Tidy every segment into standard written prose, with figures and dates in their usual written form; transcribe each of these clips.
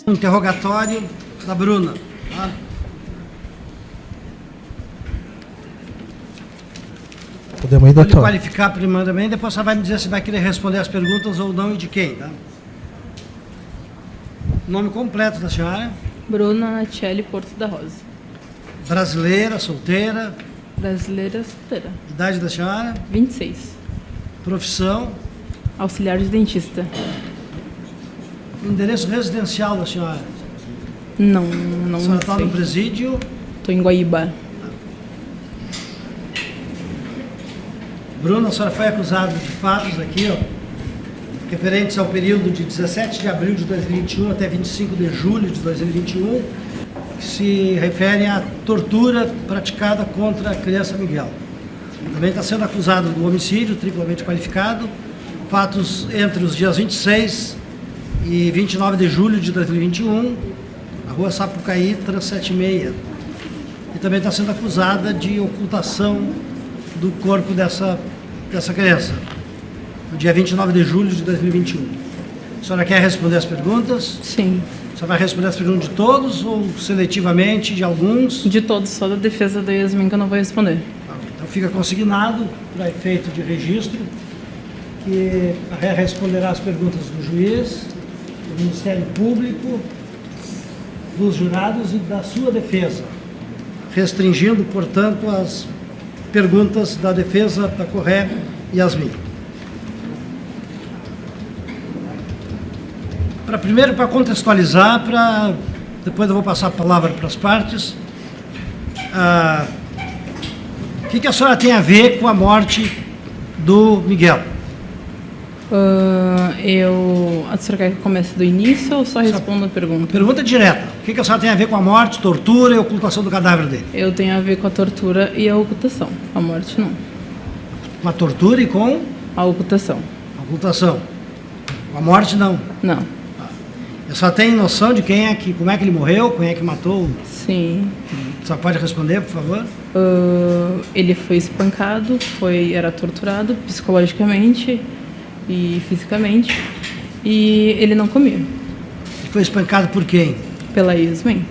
Interrogatório da Bruna. Tá? Podemos ir, Vou lhe doutor. qualificar primeiramente, depois você vai me dizer se vai querer responder as perguntas ou não e de quem. Tá? Nome completo da senhora? Bruna Natiele Porto da Rosa. Brasileira, solteira. Brasileira solteira. Idade da senhora? 26. Profissão. Auxiliar de dentista. Endereço residencial da senhora? Não A senhora está sei. no presídio. Estou em Guaíba. Bruna, a senhora foi acusada de fatos aqui, ó, referentes ao período de 17 de abril de 2021 até 25 de julho de 2021, que se refere à tortura praticada contra a criança Miguel. Também está sendo acusado do homicídio triplamente qualificado, fatos entre os dias 26 e 29 de julho de 2021, na rua Sapucaí, trans 76. E também está sendo acusada de ocultação do corpo dessa criança, no dia 29 de julho de 2021. A senhora quer responder as perguntas? Sim. A senhora vai responder as perguntas de todos ou seletivamente de alguns? De todos, só da defesa da Yasmin que eu não vou responder. Então fica consignado, para efeito de registro, que a ré responderá as perguntas do juiz, do Ministério Público, dos jurados e da sua defesa, restringindo, portanto, as perguntas da defesa da Corré Yasmin. Primeiro, para contextualizar, depois eu vou passar a palavra para as partes. O que a senhora tem a ver com a morte do Miguel? A senhora quer que eu comece do início ou só responda a pergunta? Pergunta direta. O que a senhora tem a ver com a morte, tortura e ocultação do cadáver dele? Eu tenho a ver com a tortura e a ocultação. A morte não. Com a tortura e com A ocultação. a ocultação. Com a morte, não. Não. A senhora tem noção de como é que ele morreu, quem é que matou? Sim. A senhora pode responder, por favor? Ele foi espancado, era torturado psicologicamente e fisicamente, e ele não comia. Ele foi espancado por quem? Pela Yasmin.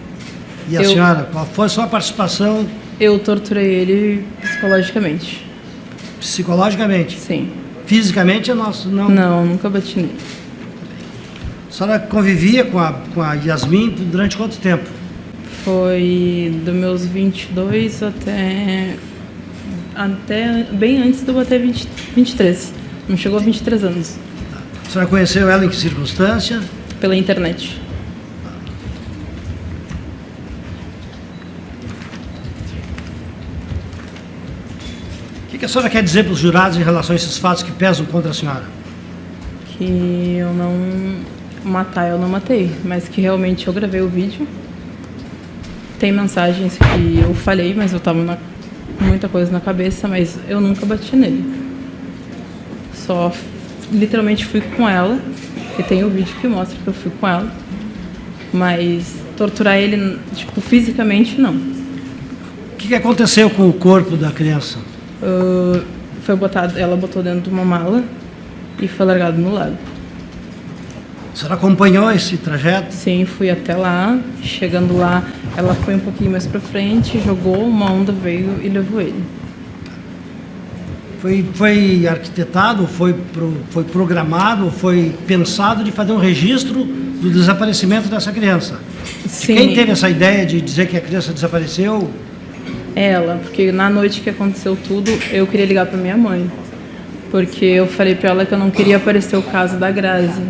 E a senhora, qual foi a sua participação Eu torturei ele psicologicamente. psicologicamente? Sim. Fisicamente é nosso, não? Não, nunca bati nele. A senhora convivia com a Yasmin durante quanto tempo? Foi dos meus 22 até bem antes de eu bater 23. Não chegou a 23 anos. A senhora conheceu ela em que circunstância? Pela internet. O que a senhora quer dizer para os jurados em relação a esses fatos que pesam contra a senhora? Que eu não matei, mas que realmente eu gravei o vídeo. Tem mensagens que eu falei, mas eu tava com muita coisa na cabeça, mas eu nunca bati nele. Só literalmente fui com ela, e tem o vídeo que mostra que eu fui com ela, mas torturar ele, tipo, fisicamente, não. O que aconteceu com o corpo da criança? Ela botou dentro de uma mala e foi largado no lago. A senhora acompanhou esse trajeto? Sim, fui até lá. Chegando lá, ela foi um pouquinho mais pra frente, jogou, uma onda veio e levou ele. Foi arquitetado, foi programado, foi pensado de fazer um registro do desaparecimento dessa criança? Sim. Quem teve essa ideia de dizer que a criança desapareceu? Ela, porque na noite que aconteceu tudo, eu queria ligar pra minha mãe. Porque eu falei pra ela que eu não queria aparecer o caso da Grazi.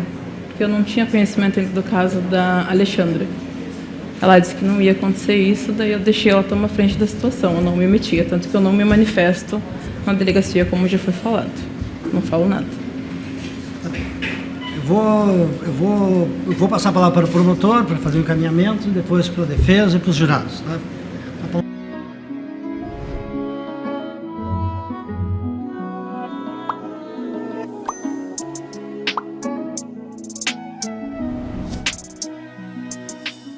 Porque eu não tinha conhecimento do caso da Alexandra. Ela disse que não ia acontecer isso, daí eu deixei ela tomar frente da situação. Eu não me metia, tanto que eu não me manifesto na delegacia, como já foi falado. Não falo nada. Tá bem. Eu vou passar a palavra para o promotor para fazer o encaminhamento, depois para a defesa e para os jurados. Tá?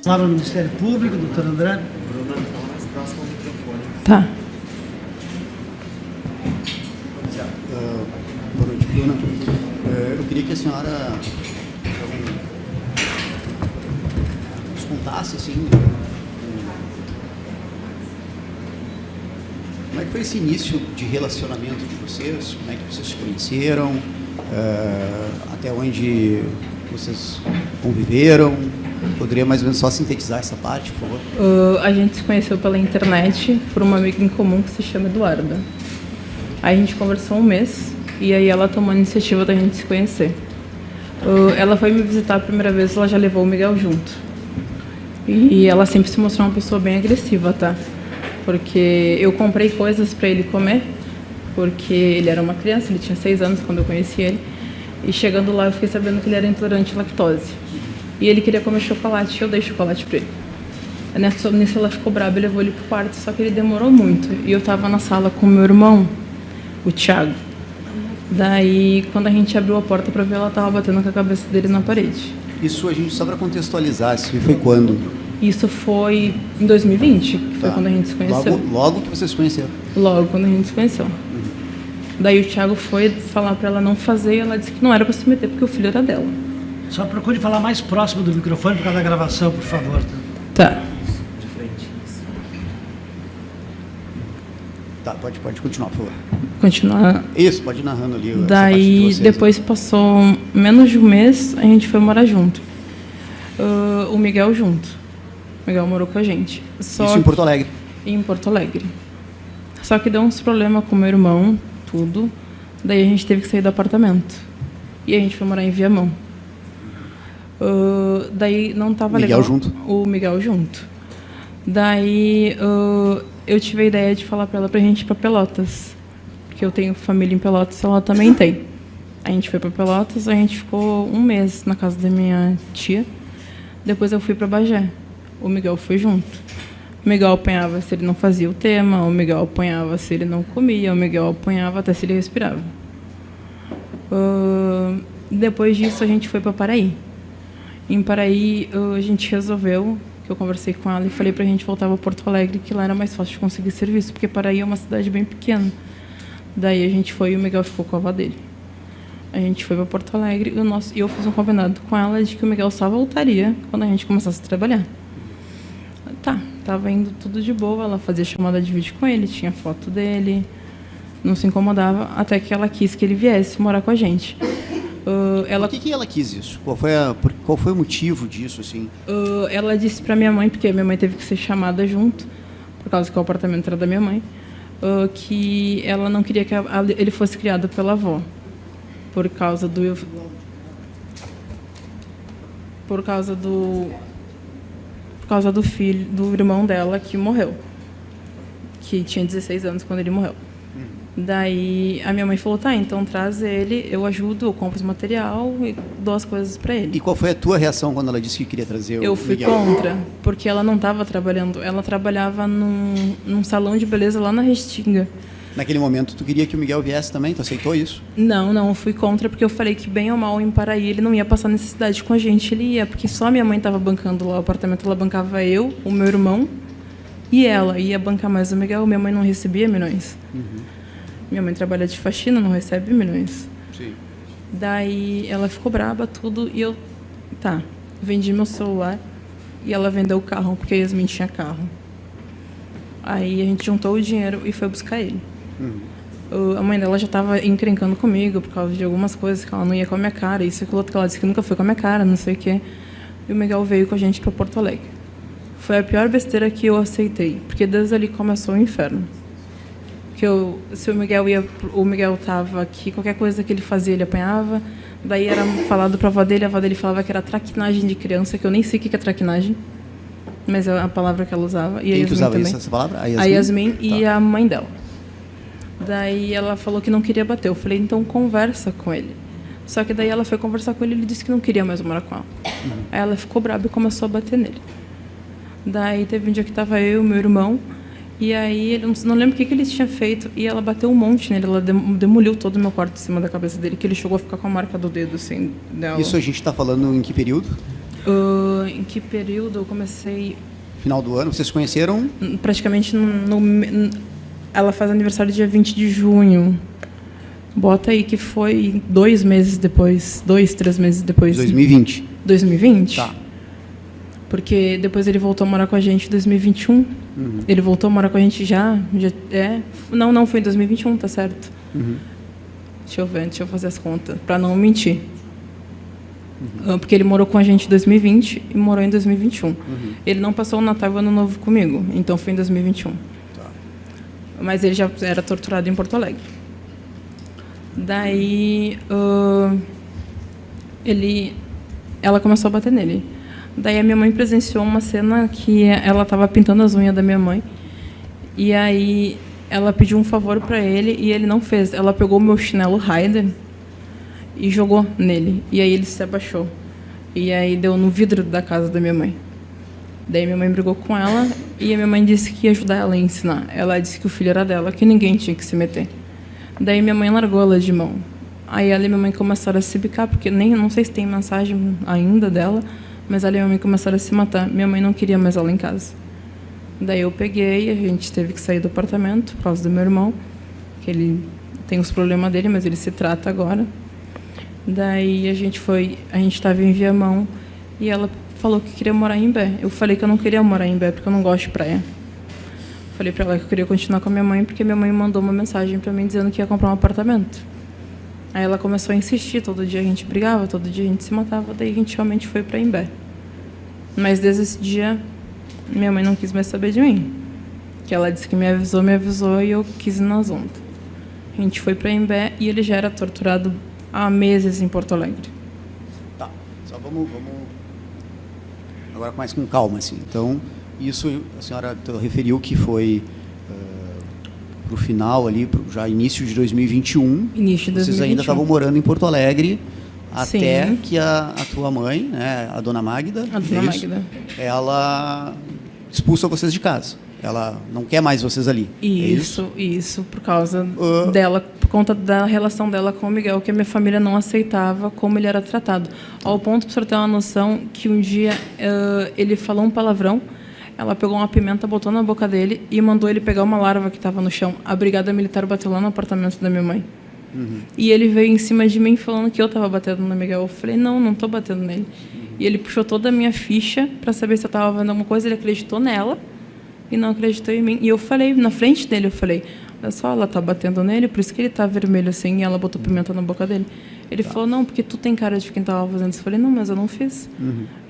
Palavra ao Ministério Público, doutor André. Bruna, fala mais próximo ao microfone. Tá. Boa noite, Bruna. Eu queria que a senhora comentasse, assim, como é que foi esse início de relacionamento de vocês? Como é que vocês se conheceram? Até onde vocês conviveram? Poderia mais ou menos só sintetizar essa parte, por favor? A gente se conheceu pela internet por uma amiga em comum que se chama Eduarda. Aí a gente conversou um mês e aí ela tomou a iniciativa da gente se conhecer. Ela foi me visitar a primeira vez, ela já levou o Miguel junto. E ela sempre se mostrou uma pessoa bem agressiva, tá? Porque eu comprei coisas para ele comer, porque ele era uma criança, ele tinha 6 anos quando eu conheci ele. E chegando lá eu fiquei sabendo que ele era intolerante à lactose. E ele queria comer chocolate, e eu dei chocolate para ele. Nisso ela ficou brava e levou ele pro quarto, só que ele demorou muito. E eu tava na sala com o meu irmão, o Thiago. Daí, quando a gente abriu a porta para ver, ela tava batendo com a cabeça dele na parede. Isso, a gente, só para contextualizar, isso foi quando? Isso foi em 2020, que foi quando a gente se conheceu. Logo que vocês se conheceram? Logo quando a gente se conheceu. Daí o Thiago foi falar para ela não fazer e ela disse que não era para se meter porque o filho era dela. Só procure falar mais próximo do microfone por causa da gravação, por favor. Tá. De frente. Tá, pode continuar, por favor. Continuar. Isso, pode ir narrando ali. Daí, depois passou menos de um mês, a gente foi morar junto. O Miguel junto. O Miguel morou com a gente. Isso em Porto Alegre? Em Porto Alegre. Só que deu uns problemas com o meu irmão, tudo. Daí a gente teve que sair do apartamento. E a gente foi morar em Viamão. Daí não tava Miguel legal. Junto? O Miguel junto. Daí eu tive a ideia de falar para ela pra gente ir pra Pelotas. Porque eu tenho família em Pelotas, ela também tem. A gente foi para Pelotas, a gente ficou um mês na casa da minha tia. Depois eu fui para Bagé. O Miguel foi junto. O Miguel apanhava se ele não fazia o tema, o Miguel apanhava se ele não comia, o Miguel apanhava até se ele respirava. Depois disso, a gente foi para Paraí. Em Paraí, a gente resolveu, que eu conversei com ela e falei para a gente voltar para Porto Alegre, que lá era mais fácil de conseguir serviço, porque Paraí é uma cidade bem pequena. Daí a gente foi e o Miguel ficou com a avó dele. A gente foi para Porto Alegre e eu fiz um combinado com ela de que o Miguel só voltaria quando a gente começasse a trabalhar. Tá, tava indo tudo de boa, ela fazia chamada de vídeo com ele, tinha foto dele, não se incomodava, até que ela quis que ele viesse morar com a gente. Por que ela quis isso? Qual foi o motivo disso, assim? Ela disse para minha mãe, porque minha mãe teve que ser chamada junto, por causa que o apartamento era da minha mãe, que ela não queria que ele fosse criado pela avó, por causa do filho, do irmão dela que morreu, que tinha 16 anos quando ele morreu. Daí a minha mãe falou, tá, então traz ele, eu ajudo, eu compro os material e dou as coisas para ele. E qual foi a tua reação quando ela disse que queria trazer o Miguel? Eu fui contra, porque ela não estava trabalhando, ela trabalhava num salão de beleza lá na Restinga. Naquele momento, tu queria que o Miguel viesse também? Tu aceitou isso? Não, eu fui contra, porque eu falei que bem ou mal em Paraí ele não ia passar necessidade com a gente, ele ia, porque só a minha mãe estava bancando lá o apartamento, ela bancava eu, o meu irmão e ela ia bancar mais o Miguel, minha mãe não recebia milhões. Minha mãe trabalha de faxina, não recebe milhões. Sim. Daí ela ficou braba, tudo, e eu, vendi meu celular e ela vendeu o carro, porque a Yasmin tinha carro. Aí a gente juntou o dinheiro e foi buscar ele. A mãe dela já estava encrencando comigo por causa de algumas coisas, que ela não ia com a minha cara, isso e aquilo outro, que ela disse que nunca foi com a minha cara, não sei o quê. E o Miguel veio com a gente para Porto Alegre. Foi a pior besteira que eu aceitei, porque desde ali começou o inferno. Se o Miguel estava aqui, qualquer coisa que ele fazia, ele apanhava. Daí era falado para a avó dele falava que era traquinagem de criança, que eu nem sei o que é traquinagem, mas é a palavra que ela usava. E quem que usava também. essa palavra? A Yasmin e a mãe dela. Daí ela falou que não queria bater. Eu falei, então conversa com ele. Só que daí ela foi conversar com ele e ele disse que não queria mais morar com ela. Aí ela ficou brava e começou a bater nele. Daí teve um dia que estava eu e meu irmão, e aí ele não lembro o que ele tinha feito, e ela bateu um monte nele, ela demoliu todo o meu quarto em cima da cabeça dele, que ele chegou a ficar com a marca do dedo, assim, dela. Isso a gente está falando em que período? Em que período? Eu comecei... Final do ano? Vocês se conheceram? Praticamente ela faz aniversário dia 20 de junho. Bota aí que foi 2 meses depois, 2, 3 meses depois. 2020. 2020? Tá. Porque depois ele voltou a morar com a gente em 2021. Ele voltou a morar com a gente já não, foi em 2021, tá certo? Deixa eu fazer as contas, para não mentir. Porque ele morou com a gente em 2020 e morou em 2021. Ele não passou o Natal e o Ano Novo comigo, então foi em 2021. Tá. Mas ele já era torturado em Porto Alegre. Daí, ela começou a bater nele. Daí a minha mãe presenciou uma cena que ela estava pintando as unhas da minha mãe. E aí ela pediu um favor para ele e ele não fez. Ela pegou o meu chinelo Raider e jogou nele. E aí ele se abaixou. E aí deu no vidro da casa da minha mãe. Daí minha mãe brigou com ela e a minha mãe disse que ia ajudar ela a ensinar. Ela disse que o filho era dela, que ninguém tinha que se meter. Daí minha mãe largou ela de mão. Aí ela e minha mãe começaram a se bicar, porque não sei se tem mensagem ainda dela, mas ela e minha mãe começaram a se matar. Minha mãe não queria mais ela em casa. Daí eu peguei, a gente teve que sair do apartamento por causa do meu irmão, que ele tem os problemas dele, mas ele se trata agora. Daí a gente estava em Viamão e ela falou que queria morar em Imbé. Eu falei que eu não queria morar em Imbé porque eu não gosto de praia. Falei para ela que eu queria continuar com a minha mãe porque minha mãe mandou uma mensagem para mim dizendo que ia comprar um apartamento. Aí ela começou a insistir, todo dia a gente brigava, todo dia a gente se matava, daí a gente realmente foi para Imbé. Mas desde esse dia, minha mãe não quis mais saber de mim. Que ela disse que me avisou e eu quis ir nas ondas. A gente foi para Imbé e ele já era torturado há meses em Porto Alegre. Tá, só vamos agora mais com calma, assim. Então, isso a senhora referiu que foi para o final ali, já início de 2021. Início de 2021. Vocês ainda estavam morando em Porto Alegre até Sim. que a tua mãe, né, a dona Magda, ela expulsa vocês de casa. Ela não quer mais vocês ali. Isso, por causa dela, por conta da relação dela com o Miguel, que a minha família não aceitava como ele era tratado. Ao ponto, para você ter uma noção, que um dia ele falou um palavrão, ela pegou uma pimenta, botou na boca dele e mandou ele pegar uma larva que estava no chão. A brigada militar bateu lá no apartamento da minha mãe. E ele veio em cima de mim falando que eu estava batendo no Miguel. Eu falei, não estou batendo nele. E ele puxou toda a minha ficha para saber se eu estava vendo alguma coisa. Ele acreditou nela e não acreditou em mim. E eu falei, na frente dele, olha só, ela está batendo nele, por isso que ele está vermelho assim. E ela botou pimenta na boca dele. Ele falou, não, porque tu tem cara de quem estava fazendo isso. Eu falei, não, mas eu não fiz.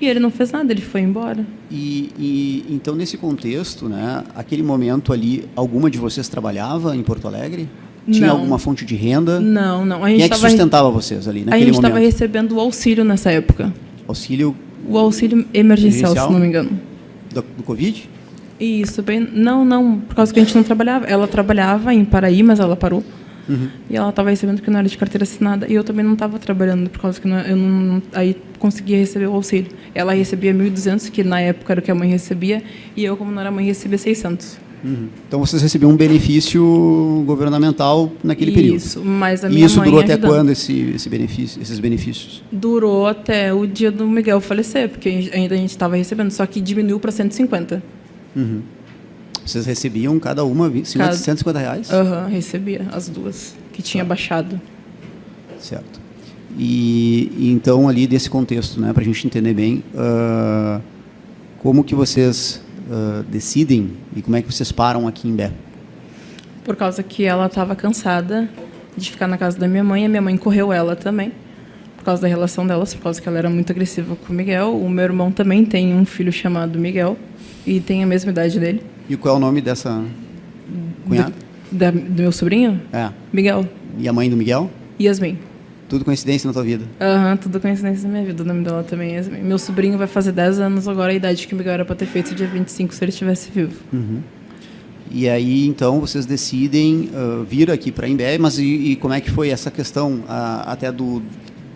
E ele não fez nada, ele foi embora. E então, nesse contexto, né, aquele momento ali, alguma de vocês trabalhava em Porto Alegre? Tinha Não. alguma fonte de renda? Não. Quem é que sustentava vocês ali naquele momento? A gente momento? estava recebendo o auxílio nessa época. Auxílio? O auxílio emergencial, se não me engano. Do Covid? Isso, bem... Não, por causa que a gente não trabalhava. Ela trabalhava em Paraí, mas ela parou. E ela estava recebendo que não era de carteira assinada. E eu também não estava trabalhando, por causa que eu não aí conseguia receber o auxílio. Ela recebia 1.200, que na época era o que a mãe recebia, e eu, como não era mãe, recebia 600. Então, vocês recebiam um benefício governamental naquele período. Isso, mas a minha mãe... E isso durou até ajudando. quando, esses benefícios? Durou até o dia do Miguel falecer, porque ainda a gente estava recebendo, só que diminuiu para 150. Vocês recebiam cada uma 150 reais? Recebia as duas, que tinha baixado. Certo. E então, ali desse contexto, né, para a gente entender bem, como que vocês decidem e como é que vocês param aqui em Imbé? Por causa que ela estava cansada de ficar na casa da minha mãe, a minha mãe correu ela também, por causa da relação delas, por causa que ela era muito agressiva com o Miguel. O meu irmão também tem um filho chamado Miguel e tem a mesma idade dele. E qual é o nome dessa cunhada? Do meu sobrinho? Miguel. E a mãe do Miguel? Yasmin. Tudo coincidência na tua vida? Tudo coincidência na minha vida. O nome dela também é Yasmin. Meu sobrinho vai fazer 10 anos agora, a idade que o Miguel era para ter feito dia 25 se ele estivesse vivo. E aí, então, vocês decidem vir aqui para Imbé, mas e como é que foi essa questão até do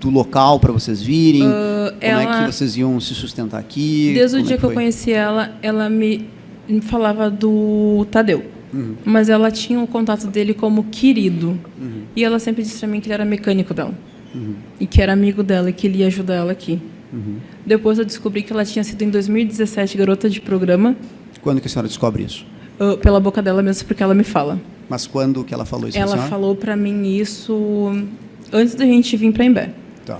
local para vocês virem? Como é que vocês iam se sustentar aqui? Desde o dia que eu conheci ela me falava do Tadeu. Mas ela tinha o contato dele como querido. E ela sempre disse para mim que ele era mecânico dela. E que era amigo dela e que ele ia ajudar ela aqui. Depois eu descobri que ela tinha sido, em 2017, garota de programa. Quando que a senhora descobre isso? Pela boca dela mesmo, porque ela me fala. Mas quando que ela falou isso? Ela falou para mim isso antes da gente vir para Imbé. Tá.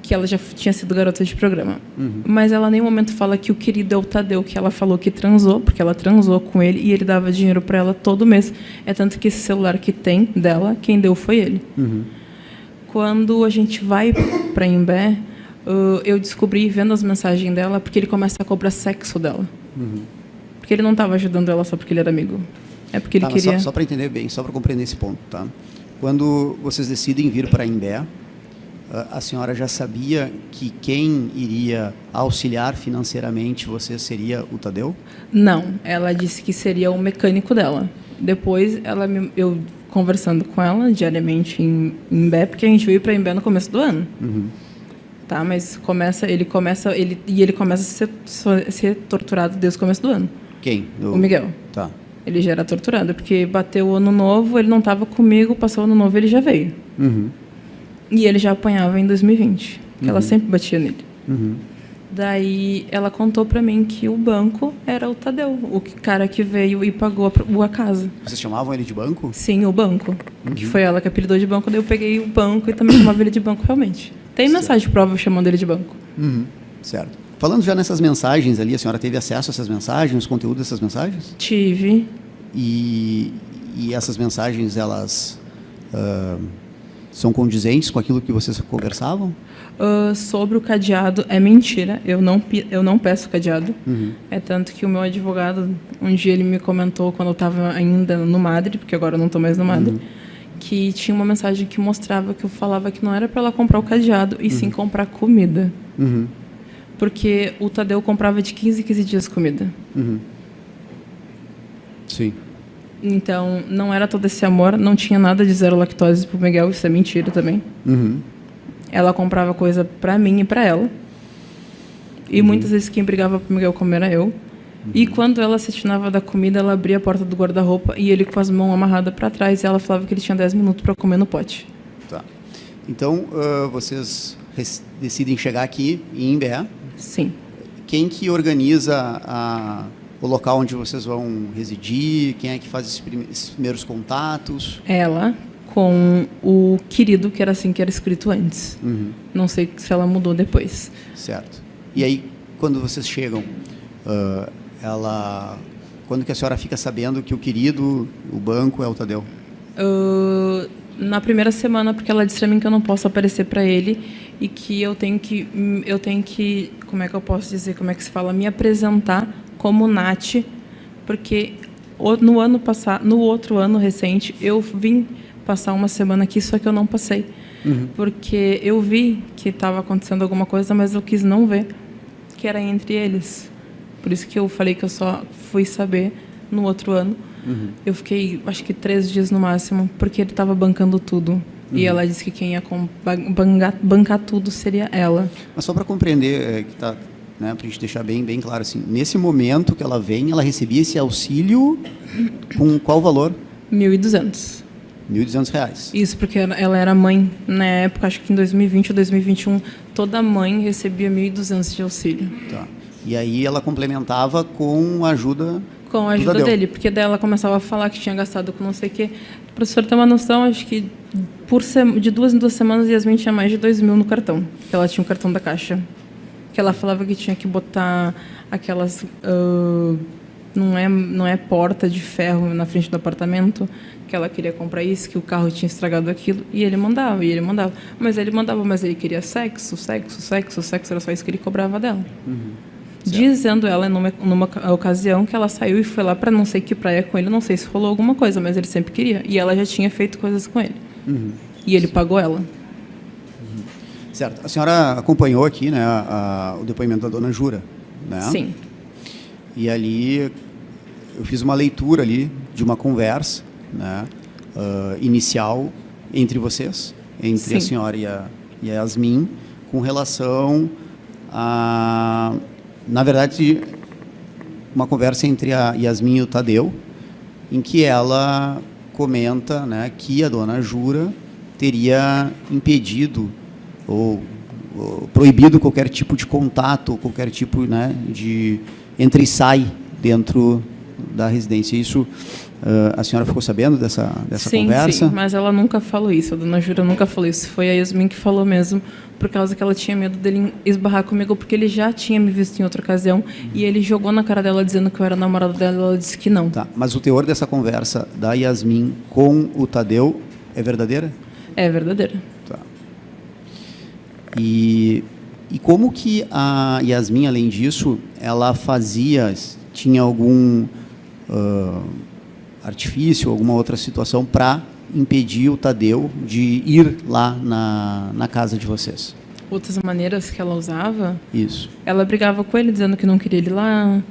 que ela já tinha sido garota de programa. Mas ela em nenhum momento fala que o querido é o Tadeu, que ela falou que transou, porque ela transou com ele e ele dava dinheiro para ela todo mês. É tanto que esse celular que tem dela, quem deu foi ele. Quando a gente vai para Imbé, eu descobri vendo as mensagens dela, porque ele começa a cobrar sexo dela. Porque ele não estava ajudando ela só porque ele era amigo. É porque ele queria... Só para entender bem, só para compreender esse ponto, tá? Quando vocês decidem vir para Imbé, a senhora já sabia que quem iria auxiliar financeiramente você seria o Tadeu? Não, ela disse que seria o mecânico dela. Depois, eu conversando com ela diariamente em Imbé, porque a gente veio para Imbé no começo do ano. Tá, mas ele começa a ser torturado desde o começo do ano. Quem? O Miguel. Tá. Ele já era torturado, porque bateu o ano novo, ele não estava comigo, passou o ano novo, ele já veio. E ele já apanhava em 2020, que ela sempre batia nele. Daí ela contou pra mim que o banco era o Tadeu, o cara que veio e pagou a casa. Vocês chamavam ele de banco? Sim, o banco. Que foi ela que apelidou de banco, daí eu peguei o banco e também chamava ele de banco realmente. Tem mensagem de prova chamando ele de banco. Certo. Falando já nessas mensagens ali, a senhora teve acesso a essas mensagens, os conteúdos dessas mensagens? Tive. E essas mensagens, elas são condizentes com aquilo que vocês conversavam? Sobre o cadeado, é mentira. Eu não peço cadeado. É tanto que o meu advogado, um dia ele me comentou, quando eu estava ainda no Madre, porque agora eu não estou mais no Madre, que tinha uma mensagem que mostrava que eu falava que não era para ela comprar o cadeado, e sim comprar comida. Porque o Tadeu comprava de 15 em 15 dias comida. Sim. Então, não era todo esse amor, não tinha nada de zero lactose pro Miguel, isso é mentira também. Ela comprava coisa pra mim e pra ela. E muitas vezes quem brigava pro Miguel comer era eu. E quando ela se atinava da comida, ela abria a porta do guarda-roupa e ele com as mãos amarradas pra trás, e ela falava que ele tinha 10 minutos pra comer no pote. Tá. Então, vocês decidem chegar aqui em Imbé. Sim. Quem que organiza o local onde vocês vão residir? Quem é que faz esses primeiros contatos? Ela com o querido, que era assim que era escrito antes. Não sei se ela mudou depois. Certo. E aí, quando vocês chegam, quando que a senhora fica sabendo que o querido, o banco, é o Tadeu? Na primeira semana, porque ela disse pra mim que eu não posso aparecer para ele e que eu tenho que, como é que eu posso dizer, como é que se fala, me apresentar como Nath, porque no outro ano recente, eu vim passar uma semana aqui, só que eu não passei. Porque eu vi que estava acontecendo alguma coisa, mas eu quis não ver que era entre eles. Por isso que eu falei que eu só fui saber no outro ano. Eu fiquei, acho que 3 dias no máximo, porque ele estava bancando tudo. E ela disse que quem ia bancar tudo seria ela. Mas só para compreender, que tá, né, para a gente deixar bem claro, assim, nesse momento que ela vem, ela recebia esse auxílio com qual valor? 1.200. R$1.200. Isso, porque ela era mãe. Na época, acho que em 2020 ou 2021, toda mãe recebia 1.200 de auxílio. Tá. E aí ela complementava com a ajuda... Com a ajuda dele, porque daí ela começava a falar que tinha gastado com não sei o quê. Para o senhor ter uma noção, acho que de 2 em 2 semanas, Yasmin tinha mais de 2.000 no cartão. Que ela tinha um cartão da Caixa. Que ela falava que tinha que botar aquelas... não é porta de ferro na frente do apartamento, que ela queria comprar isso, que o carro tinha estragado aquilo, e ele mandava. Mas ele queria sexo, era só isso que ele cobrava dela. Dizendo ela, numa ocasião, que ela saiu e foi lá para não sei que praia com ele, não sei se rolou alguma coisa, mas ele sempre queria. E ela já tinha feito coisas com ele. E ele pagou ela. Certo. A senhora acompanhou aqui, né, o depoimento da dona Jura, né? Sim. E ali eu fiz uma leitura ali de uma conversa, né, inicial entre vocês, entre Sim. a senhora e a Yasmin, com relação a, na verdade, uma conversa entre a Yasmin e o Tadeu, em que ela comenta, né, que a dona Jura teria impedido ou proibido qualquer tipo de contato, qualquer tipo, né, de entra e sai dentro da residência. Isso, a senhora ficou sabendo dessa Sim, conversa? sim, mas ela nunca falou isso, a dona Jura nunca falou isso. Foi a Yasmin que falou mesmo, por causa que ela tinha medo dele esbarrar comigo, porque ele já tinha me visto em outra ocasião, e ele jogou na cara dela dizendo que eu era namorado dela, ela disse que não. Tá, mas o teor dessa conversa da Yasmin com o Tadeu é verdadeira? É verdadeira. Tá. E como que a Yasmin, além disso, ela tinha algum artifício, alguma outra situação para impedir o Tadeu de ir lá na casa de vocês? Outras maneiras que ela usava, Isso. ela brigava com ele, dizendo que não queria ir lá,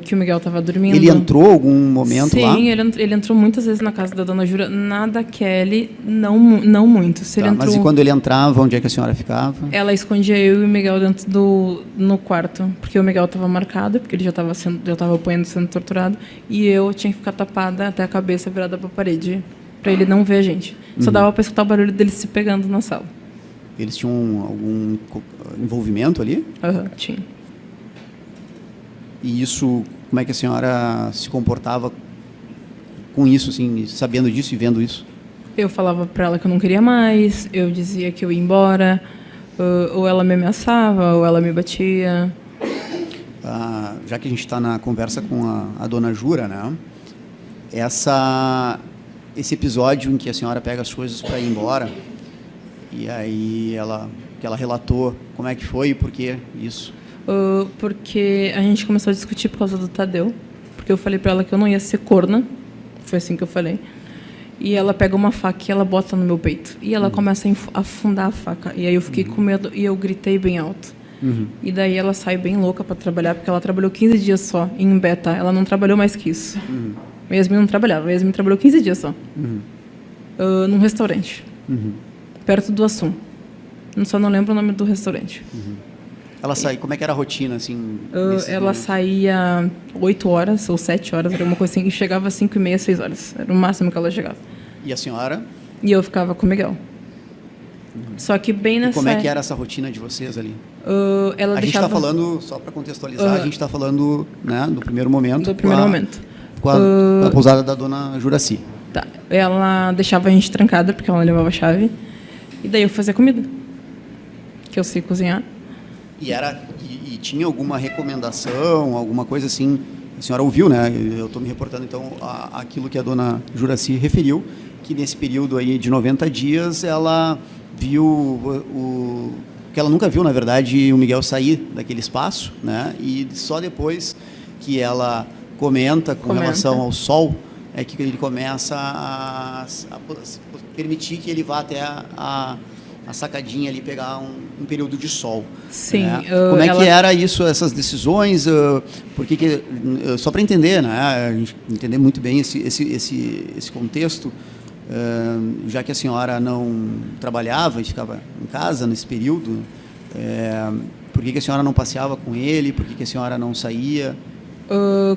que o Miguel estava dormindo. Ele entrou algum momento lá? Sim, ele entrou muitas vezes na casa da dona Jura, nada Kelly, não muito. Se ele entrou, Mas e quando ele entrava, onde é que a senhora ficava? ela escondia eu e o Miguel dentro no quarto, porque o Miguel estava marcado, porque ele já estava apanhando, sendo torturado, e eu tinha que ficar tapada até a cabeça virada para a parede, para ele não ver a gente. Só dava para escutar o barulho dele se pegando na sala. Eles tinham algum envolvimento ali? Aham, tinha. E isso, como é que a senhora se comportava com isso, assim, sabendo disso e vendo isso? Eu falava para ela que eu não queria mais, eu dizia que eu ia embora, ou ela me ameaçava, ou ela me batia. Já que a gente está na conversa com a dona Jura, né? Esse episódio em que a senhora pega as coisas para ir embora, e aí que ela relatou como é que foi e por que isso? Porque a gente começou a discutir por causa do Tadeu, porque eu falei para ela que eu não ia ser corna, foi assim que eu falei, e ela pega uma faca e ela bota no meu peito, e ela começa a afundar a faca, e aí eu fiquei com medo e eu gritei bem alto. E daí ela sai bem louca para trabalhar, porque ela trabalhou 15 dias só em Beta, ela não trabalhou mais que isso. A Yasmin não trabalhava, a Yasmin trabalhou 15 dias só, num restaurante, perto do Assum. Só não lembro o nome do restaurante. Ela saiu, como é que era a rotina, assim? Ela saía 8 horas ou 7 horas, era uma coisa assim, e chegava às 5h30, 6 horas. Era o máximo que ela chegava. E a senhora? E eu ficava com o Miguel. Só que bem nessa... E como é que era essa rotina de vocês ali? Ela a gente está falando, só para contextualizar, a gente está falando, né, do primeiro momento. Do primeiro momento. Com a pousada da dona Juraci. Tá. Ela deixava a gente trancada, porque ela levava a chave. E daí eu fazia comida. Que eu sei cozinhar. E tinha alguma recomendação, alguma coisa assim? A senhora ouviu, né? Eu estou me reportando, então, aquilo que a dona Juraci referiu, que nesse período aí de 90 dias ela viu que ela nunca viu, na verdade, o Miguel sair daquele espaço, né? E só depois que ela comenta relação ao sol, é que ele começa a permitir que ele vá até a sacadinha ali, pegar um período de sol. Sim. Né? Como é que era isso, essas decisões? Porque só para entender, né? A gente entender muito bem esse contexto, já que a senhora não trabalhava e ficava em casa nesse período, por que a senhora não passeava com ele? Por que a senhora não saía?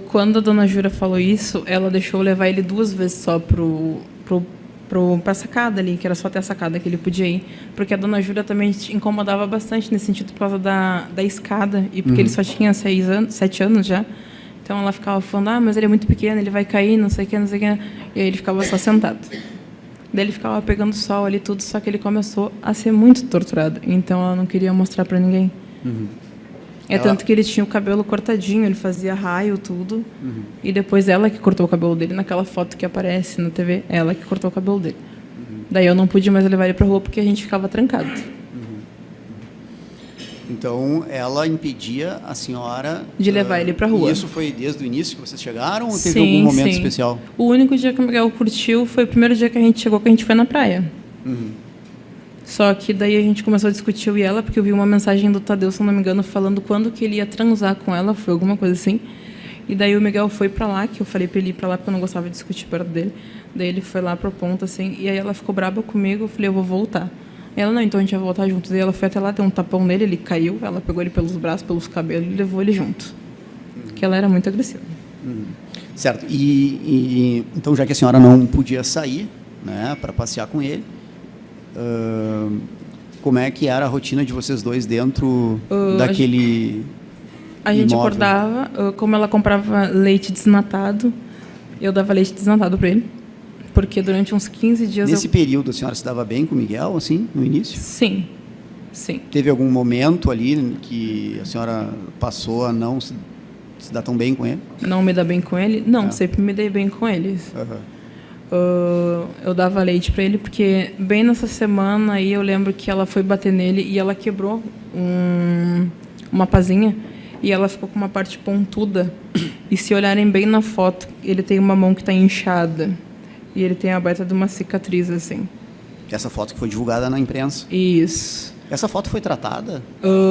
Quando a dona Jura falou isso, ela deixou eu levar ele 2 vezes só para a sacada ali, que era só até a sacada que ele podia ir, porque a dona Jura também incomodava bastante nesse sentido por causa da escada, e porque ele só tinha 7 anos já, então ela ficava falando, mas ele é muito pequeno, ele vai cair, não sei o que, e aí ele ficava só sentado. Daí ele ficava pegando sol ali tudo, só que ele começou a ser muito torturado, então ela não queria mostrar para ninguém. Tanto que ele tinha o cabelo cortadinho, ele fazia raio, tudo. E depois ela que cortou o cabelo dele. Naquela foto que aparece na TV, ela que cortou o cabelo dele. Daí eu não pude mais levar ele pra rua porque a gente ficava trancado. Então, ela impedia a senhora... De levar ele pra rua. E isso foi desde o início que vocês chegaram ou teve algum momento especial? O único dia que o Miguel curtiu foi o primeiro dia que a gente chegou, que a gente foi na praia. Só que daí a gente começou a discutir eu e ela, porque eu vi uma mensagem do Tadeu, se não me engano, falando quando que ele ia transar com ela, foi alguma coisa assim. E daí o Miguel foi pra lá, que eu falei pra ele ir pra lá, porque eu não gostava de discutir perto dele. Daí ele foi lá pro ponto, assim, e aí ela ficou braba comigo, eu falei, eu vou voltar. Ela, não, então a gente vai voltar juntos. Daí ela foi até lá, deu um tapão nele, ele caiu, ela pegou ele pelos braços, pelos cabelos e levou ele junto. Porque ela era muito agressiva. Certo. Então, já que a senhora não podia sair, né, para passear com ele, como é que era a rotina de vocês dois dentro daquele A gente imóvel? acordava, como ela comprava leite desnatado, eu dava leite desnatado para ele. Porque durante uns 15 dias Nesse período, a senhora se dava bem com o Miguel, assim, no início? Sim, sim. Teve algum momento ali que a senhora passou a não se dar tão bem com ele? Não me dá bem com ele? Não, É. sempre me dei bem com eles. Aham. Eu dava leite para ele porque bem nessa semana aí eu lembro que ela foi bater nele e ela quebrou uma pazinha e ela ficou com uma parte pontuda. E se olharem bem na foto, ele tem uma mão que está inchada e ele tem a baita de uma cicatriz assim. Essa foto que foi divulgada na imprensa. Isso. Essa foto foi tratada?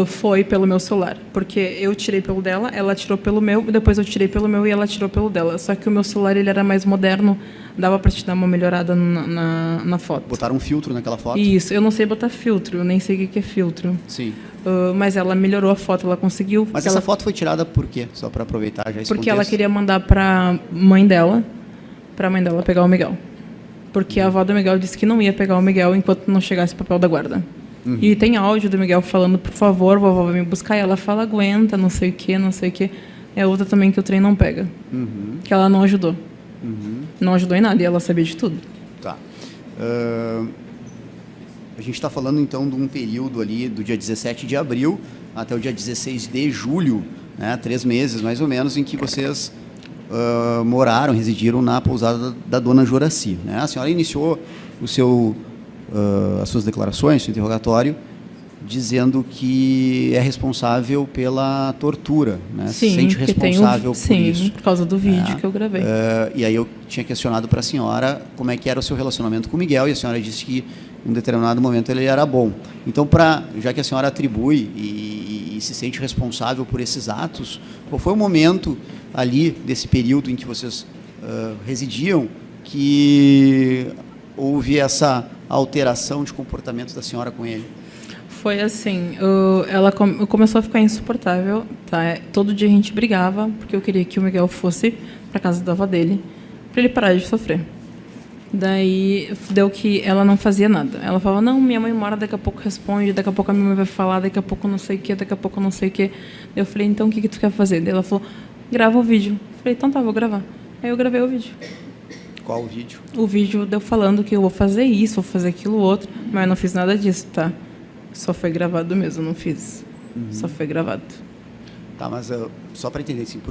Foi pelo meu celular, porque eu tirei pelo dela, ela tirou pelo meu, e depois eu tirei pelo meu e ela tirou pelo dela. Só que o meu celular ele era mais moderno, dava para te dar uma melhorada na foto. Botaram um filtro naquela foto? Isso, eu não sei botar filtro, eu nem sei o que é filtro. Sim. Mas ela melhorou a foto, ela conseguiu. Mas ela, essa foto foi tirada por quê? Só para aproveitar já esse porque ela contexto. queria mandar para mãe dela pegar o Miguel. Porque a avó do Miguel disse que não ia pegar o Miguel enquanto não chegasse o papel da guarda. E tem áudio do Miguel falando, por favor, vovó vai me buscar. E ela fala, aguenta, não sei o quê, não sei o quê. É outra também que o trem não pega. Que ela não ajudou. Não ajudou em nada e ela sabia de tudo. Tá. A gente está falando, então, de um período ali do dia 17 de abril até o dia 16 de julho, né, 3 meses, mais ou menos, em que vocês moraram, residiram na pousada da dona Joraci, né? A senhora iniciou as suas declarações, seu interrogatório, dizendo que é responsável pela tortura, né? Sim, Se sente porque responsável por sim, isso. por causa do vídeo que eu gravei. E aí eu tinha questionado para a senhora como é que era o seu relacionamento com o Miguel, e a senhora disse que em um determinado momento ele era bom. Então, já que a senhora atribui e se sente responsável por esses atos, qual foi o momento ali desse período em que vocês residiam que houve essa alteração de comportamento da senhora com ele? Foi assim, ela começou a ficar insuportável, tá? Todo dia a gente brigava, porque eu queria que o Miguel fosse para casa da avó dele, para ele parar de sofrer. Daí, deu que ela não fazia nada. Ela falava, não, minha mãe mora, daqui a pouco responde, daqui a pouco a minha mãe vai falar, daqui a pouco não sei o quê, daqui a pouco não sei o quê. Eu falei, então o que tu quer fazer? Daí ela falou, grava o vídeo. Eu falei, então tá, vou gravar. Aí eu gravei o vídeo. Qual o vídeo? O vídeo deu falando que eu vou fazer isso, vou fazer aquilo outro, mas eu não fiz nada disso, tá? Só foi gravado mesmo, não fiz. Só foi gravado. Tá, mas só para entender, assim,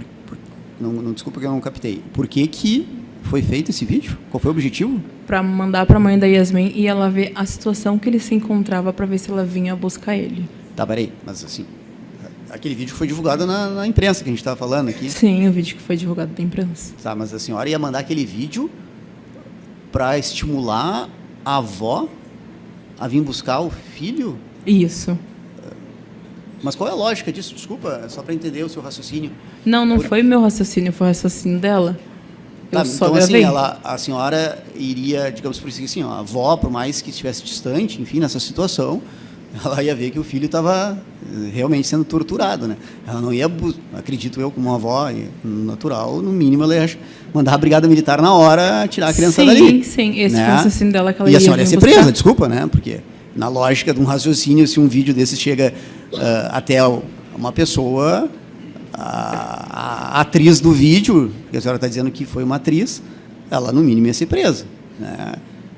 não, desculpa que eu não captei. Por que foi feito esse vídeo? Qual foi o objetivo? Para mandar para a mãe da Yasmin e ela ver a situação que ele se encontrava para ver se ela vinha buscar ele. Tá, peraí, mas assim, aquele vídeo foi divulgado na imprensa que a gente estava falando aqui. Sim, o vídeo que foi divulgado da imprensa. Tá, mas a senhora ia mandar aquele vídeo para estimular a avó a vir buscar o filho? Isso. Mas qual é a lógica disso? Desculpa, só para entender o seu raciocínio. Não foi meu raciocínio, foi o raciocínio dela. Tá, Eu só então, gravei. assim, a senhora iria, digamos por assim, a avó, por mais que estivesse distante, enfim, nessa situação, ela ia ver que o filho estava realmente sendo torturado, né? Ela não ia, acredito eu, como uma avó natural, no mínimo ela ia mandar a brigada militar na hora tirar a criança dali. Sim, esse né? foi o raciocínio dela que ela E ia a senhora ia vir ser buscar. presa, desculpa, né? Porque na lógica de um raciocínio, se um vídeo desse chega até uma pessoa, a atriz do vídeo, que a senhora está dizendo que foi uma atriz, ela no mínimo ia ser presa, né?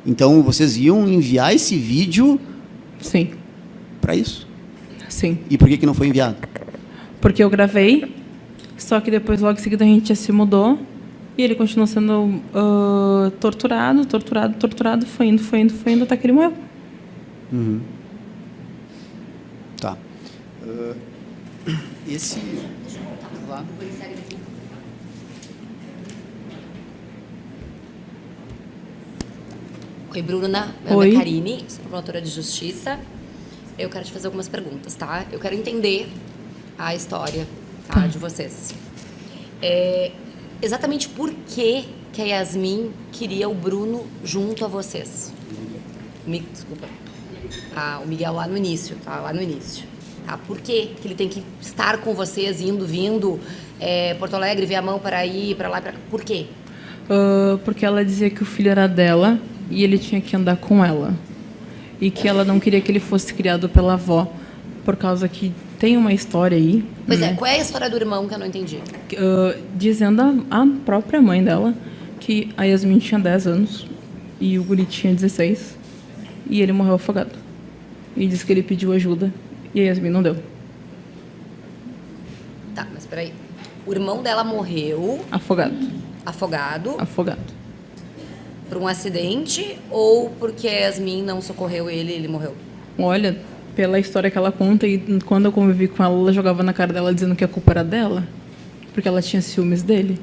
Então vocês iam enviar esse vídeo Sim, para isso? sim. E por que não foi enviado? Porque eu gravei, só que depois, logo em seguida, a gente já se mudou e ele continuou sendo torturado, foi indo, até que ele morreu. Tá. Esse... Lá. Oi, Bruna. Oi. Ana Karine, sou promotora de justiça. Eu quero te fazer algumas perguntas, tá? Eu quero entender a história, tá, de vocês. Exatamente por que a Yasmin queria o Bruno junto a vocês? Desculpa. O Miguel lá no início, tá? Lá no início. Tá? Por que ele tem que estar com vocês, indo, vindo, Porto Alegre, Viamão, para ir, para lá, para cá? Por quê? Porque ela dizia que o filho era dela e ele tinha que andar com ela. E que ela não queria que ele fosse criado pela avó, por causa que tem uma história aí. Pois né? é, qual é a história do irmão que eu não entendi? Dizendo a própria mãe dela que a Yasmin tinha 10 anos e o guri tinha 16 e ele morreu afogado. E disse que ele pediu ajuda e a Yasmin não deu. Tá, mas peraí. O irmão dela morreu Afogado. afogado por um acidente ou porque a Yasmin não socorreu ele e ele morreu? Olha, pela história que ela conta, e quando eu convivi com ela, ela jogava na cara dela dizendo que a culpa era dela, porque ela tinha ciúmes dele.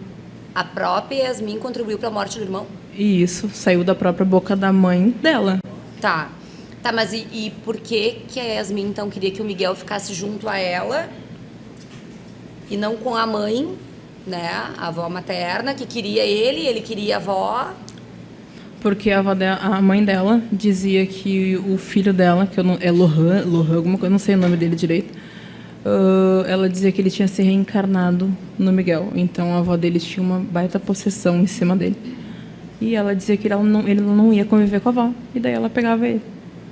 A própria Yasmin contribuiu para a morte do irmão? E isso saiu da própria boca da mãe dela. Tá. Tá, mas e por que que a Yasmin então queria que o Miguel ficasse junto a ela e não com a mãe, né? A avó materna, que queria ele queria a avó. Porque a mãe dela dizia que o filho dela, que é Lohan, alguma coisa, eu não sei o nome dele direito, ela dizia que ele tinha se reencarnado no Miguel. Então a avó dele tinha uma baita possessão em cima dele. E ela dizia que ele não ia conviver com a avó. E daí ela pegava ele.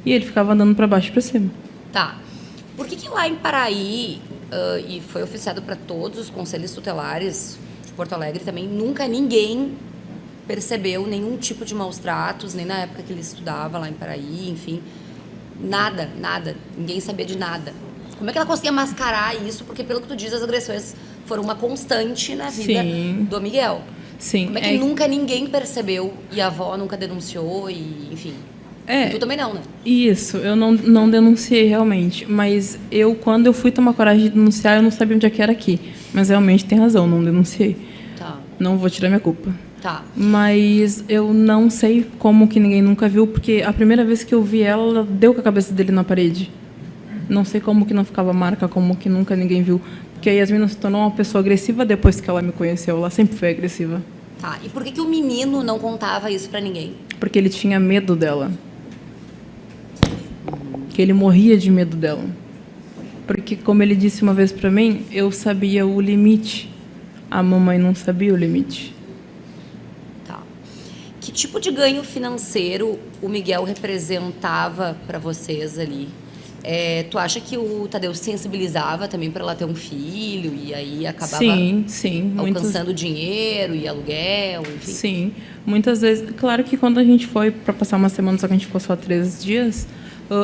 E ele ficava andando para baixo e para cima. Tá. Por que lá em Paraí, e foi oficiado para todos os conselhos tutelares de Porto Alegre também, nunca ninguém percebeu nenhum tipo de maus tratos, nem na época que ele estudava lá em Paraí, enfim. Nada. Ninguém sabia de nada. Como é que ela conseguia mascarar isso? Porque, pelo que tu diz, as agressões foram uma constante na vida Sim. do Miguel. Sim. Como é que nunca ninguém percebeu e a avó nunca denunciou e, enfim... E tu também não, né? Isso, eu não denunciei realmente. Mas quando eu fui tomar coragem de denunciar, eu não sabia onde é que era aqui. Mas realmente tem razão, não denunciei. Tá. Não vou tirar minha culpa. Tá. Mas eu não sei como que ninguém nunca viu, porque a primeira vez que eu vi ela deu com a cabeça dele na parede. Não sei como que não ficava marca, como que nunca ninguém viu. Porque a Yasmin se tornou uma pessoa agressiva depois que ela me conheceu. Ela sempre foi agressiva. Tá. E por que o menino não contava isso pra ninguém? Porque ele tinha medo dela. Que ele morria de medo dela. Porque, como ele disse uma vez pra mim, eu sabia o limite. A mamãe não sabia o limite. Tá. Que tipo de ganho financeiro o Miguel representava pra vocês ali? Tu acha que o Tadeu se sensibilizava também para ela ter um filho e aí acabava sim, alcançando dinheiro e aluguel, enfim? Sim, muitas vezes. Claro que quando a gente foi para passar uma semana, só que a gente ficou só 3 dias,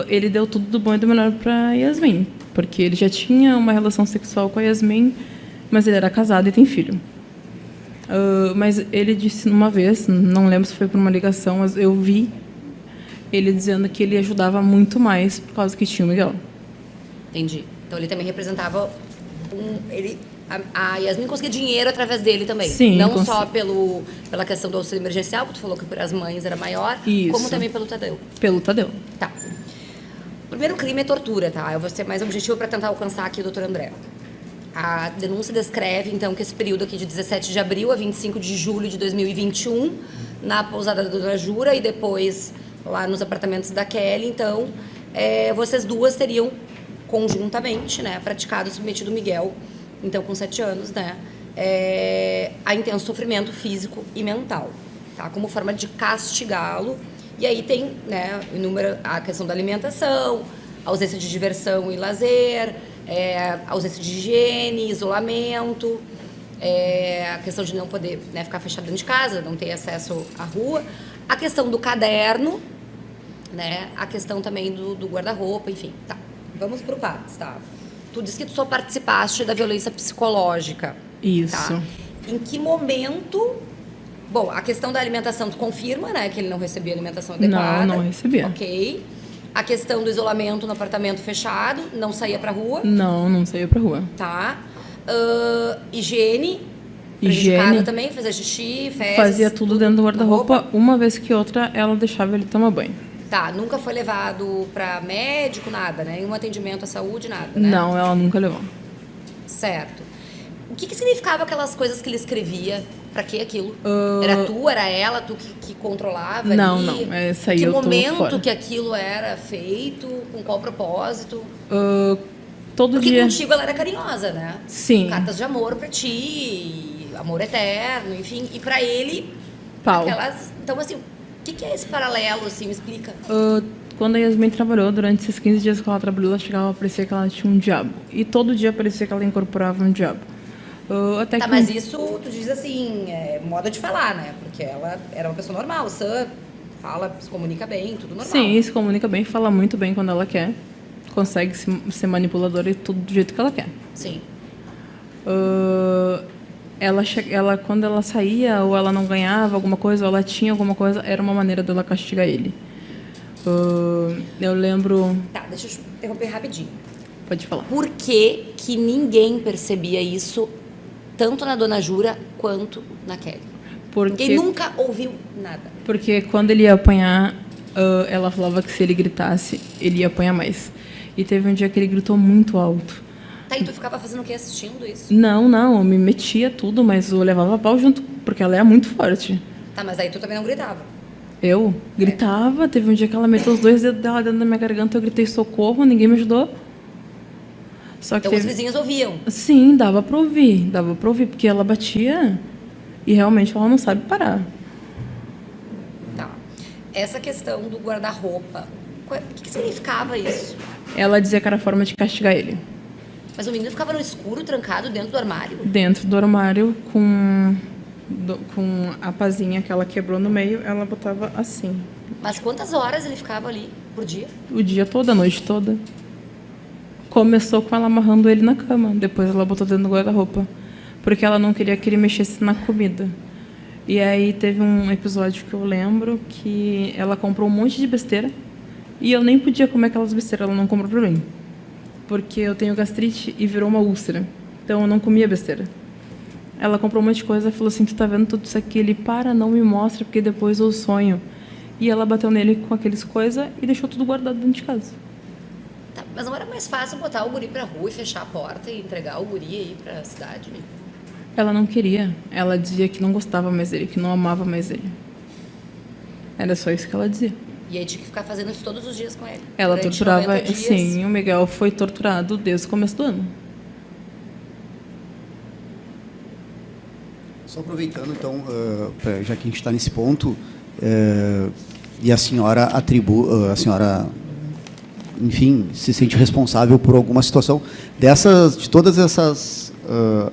ele deu tudo do bom e do melhor para Yasmin, porque ele já tinha uma relação sexual com a Yasmin, mas ele era casado e tem filho. Mas ele disse uma vez, não lembro se foi por uma ligação, mas eu vi ele dizendo que ele ajudava muito mais por causa que tinha o Miguel. Entendi. Então ele também representava a Yasmin conseguia dinheiro através dele também. Sim. Não só pela questão do auxílio emergencial, que tu falou que por as mães era maior, Isso. como também pelo Tadeu. Pelo Tadeu. Tá. O primeiro crime é tortura, tá? Eu vou ser mais objetivo para tentar alcançar aqui o doutor André. A denúncia descreve, então, que esse período aqui de 17 de abril a 25 de julho de 2021, na pousada da Dona Jura e depois lá nos apartamentos da Kelly, então, vocês duas teriam conjuntamente, né, praticado, submetido o Miguel, então com 7 anos, né, a intenso sofrimento físico e mental, tá, como forma de castigá-lo. E aí tem, né, a questão da alimentação, ausência de diversão e lazer, ausência de higiene, isolamento, a questão de não poder, né, ficar fechado dentro de casa, não ter acesso à rua, a questão do caderno, né, a questão também do guarda-roupa, enfim, tá. Vamos por partes, tá? Tu disse que tu só participaste da violência psicológica. Isso. Tá? Em que momento... Bom, a questão da alimentação tu confirma, né, que ele não recebia alimentação adequada. Não recebia. Ok. A questão do isolamento no apartamento fechado, não saía pra rua. Não saía pra rua. Tá. Higiene prejudicada também, fazia xixi, fezes. Fazia tudo dentro do guarda-roupa. Uma vez que outra, ela deixava ele tomar banho. Tá, nunca foi levado pra médico, nada, né? Nenhum atendimento à saúde, nada, né? Não, ela nunca levou. Certo. O que significava aquelas coisas que ele escrevia? Pra que aquilo? Era tu, era ela, tu que controlava não, ali? Não, saiu que eu momento fora. que aquilo era feito? Com qual propósito? Todo Porque dia. contigo ela era carinhosa, né? Sim. Cartas de amor pra ti, amor eterno, enfim. E pra ele, Pau. aquelas... Então, assim, o que é esse paralelo, assim? Me explica. Quando a Yasmin trabalhou, durante esses 15 dias que ela trabalhou, ela chegava, parecia que ela tinha um diabo. E todo dia parecia que ela incorporava um diabo. Até Tá, que mas isso, tu diz assim, é moda de falar, né? Porque ela era uma pessoa normal, sã, fala, se comunica bem, tudo normal. Sim, se comunica bem, fala muito bem quando ela quer. Consegue ser manipuladora e tudo do jeito que ela quer. Sim. Ela, quando ela saía ou ela não ganhava alguma coisa, ou ela tinha alguma coisa, era uma maneira dela castigar ele. Eu lembro... Tá, deixa eu interromper rapidinho. Pode falar. Por que que ninguém percebia isso, tanto na Dona Jura quanto na Kelly? Ninguém nunca ouviu nada. Porque quando ele ia apanhar, ela falava que se ele gritasse, ele ia apanhar mais. E teve um dia que ele gritou muito alto. Tá, e tu ficava fazendo o quê assistindo isso? Não, eu me metia tudo, mas eu levava pau junto, porque ela é muito forte. Tá, mas aí tu também não gritava. Eu gritava, teve um dia que ela meteu os 2 dedos dela dentro da minha garganta, eu gritei socorro, ninguém me ajudou. Só que Então os vizinhos ouviam. Sim, dava pra ouvir, porque ela batia e realmente ela não sabe parar. Tá. Essa questão do guarda-roupa, o que significava isso? Ela dizia que era a forma de castigar ele. Mas o menino ficava no escuro, trancado dentro do armário? Dentro do armário, com a pazinha que ela quebrou no meio, ela botava assim. Mas quantas horas ele ficava ali por dia? O dia todo, a noite toda. Começou com ela amarrando ele na cama, depois ela botou dentro do guarda-roupa, porque ela não queria que ele mexesse na comida. E aí teve um episódio que eu lembro que ela comprou um monte de besteira e eu nem podia comer aquelas besteiras, ela não comprou pra mim. Porque eu tenho gastrite e virou uma úlcera. Então eu não comia besteira. Ela comprou um monte de coisa e falou assim, tu tá vendo tudo isso aqui? Ele, para, não me mostra, porque depois eu sonho. E ela bateu nele com aqueles coisas e deixou tudo guardado dentro de casa. Tá, mas não era mais fácil botar o guri pra rua e fechar a porta e entregar o guri aí pra cidade? Ela não queria. Ela dizia que não gostava mais dele, que não amava mais ele. Era só isso que ela dizia. E aí tinha que ficar fazendo isso todos os dias com ele? Ela Durante torturava... 90 dias? Sim, o Miguel foi torturado desde o começo do ano. Só aproveitando, então, já que a gente está nesse ponto, e a senhora enfim, se sente responsável por alguma situação de todas essas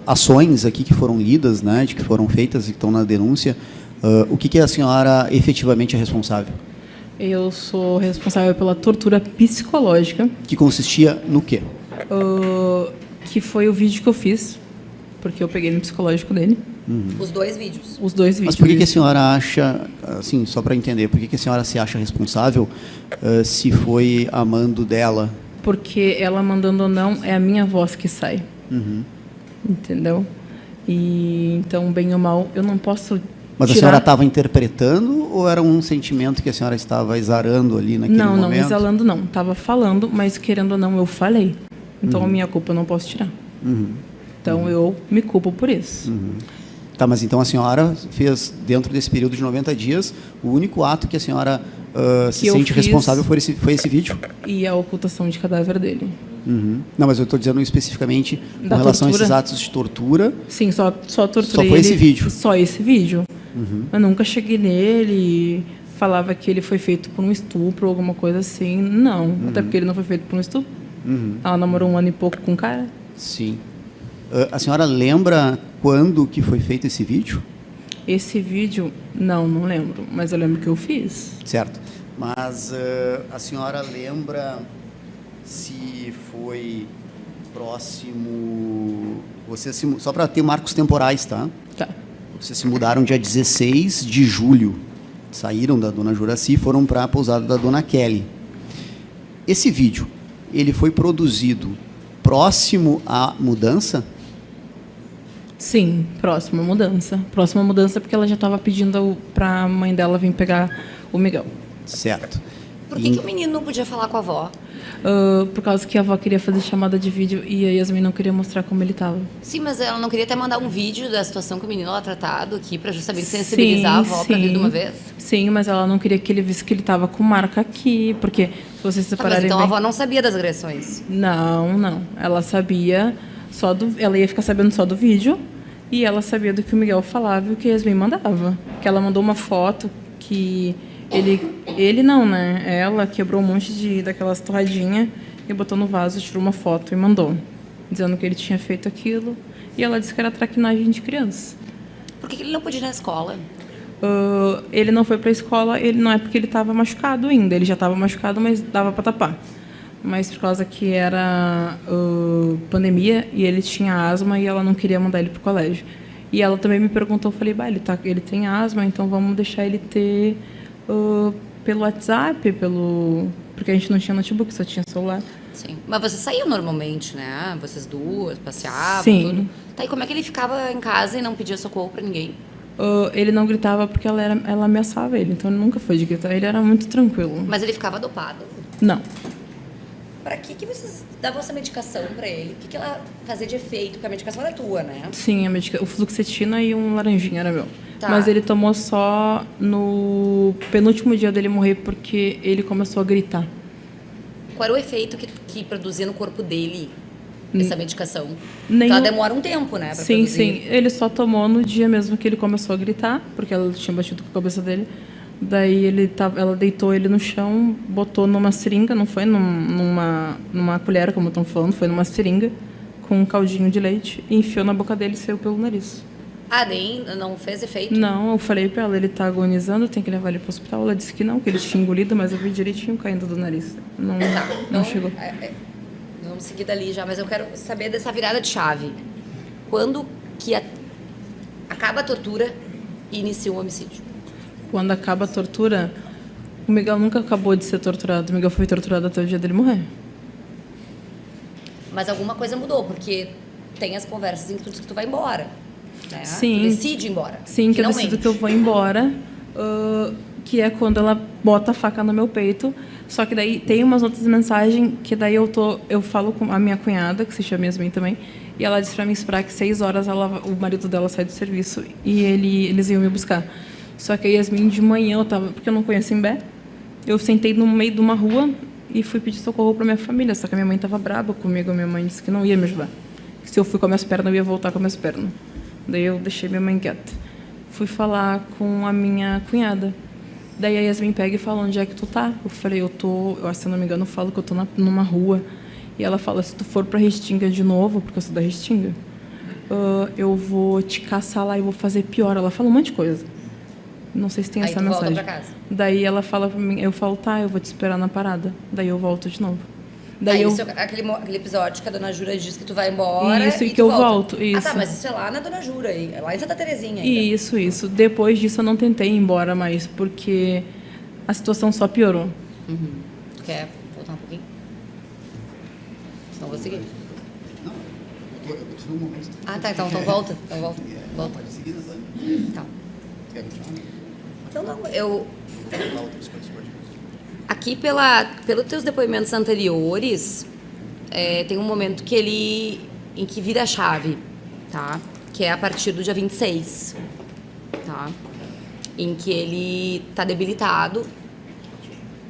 ações aqui que foram lidas, né, de que foram feitas e que estão na denúncia, o que a senhora efetivamente é responsável? Eu sou responsável pela tortura psicológica. Que consistia no quê? Que foi o vídeo que eu fiz, porque eu peguei no psicológico dele. Os 2 vídeos? Os 2 vídeos. Mas por que a senhora acha, assim, só para entender, por que a senhora se acha responsável se foi a mando dela? Porque ela mandando ou não, é a minha voz que sai. Entendeu? E então, bem ou mal, eu não posso Mas tirar... a senhora estava interpretando ou era um sentimento que a senhora estava exarando ali naquele momento? Não, exalando não. Estava falando, mas querendo ou não, eu falei. Então, a minha culpa eu não posso tirar. Então, eu me culpo por isso. Tá, mas então a senhora fez, dentro desse período de 90 dias, o único ato que a senhora se sente responsável foi esse vídeo? E a ocultação de cadáver dele. Não, mas eu estou dizendo especificamente com Da relação tortura? a esses atos de tortura. Sim, só torturei Só foi ele, esse vídeo? Só esse vídeo. Eu nunca cheguei nele e falava que ele foi feito por um estupro ou alguma coisa assim. Não, até porque ele não foi feito por um estupro. Ela namorou 1 ano e pouco com um cara. Sim. A senhora lembra quando que foi feito esse vídeo? Esse vídeo, não lembro, mas eu lembro que eu fiz. Certo. Mas a senhora lembra se foi próximo... Só para ter marcos temporais, tá? Tá. Vocês se mudaram dia 16 de julho. Saíram da Dona Juraci e foram para a pousada da Dona Kelly. Esse vídeo, ele foi produzido próximo à mudança? Sim, próxima mudança. Próxima mudança porque ela já estava pedindo para a mãe dela vir pegar o Miguel. Certo. Por que o menino não podia falar com a avó? Por causa que a avó queria fazer chamada de vídeo e a Yasmin não queria mostrar como ele estava. Sim, mas ela não queria até mandar um vídeo da situação que o menino era tratado aqui para justamente sensibilizar a avó para vir de uma vez? Sim, mas ela não queria que ele visse que ele estava com marca aqui, porque se vocês separarem... Mas então bem... a avó não sabia das agressões? Não. Ela sabia ela ia ficar sabendo só do vídeo e ela sabia do que o Miguel falava e o que a Yasmin mandava. Que ela mandou uma foto que Ele não, né? Ela quebrou um monte daquelas torradinhas e botou no vaso, tirou uma foto e mandou, dizendo que ele tinha feito aquilo. E ela disse que era traquinagem de criança. Por que ele não podia ir na escola? Ele não foi para a escola, ele não é porque ele estava machucado ainda. Ele já estava machucado, mas dava para tapar. Mas por causa que era pandemia e ele tinha asma e ela não queria mandar ele para o colégio. E ela também me perguntou, eu falei, ele tem asma, então vamos deixar ele ter pelo WhatsApp, porque a gente não tinha notebook, só tinha celular. Sim. Mas vocês saíam normalmente, né? Vocês duas, passeavam, Sim. tudo. Tá, e como é que ele ficava em casa e não pedia socorro pra ninguém? Ele não gritava porque ela ameaçava ele, então ele nunca foi de gritar, ele era muito tranquilo. Mas ele ficava dopado? Não. Pra que vocês davam essa medicação pra ele? O que ela fazia de efeito? Porque a medicação era tua, né? Sim, o fluoxetina e um laranjinha era meu. Tá. Mas ele tomou só no penúltimo dia dele morrer porque ele começou a gritar. Qual era o efeito que produzia no corpo dele essa medicação? Nem Ela o- demora um tempo, né? Pra Sim, produzir. sim. Ele só tomou no dia mesmo que ele começou a gritar, porque ela tinha batido com a cabeça dele. Daí ela deitou ele no chão, botou numa seringa, não foi numa colher, como estão falando, foi numa seringa com um caldinho de leite e enfiou na boca dele e saiu pelo nariz. Ah, nem não fez efeito? Não, eu falei pra ela, ele tá agonizando, tem que levar ele pro hospital. Ela disse que não, que ele tinha engolido, mas eu vi direitinho caindo do nariz. Não, Tá, não então, chegou. Vamos seguir dali já, mas eu quero saber dessa virada de chave. Quando que acaba a tortura e inicia o homicídio? Quando acaba a tortura, o Miguel nunca acabou de ser torturado. O Miguel foi torturado até o dia dele morrer. Mas alguma coisa mudou, porque tem as conversas em que tu diz que tu vai embora. Né? Sim. Tu decide ir embora. Sim, que eu finalmente. decido que eu vou embora, que é quando ela bota a faca no meu peito. Só que daí tem umas outras mensagens que daí eu falo com a minha cunhada, que se chama Yasmin também, e ela disse pra mim esperar que 6 horas o marido dela sai do serviço e eles iam me buscar. Só que a Yasmin de manhã, porque eu não conheço Imbé, eu sentei no meio de uma rua e fui pedir socorro pra minha família, só que a minha mãe estava braba comigo, a minha mãe disse que não ia me ajudar. Que se eu fui com as minhas pernas, eu ia voltar com as minhas pernas. Daí eu deixei minha mãe quieta. Fui falar com a minha cunhada. Daí a Yasmin pega e fala, onde é que tu tá? Eu falei, se eu não me engano, eu falo que eu tô numa rua. E ela fala, se tu for pra Restinga de novo, porque eu sou da Restinga, eu vou te caçar lá e vou fazer pior. Ela fala um monte de coisa. Não sei se tem Aí essa tu volta mensagem. pra casa. Daí ela fala pra mim, eu falo, tá, eu vou te esperar na parada. Daí eu volto de novo. Daí Isso é aquele episódio que a dona Jura diz que tu vai embora Isso, e tu que eu volta. volto, Ah, isso. tá, mas isso é lá na dona Jura, é lá em Santa Terezinha ainda. Isso. Depois disso eu não tentei ir embora mais, porque a situação só piorou. Tu quer voltar um pouquinho? Senão eu vou seguir. Não, eu continuo um momento. Ah, tá, então volta. Então volta. Pode seguir, né? Tá. Quer continuar? Então não, eu... Falar outras coisas, pode. Aqui, pelos teus depoimentos anteriores, tem um momento em que vira a chave, tá? Que é a partir do dia 26, tá? Em que ele tá debilitado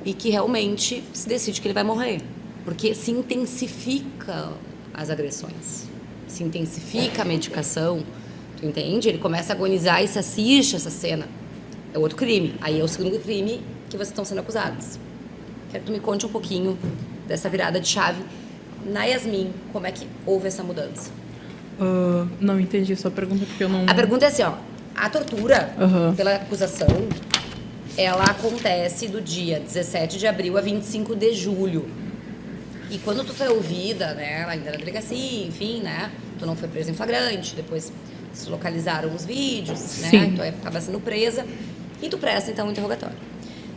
e que realmente se decide que ele vai morrer. Porque se intensifica as agressões, se intensifica a medicação, tu entende? Ele começa a agonizar e se assiste essa cena. É outro crime. Aí é o segundo crime que vocês estão sendo acusados. Quero que tu me conte um pouquinho dessa virada de chave. Na Yasmin, como é que houve essa mudança? Não entendi a sua pergunta, porque eu não... A pergunta é assim, ó. A tortura pela acusação, ela acontece do dia 17 de abril a 25 de julho. E quando tu foi ouvida, né, ainda na delegacia, enfim, né, tu não foi presa em flagrante, depois se localizaram os vídeos, né, Sim. tu acaba sendo presa e tu presta, então, um interrogatório.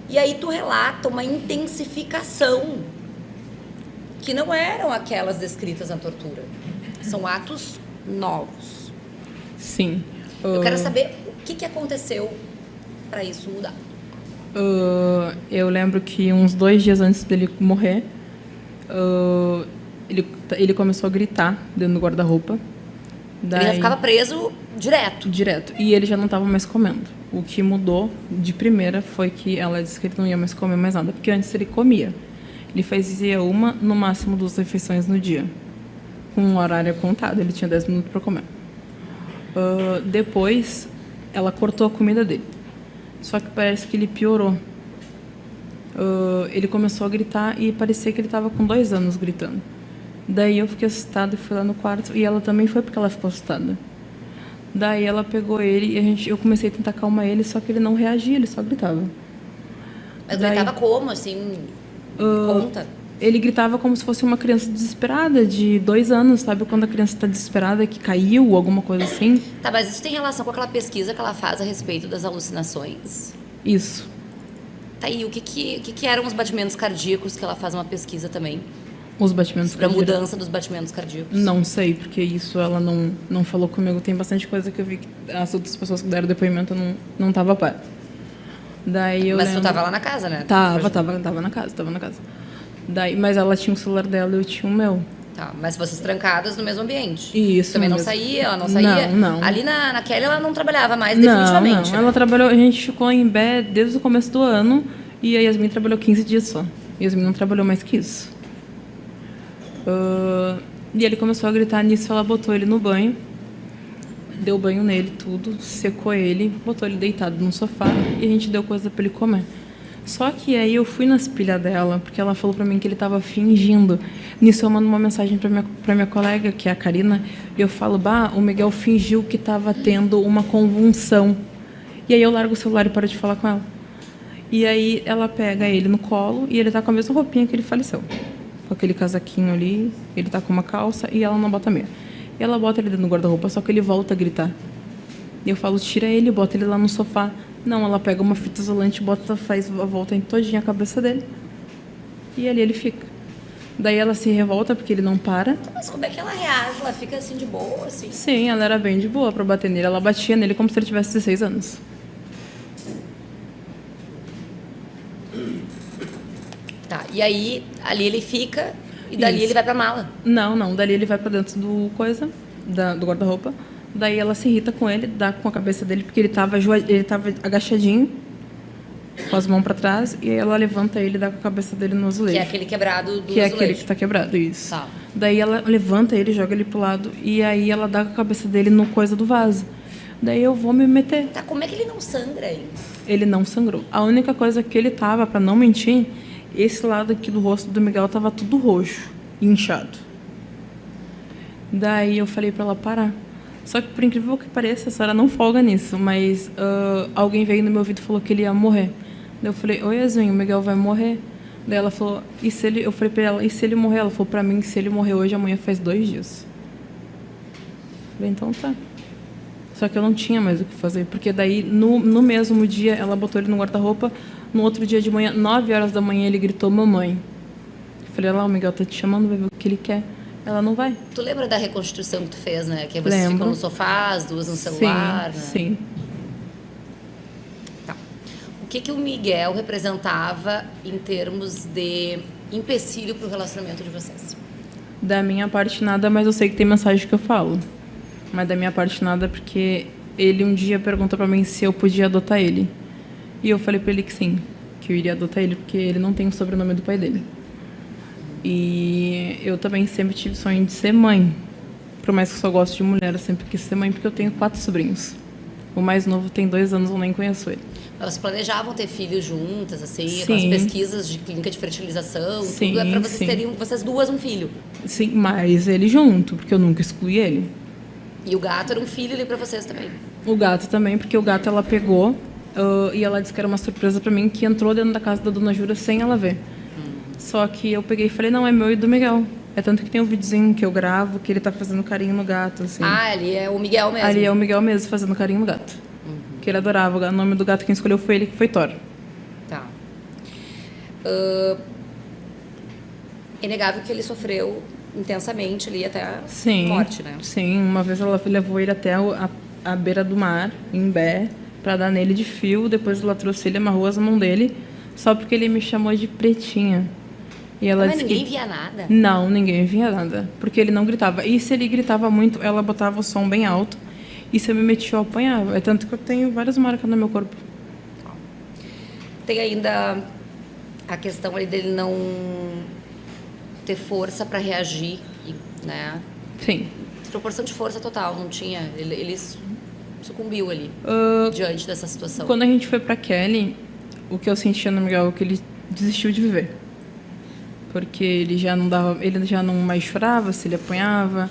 E aí tu relata uma intensificação que não eram aquelas descritas na tortura. São atos novos. Sim. Eu quero saber o que aconteceu para isso mudar. Eu lembro que uns 2 dias antes dele morrer, ele começou a gritar dentro do guarda-roupa. Ele já ficava preso direto. Direto. E ele já não estava mais comendo. O que mudou de primeira foi que ela disse que ele não ia mais comer mais nada, porque antes ele comia. Ele fazia uma, no máximo 2 refeições no dia, com um horário contado. Ele tinha 10 minutos para comer. Depois, ela cortou a comida dele. Só que parece que ele piorou. ele começou a gritar e parecia que ele estava com 2 anos gritando. Daí eu fiquei assustada e fui lá no quarto, e ela também foi porque ela ficou assustada. Daí ela pegou ele e eu comecei a tentar acalmar ele, só que ele não reagia, ele só gritava. Mas Daí- gritava como, assim? Me conta. Ele gritava como se fosse uma criança desesperada, de 2 anos, sabe? Quando a criança está desesperada, que caiu, alguma coisa assim. Tá, mas isso tem relação com aquela pesquisa que ela faz a respeito das alucinações? Isso. Tá, e o que eram os batimentos cardíacos que ela faz uma pesquisa também? Os batimentos Sobre a cardíacos. mudança dos batimentos cardíacos? Não sei, porque isso ela não falou comigo. Tem bastante coisa que eu vi que as outras pessoas que deram depoimento não tava a par. Daí eu Mas tu lembro... tava lá na casa, né? Tava na casa. Daí, mas ela tinha o celular dela e eu tinha o meu. Tá, mas vocês trancadas no mesmo ambiente? Isso Também não mesmo. saía, ela não saía? Não. Ali na Kelly ela não trabalhava mais, definitivamente. Não. né? Ela trabalhou, a gente ficou em Bé desde o começo do ano e a Yasmin trabalhou 15 dias só. Yasmin não trabalhou mais que isso. E ele começou a gritar, nisso ela botou ele no banho, deu banho nele, tudo, secou ele, botou ele deitado no sofá e a gente deu coisa pra ele comer. Só que aí eu fui nas pilhas dela, porque ela falou pra mim que ele tava fingindo. Nisso eu mando uma mensagem pra minha colega, que é a Karina, e eu falo, o Miguel fingiu que tava tendo uma convulsão. E aí eu largo o celular e paro de falar com ela. E aí ela pega ele no colo e ele tá com a mesma roupinha que ele faleceu. Com aquele casaquinho ali, ele tá com uma calça e ela não bota meia. E ela bota ele dentro do guarda-roupa, só que ele volta a gritar. E eu falo, tira ele, bota ele lá no sofá. Não, ela pega uma fita isolante, faz a volta em todinha a cabeça dele. E ali ele fica. Daí ela se revolta porque ele não para. Mas como é que ela reage? Ela fica assim de boa, assim? Sim, ela era bem de boa pra bater nele. Ela batia nele como se ele tivesse 16 anos. Tá, e aí ali ele fica e dali Isso. ele vai pra mala. Não, dali ele vai pra dentro do do guarda-roupa. Daí ela se irrita com ele, dá com a cabeça dele, porque ele tava agachadinho, com as mãos pra trás, e aí ela levanta ele e dá com a cabeça dele no azulejo. Que é aquele quebrado do Que é azulejo. aquele que tá quebrado, isso. Tá. Daí ela levanta ele, joga ele pro lado, e aí ela dá com a cabeça dele no coisa do vaso. Daí eu vou me meter. Tá, como é que ele não sangra aí? Ele não sangrou. A única coisa que ele tava, pra não mentir, esse lado aqui do rosto do Miguel tava tudo roxo, inchado. Daí eu falei pra ela parar. Só que, por incrível que pareça, a senhora não folga nisso, mas alguém veio no meu ouvido e falou que ele ia morrer. Daí eu falei, oi, Yasmin, o Miguel vai morrer. Daí ela falou, e se ele... Eu falei pra ela, e se ele morrer? Ela falou pra mim, se ele morrer hoje, amanhã faz 2 dias. Eu falei, então tá. Só que eu não tinha mais o que fazer, porque daí, no mesmo dia, ela botou ele no guarda-roupa, no outro dia de manhã, 9 horas da manhã, ele gritou, mamãe. Eu falei, lá, o Miguel tá te chamando, vai ver o que ele quer. Ela não vai. Tu lembra da reconstrução que tu fez, né? Que vocês Lembro. ficam no sofá, as duas no celular, né? Sim. Tá. O que o Miguel representava em termos de empecilho pro relacionamento de vocês? Da minha parte nada, mas eu sei que tem mensagem que eu falo. Mas da minha parte nada, porque ele um dia perguntou pra mim se eu podia adotar ele. E eu falei pra ele que sim, que eu iria adotar ele, porque ele não tem o sobrenome do pai dele. E eu também sempre tive sonho de ser mãe. Por mais que eu só goste de mulher, eu sempre quis ser mãe, porque eu tenho 4 sobrinhos. O mais novo tem 2 anos, eu nem conheço ele. Elas planejavam ter filhos juntas, assim, Sim. com as pesquisas de clínica de fertilização, Sim, tudo é pra vocês sim. terem, vocês duas, um filho. Sim, mas ele junto, porque eu nunca excluí ele. E o gato era um filho ali pra vocês também. O gato também, porque o gato ela pegou e ela disse que era uma surpresa pra mim, que entrou dentro da casa da dona Jura sem ela ver. Só que eu peguei e falei, não, é meu e do Miguel. É tanto que tem um videozinho que eu gravo, que ele tá fazendo carinho no gato, assim. Ah, ali é o Miguel mesmo. Ali é o Miguel mesmo fazendo carinho no gato. Que ele adorava. O nome do gato quem escolheu foi ele, que foi Thor. Tá. É inegável que ele sofreu intensamente ali até a morte, né? Sim, uma vez ela levou ele até a beira do mar, em Bé, pra dar nele de fio. Depois ela trouxe ele, amarrou as mãos dele, só porque ele me chamou de pretinha. E ela Mas disse ninguém que... via nada? Não, ninguém via nada. Porque ele não gritava. E se ele gritava muito, ela botava o som bem alto. E se eu me metia, eu apanhava. É tanto que eu tenho várias marcas no meu corpo. Tem ainda a questão ali dele não ter força para reagir, né? Sim. Proporção de força total, não tinha. Ele sucumbiu ali diante dessa situação. Quando a gente foi pra Kelly, o que eu sentia no Miguel é que ele desistiu de viver. Porque ele já não mais chorava, se ele apanhava.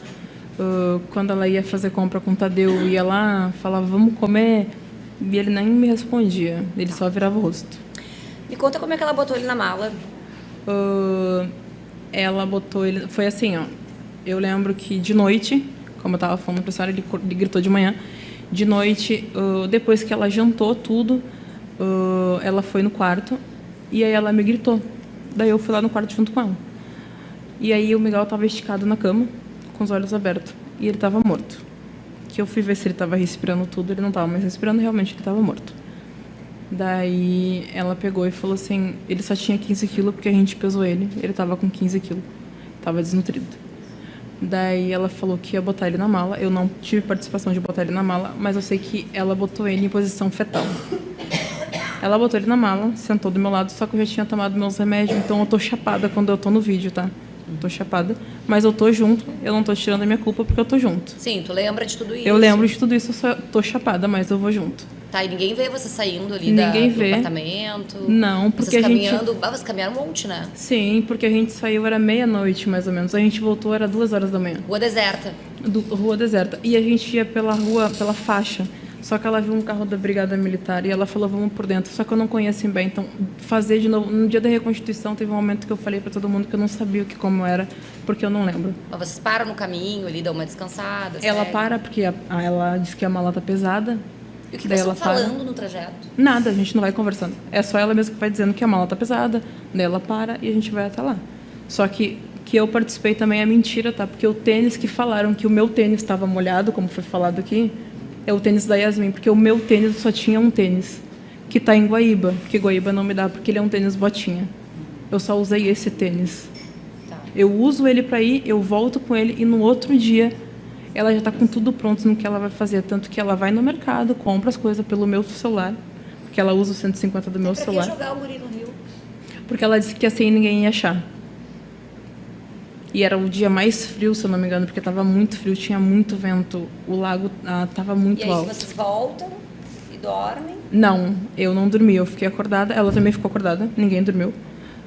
Quando ela ia fazer compra com o Tadeu, ia lá, falava, vamos comer, e ele nem me respondia, ele só virava o rosto. Me conta como é que ela botou ele na mala. Ela botou ele... Foi assim, ó. Eu lembro que de noite, como eu tava falando pra senhora, ele gritou de manhã. De noite, depois que ela jantou tudo, ela foi no quarto e aí ela me gritou. Daí eu fui lá no quarto junto com ela. E aí o Miguel tava esticado na cama, com os olhos abertos. E ele tava morto. Que eu fui ver se ele tava respirando tudo, ele não tava mais respirando, realmente ele tava morto. Daí ela pegou e falou assim, ele só tinha 15 quilos porque a gente pesou ele tava com 15 quilos, tava desnutrido. Daí ela falou que ia botar ele na mala, eu não tive participação de botar ele na mala, mas eu sei que ela botou ele em posição fetal. Ela botou ele na mala, sentou do meu lado, só que eu já tinha tomado meus remédios, então eu tô chapada quando eu tô no vídeo, tá? Eu tô chapada, mas eu tô junto, eu não tô tirando a minha culpa porque eu tô junto. Sim, tu lembra de tudo isso? Eu lembro de tudo isso, eu só tô chapada, mas eu vou junto. Tá, e ninguém vê você saindo ali do apartamento? Não, porque vocês a gente... Vocês caminharam um monte, né? Sim, porque a gente saiu, era meia-noite, mais ou menos. A gente voltou, era 2 horas da manhã. Rua deserta. Rua deserta. E a gente ia pela rua, pela faixa. Só que ela viu um carro da Brigada Militar e ela falou, vamos por dentro. Só que eu não conheço bem, então fazer de novo. No dia da reconstituição, teve um momento que eu falei pra todo mundo que eu não sabia como era, porque eu não lembro. Mas vocês param no caminho ali, dão uma descansada? Ela segue? para, porque ela disse que a mala tá pesada. E o que daí vocês ela estão falando no trajeto? Nada, a gente não vai conversando. É só ela mesma que vai dizendo que a mala tá pesada, daí ela para e a gente vai até lá. Só que eu participei também é mentira, tá? Porque o tênis que falaram que o meu tênis estava molhado, como foi falado aqui, é o tênis da Yasmin, porque o meu tênis só tinha um tênis, que tá em Guaíba, porque Guaíba não me dá, porque ele é um tênis botinha. Eu só usei esse tênis. Tá. Eu uso ele para ir, eu volto com ele e no outro dia ela já está com tudo pronto no que ela vai fazer. Tanto que ela vai no mercado, compra as coisas pelo meu celular, porque ela usa o 150 do meu celular. Pra que jogar o guri no rio? Porque ela disse que assim ninguém ia achar. E era o dia mais frio, se eu não me engano, porque estava muito frio, tinha muito vento. O lago estava muito alto. E aí vocês voltam e dormem? Não, eu não dormi, eu fiquei acordada. Ela também ficou acordada, ninguém dormiu.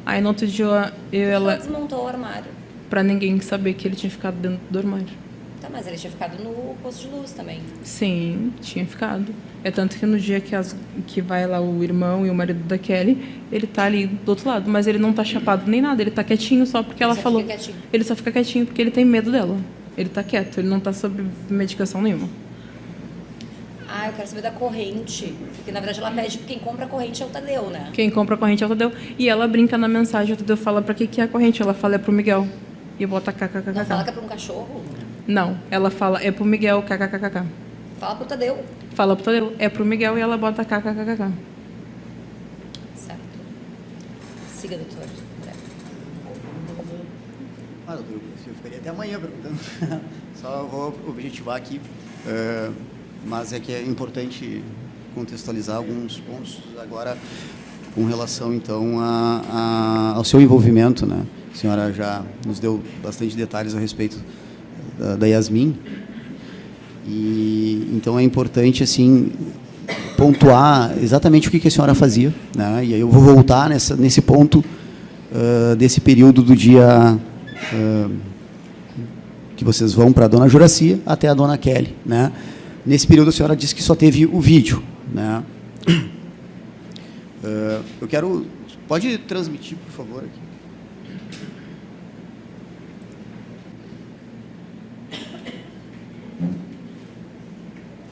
Aí no outro dia Ela desmontou o armário. Pra ninguém saber que ele tinha ficado dentro do armário. Tá, mas ele tinha ficado no posto de luz também. Sim, tinha ficado. É tanto que no dia que vai lá o irmão e o marido da Kelly, ele tá ali do outro lado, mas ele não tá chapado nem nada, ele tá quietinho só porque ela falou. Ele só fica quietinho porque ele tem medo dela. Ele tá quieto, ele não tá sob medicação nenhuma. Ah, eu quero saber da corrente. Porque na verdade ela pede quem compra a corrente é o Tadeu, né? Quem compra a corrente é o Tadeu. E ela brinca na mensagem, o Tadeu fala pra que é a corrente? Ela fala é pro Miguel. E bota kkkk. Não fala que é pra um cachorro? Não, ela fala é pro Miguel, kkkk. Fala pro Tadeu. Fala pro Tadeu, é pro Miguel e ela bota kkkk. Certo. Siga, doutor. Doutor, eu ficaria até amanhã perguntando. Só vou objetivar aqui. Mas é que é importante contextualizar alguns pontos agora com relação, então, ao seu envolvimento, né? A senhora já nos deu bastante detalhes a respeito da Yasmin. E, então, é importante, assim, pontuar exatamente o que a senhora fazia, né? E aí eu vou voltar nesse ponto desse período do dia que vocês vão para a dona Juracia até a dona Kelly, né? Nesse período, a senhora disse que só teve o vídeo, né? Eu quero... Pode transmitir, por favor, aqui.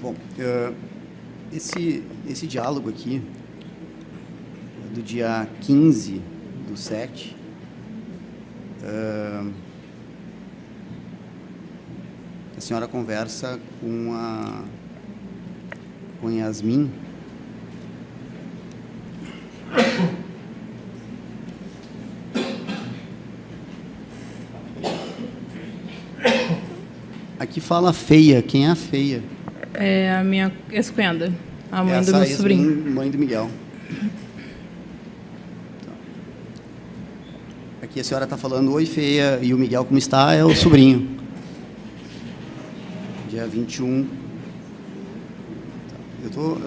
Bom, esse diálogo aqui, do dia 15/7, a senhora conversa com Yasmin. Aqui fala feia. Quem é a feia? É a minha ex-cunhada, a mãe do meu sobrinho. Mãe do Miguel. Aqui a senhora está falando, oi, feia, e o Miguel, como está? É o sobrinho. Dia 21. Eu tô...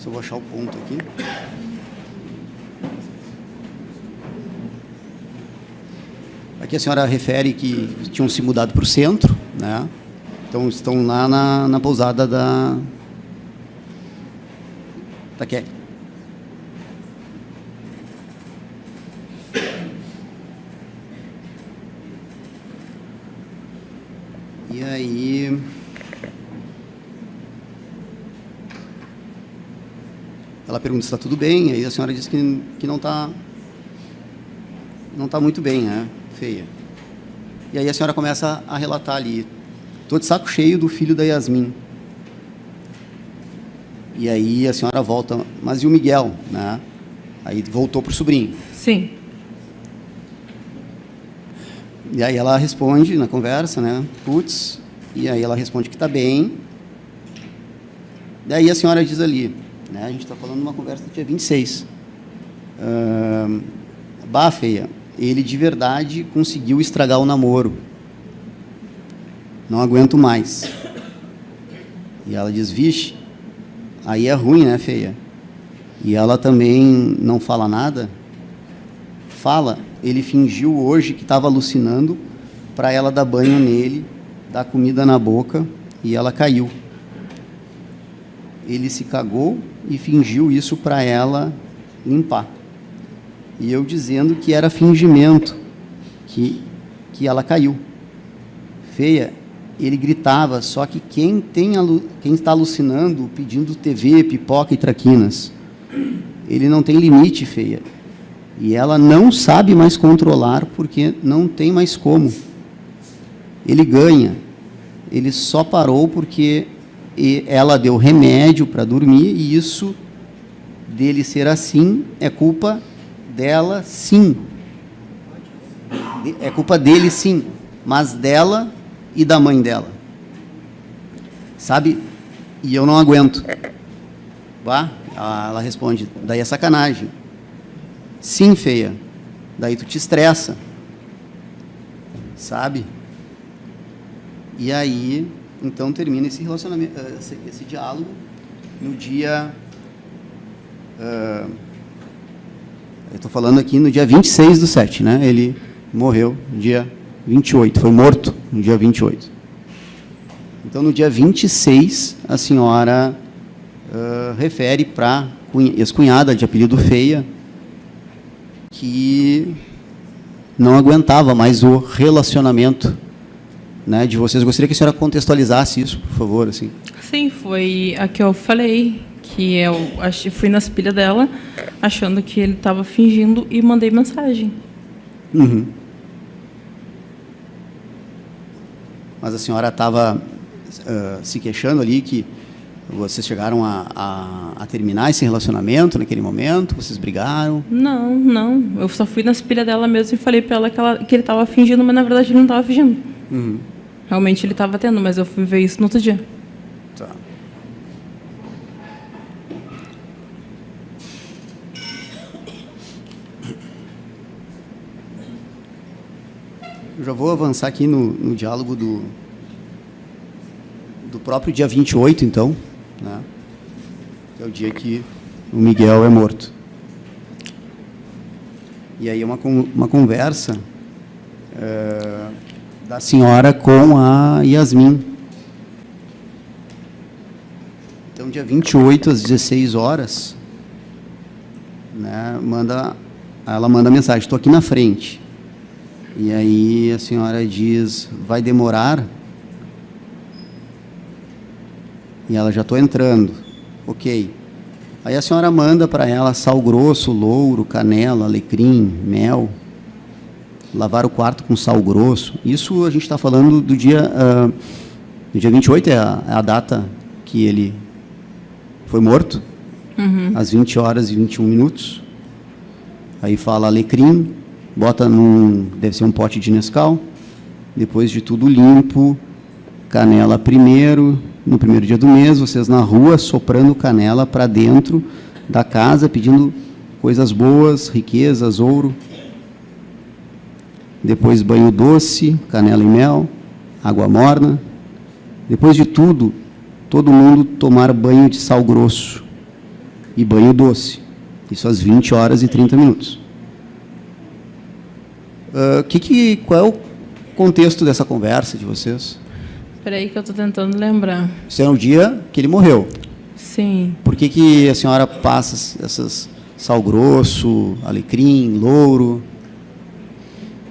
Só vou achar o ponto aqui. Aqui a senhora refere que tinham se mudado para o centro, né? Então estão lá na pousada da Kelly. E aí... ela pergunta se está tudo bem, aí a senhora diz que não está muito bem, né? Feia. E aí a senhora começa a relatar ali, estou de saco cheio do filho da Yasmin. E aí a senhora volta, mas e o Miguel, né? Aí voltou para o sobrinho. Sim. E aí ela responde na conversa, né? Putz, e aí ela responde que está bem. Daí a senhora diz ali, né? A gente está falando de uma conversa do dia 26. Bah, feia, ele de verdade conseguiu estragar o namoro. Não aguento mais. E ela diz, vixe, aí é ruim, né, feia? E ela também não fala nada? Fala, ele fingiu hoje que estava alucinando para ela dar banho nele, dar comida na boca, e ela caiu. Ele se cagou e fingiu isso para ela limpar. E eu dizendo que era fingimento, que ela caiu. Feia, ele gritava, só que quem está alucinando, pedindo TV, pipoca e traquinas, ele não tem limite, feia. E ela não sabe mais controlar porque não tem mais como. Ele ganha. Ele só parou porque ela deu remédio para dormir e isso dele ser assim é culpa dela, sim. É culpa dele, sim. Mas dela e da mãe dela. Sabe? E eu não aguento. Vá? Ela responde, daí é sacanagem. Sim, feia. Daí tu te estressa. Sabe? E aí, então termina esse relacionamento, esse diálogo no dia... eu estou falando aqui no dia 26/7, né? Ele morreu no dia 28, foi morto no dia 28. Então, no dia 26, a senhora refere para ex-cunhada de apelido Feia, que não aguentava mais o relacionamento, né, de vocês. Eu gostaria que a senhora contextualizasse isso, por favor. Assim. Sim, foi a que eu falei, que eu fui nas pilhas dela, achando que ele estava fingindo e mandei mensagem. Uhum. Mas a senhora estava se queixando ali que vocês chegaram a terminar esse relacionamento naquele momento? Vocês brigaram? Não. Eu só fui nas pilhas dela mesmo e falei para ela que ele estava fingindo, mas na verdade ele não estava fingindo. Uhum. Realmente ele estava tendo, mas eu fui ver isso no outro dia. Tá. Eu já vou avançar aqui no diálogo do próprio dia 28, então, né? Que é o dia que o Miguel é morto. E aí é uma conversa da senhora com a Yasmin. Então, dia 28, às 16 horas, né, ela manda mensagem, estou aqui na frente. E aí a senhora diz, vai demorar? E ela, já estou entrando. Ok. Aí a senhora manda para ela sal grosso, louro, canela, alecrim, mel. Lavar o quarto com sal grosso. Isso a gente está falando do dia 28, é a data que ele foi morto, às 20 horas e 21 minutos. Aí fala alecrim, bota deve ser um pote de Nescau, depois de tudo limpo, canela primeiro, no primeiro dia do mês, vocês na rua soprando canela para dentro da casa, pedindo coisas boas, riquezas, ouro. Depois banho doce, canela e mel, água morna. Depois de tudo, todo mundo tomar banho de sal grosso. e banho doce. Isso às 20 horas e 30 minutos. Qual é o contexto dessa conversa de vocês? Espera aí que eu estou tentando lembrar. Isso é no dia que ele morreu. Sim. Por que a senhora passa essas sal grosso, alecrim, louro?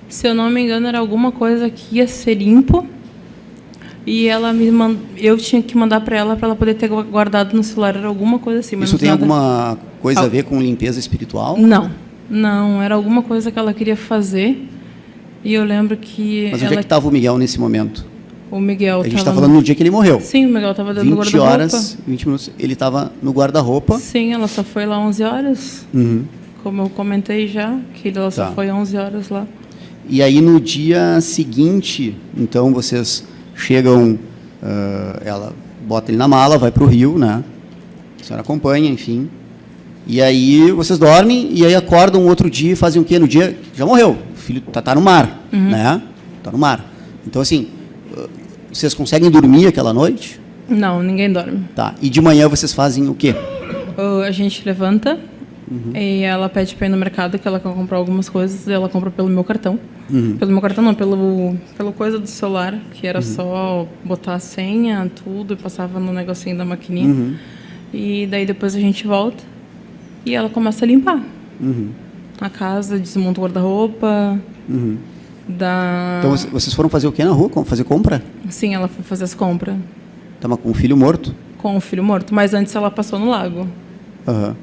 Se eu não me engano, era alguma coisa que ia ser limpo. E ela eu tinha que mandar para ela poder ter guardado no celular. Era alguma coisa assim. Mas Isso tem nada... alguma coisa a ver com limpeza espiritual? Não. Era alguma coisa que ela queria fazer. E eu lembro que... Mas onde é que estava o Miguel nesse momento? O Miguel A gente está falando no dia que ele morreu. Sim, o Miguel estava dentro do 20 guarda-roupa. horas, 20 minutos, ele estava no guarda-roupa. Sim, ela só foi lá 11 horas. Uhum. Como eu comentei já, que ela só foi 11 horas lá. E aí, no dia seguinte, então, vocês chegam, ela bota ele na mala, vai para o Rio, né? A senhora acompanha, enfim. E aí, vocês dormem, e aí acordam outro dia e fazem o quê? No dia, já morreu, o filho tá no mar, né? Tá no mar. Então, assim, vocês conseguem dormir aquela noite? Não, ninguém dorme. Tá. E de manhã vocês fazem o quê? A gente levanta e ela pede para ir no mercado que ela quer comprar algumas coisas e ela compra pelo meu cartão. Pelo meu cartão não, pelo coisa do celular, que era só botar a senha, tudo, e passava no negocinho da maquininha. E daí depois a gente volta e ela começa a limpar. A casa, desmonta o guarda-roupa. Então vocês foram fazer o quê na rua? Fazer compra? Sim, ela foi fazer as compras. Estava com o filho morto? Com o filho morto. Mas antes ela passou no lago. Aham.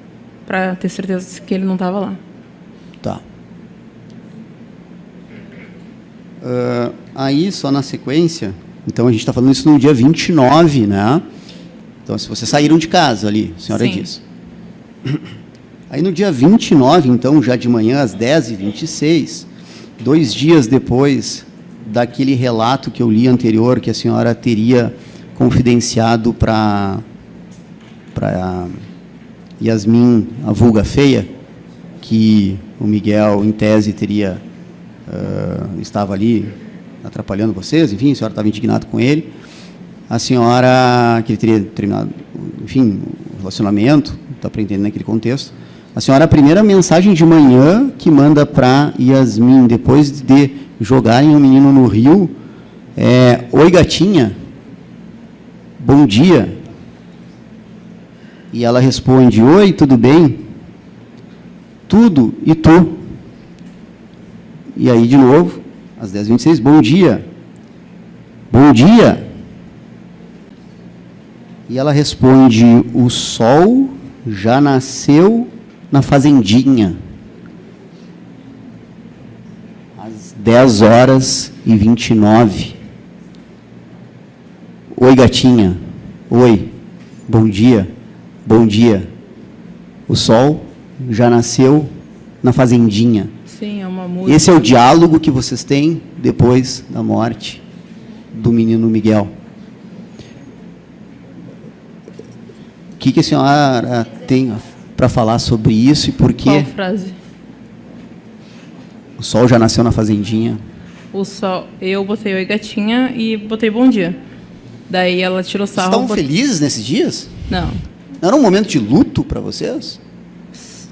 Para ter certeza que ele não estava lá. Tá. Aí, só na sequência, então a gente está falando isso no dia 29, né? Então, se vocês saíram de casa ali, a senhora diz. Aí no dia 29, então, já de manhã, às 10h26, 2 dias depois daquele relato que eu li anterior, que a senhora teria confidenciado para Yasmin, a vulga feia, que o Miguel, em tese, estava ali atrapalhando vocês, enfim, a senhora estava indignada com ele. A senhora, que ele teria terminado, enfim, o relacionamento, está para entender naquele contexto. A senhora, a primeira mensagem de manhã que manda para Yasmin, depois de jogarem o menino no rio, é: oi, gatinha, bom dia. E ela responde: oi, tudo bem? Tudo, e tu? E aí, de novo, às 10h26, bom dia. Bom dia. E ela responde: o sol já nasceu na fazendinha. Às 10h29. Oi, gatinha. Oi. Bom dia. Bom dia. O sol já nasceu na fazendinha. Sim, é uma música. Esse é o diálogo que vocês têm depois da morte do menino Miguel. O que a senhora tem para falar sobre isso e por quê? Qual frase? O sol já nasceu na fazendinha. O sol, eu botei oi gatinha e botei bom dia. Daí ela tirou sarro. Vocês estavam felizes nesses dias? Não. Não era um momento de luto para vocês?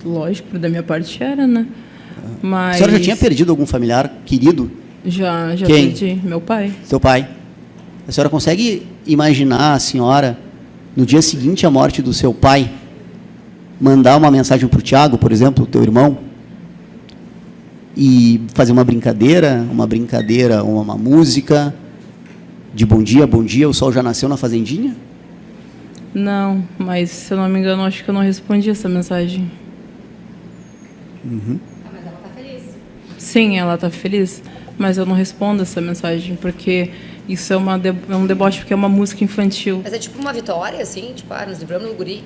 Lógico, da minha parte era, né? Mas... A senhora já tinha perdido algum familiar querido? Já Quem? perdi. Meu pai. Seu pai. A senhora consegue imaginar a senhora, no dia seguinte à morte do seu pai, mandar uma mensagem para o Tiago, por exemplo, o teu irmão, e fazer uma brincadeira, uma música de bom dia, o sol já nasceu na fazendinha? Não, mas se eu não me engano, acho que eu não respondi essa mensagem. Uhum. Mas ela tá feliz. Sim, ela está feliz, mas eu não respondo essa mensagem, porque isso é um deboche, porque é uma música infantil. Mas é tipo uma vitória, assim, tipo, nos livramos do guri.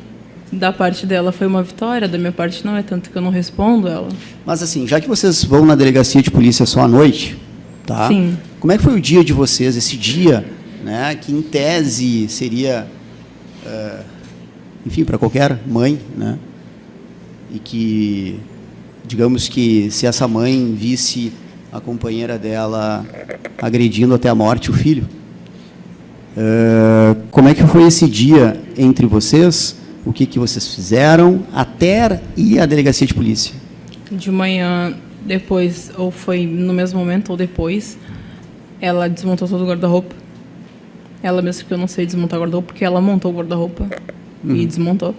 Da parte dela foi uma vitória, da minha parte não, é tanto que eu não respondo ela. Mas assim, já que vocês vão na delegacia de polícia só à noite, tá? Sim. Como é que foi o dia de vocês, esse dia, né, que em tese seria, enfim, para qualquer mãe, né? E que, digamos que se essa mãe visse a companheira dela agredindo até a morte o filho, como é que foi esse dia entre vocês? o que vocês fizeram até ir à delegacia de polícia? De manhã, depois, ou foi no mesmo momento ou depois, ela desmontou todo o guarda-roupa. Ela mesmo que eu não sei desmontar o guarda-roupa, porque ela montou o guarda-roupa e desmontou.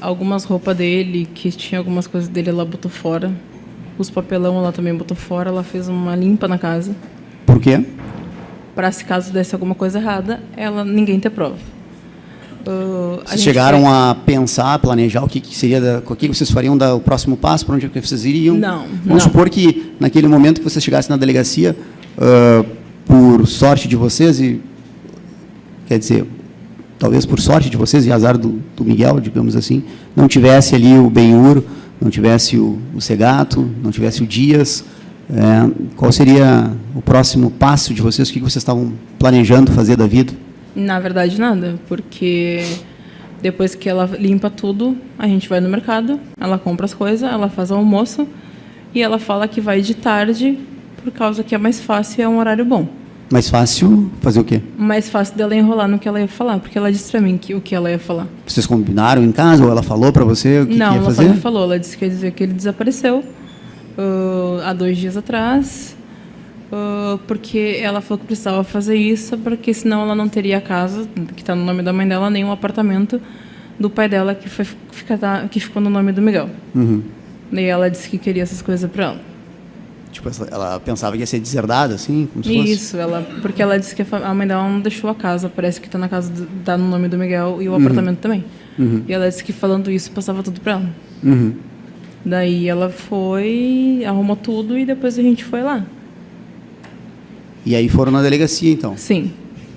Algumas roupas dele, que tinha algumas coisas dele, ela botou fora. Os papelão ela também botou fora. Ela fez uma limpa na casa. Por quê? Para se caso desse alguma coisa errada, ninguém ter prova. Vocês chegaram a pensar, planejar o que seria, o que vocês fariam o próximo passo, para onde vocês iriam? Não. Vamos supor que naquele momento que vocês chegassem na delegacia, por sorte de vocês, e quer dizer, talvez por sorte de vocês e azar do Miguel, digamos assim, não tivesse ali o Benhur, não tivesse o Segato, não tivesse o Dias, qual seria o próximo passo de vocês? O que vocês estavam planejando fazer da vida? Na verdade, nada, porque depois que ela limpa tudo, a gente vai no mercado, ela compra as coisas, ela faz o almoço e ela fala que vai de tarde por causa que é mais fácil e é um horário bom. Mais fácil fazer o quê? Mais fácil dela enrolar no que ela ia falar, porque ela disse pra mim o que ela ia falar. Vocês combinaram em casa ou ela falou pra você o que Não, ia ela fazer? só me falou, ela disse que ia dizer que ele desapareceu há 2 dias atrás, porque ela falou que precisava fazer isso, porque senão ela não teria a casa, que está no nome da mãe dela, nem o apartamento do pai dela, que ficou no nome do Miguel. Uhum. Daí ela disse que queria essas coisas para ela. Tipo, ela pensava que ia ser deserdada, assim, como se fosse? Isso, porque ela disse que a mãe dela não deixou a casa, parece que está na casa, tá no nome do Miguel e o apartamento também. Uhum. E ela disse que falando isso passava tudo para ela. Uhum. Daí ela foi, arrumou tudo e depois a gente foi lá. E aí foram na delegacia, então? Sim.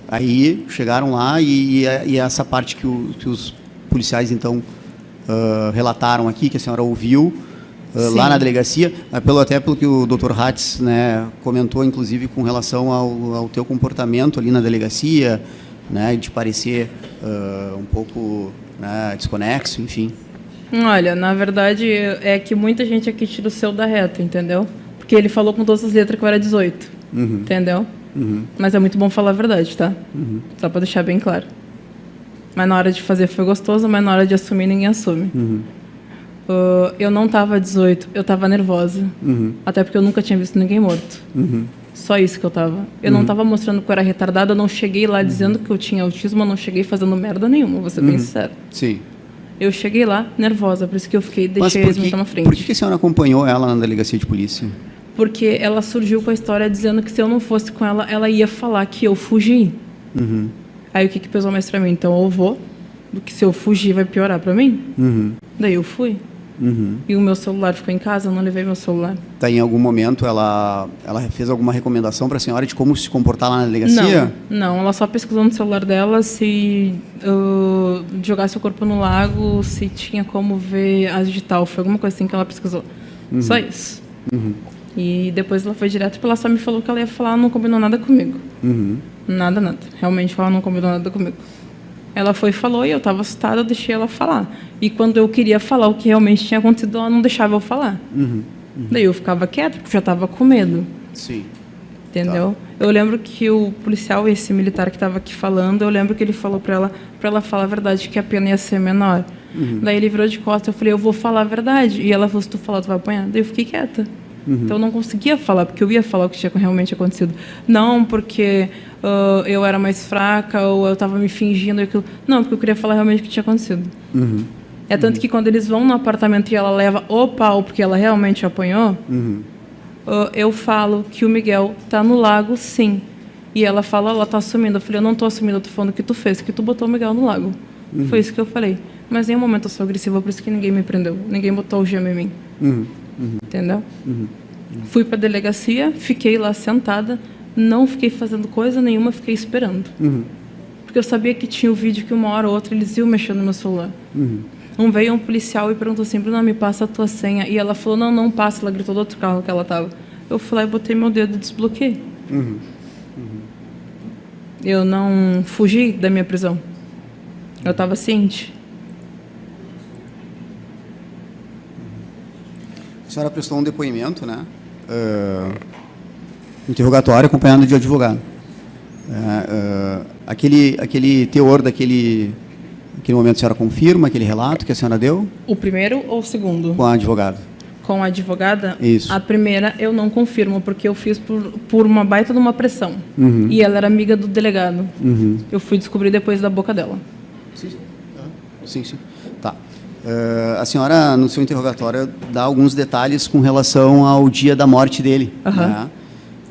Aí chegaram lá e essa parte que os policiais, então, relataram aqui, que a senhora ouviu lá na delegacia, até pelo que o Dr. Hatz, né, comentou, inclusive, com relação ao teu comportamento ali na delegacia, né, de parecer um pouco, né, desconexo, enfim. Olha, na verdade, é que muita gente aqui tira o seu da reta, entendeu? Porque ele falou com todas as letras que eu era 18. Uhum. Entendeu? Uhum. Mas é muito bom falar a verdade, tá? Uhum. Só pra deixar bem claro. Mas na hora de fazer foi gostoso, mas na hora de assumir ninguém assume. Uhum. Eu não tava 18, eu tava nervosa. Uhum. Até porque eu nunca tinha visto ninguém morto. Uhum. Só isso que eu tava. Eu não tava mostrando que eu era retardada, eu não cheguei lá dizendo que eu tinha autismo, eu não cheguei fazendo merda nenhuma, vou ser bem sincero. Sim. Eu cheguei lá nervosa, por isso que eu deixei eles muito na frente. Por que a senhora acompanhou ela na delegacia de polícia? Porque ela surgiu com a história dizendo que se eu não fosse com ela, ela ia falar que eu fugi. Uhum. Aí o que pesou mais pra mim? Então eu vou, do que se eu fugir vai piorar pra mim. Uhum. Daí eu fui. Uhum. E o meu celular ficou em casa, eu não levei meu celular. Tá, em algum momento ela fez alguma recomendação para a senhora de como se comportar lá na delegacia? Não, ela só pesquisou no celular dela se jogasse o corpo no lago, se tinha como ver a digital. Foi alguma coisa assim que ela pesquisou. Uhum. Só isso. Uhum. E depois ela foi direto, ela só me falou que ela ia falar, não combinou nada comigo. Uhum. Nada. Realmente ela não combinou nada comigo. Ela foi e falou, e eu estava assustada, eu deixei ela falar. E quando eu queria falar o que realmente tinha acontecido, ela não deixava eu falar. Uhum. Uhum. Daí eu ficava quieta, porque eu já estava com medo. Sim. Entendeu? Tá. Eu lembro que o policial, esse militar que estava aqui falando, eu lembro que ele falou para ela falar a verdade, que a pena ia ser menor. Uhum. Daí ele virou de costas, eu falei, eu vou falar a verdade. E ela falou, se tu falar, tu vai apanhar. Daí eu fiquei quieta. Uhum. Então eu não conseguia falar, porque eu ia falar o que tinha realmente acontecido. Não porque eu era mais fraca ou eu estava me fingindo aquilo. Não, porque eu queria falar realmente o que tinha acontecido. Uhum. É tanto que quando eles vão no apartamento e ela leva o pau porque ela realmente apanhou, eu falo que o Miguel tá no lago, sim. E ela fala, ela tá assumindo. Eu falei, eu não tô assumindo, eu tô falando que tu fez, que tu botou o Miguel no lago. Foi isso que eu falei. Mas em nenhum momento eu sou agressiva, por isso que ninguém me prendeu. Ninguém botou o gema em mim. Entendeu? Fui pra delegacia, fiquei lá sentada, não fiquei fazendo coisa nenhuma, fiquei esperando. Porque eu sabia que tinha o vídeo que uma hora ou outra eles iam mexer no meu celular. Veio um policial e perguntou assim, Bruna, me passa a tua senha. E ela falou, não passa. Ela gritou do outro carro que ela tava. Eu fui lá e botei meu dedo e desbloqueei. Eu não fugi da minha prisão. Eu estava ciente. A senhora prestou um depoimento, né? Interrogatório acompanhado de advogado. Aquele teor daquele Naquele momento a senhora confirma aquele relato que a senhora deu O primeiro ou o segundo? com a advogada? Com a advogada? Isso. A primeira eu não confirmo, porque eu fiz por uma baita de uma pressão. E ela era amiga do delegado. Eu fui descobrir depois da boca dela. Sim, sim. Tá. A senhora, no seu interrogatório, dá alguns detalhes com relação ao dia da morte dele. Aham. Né?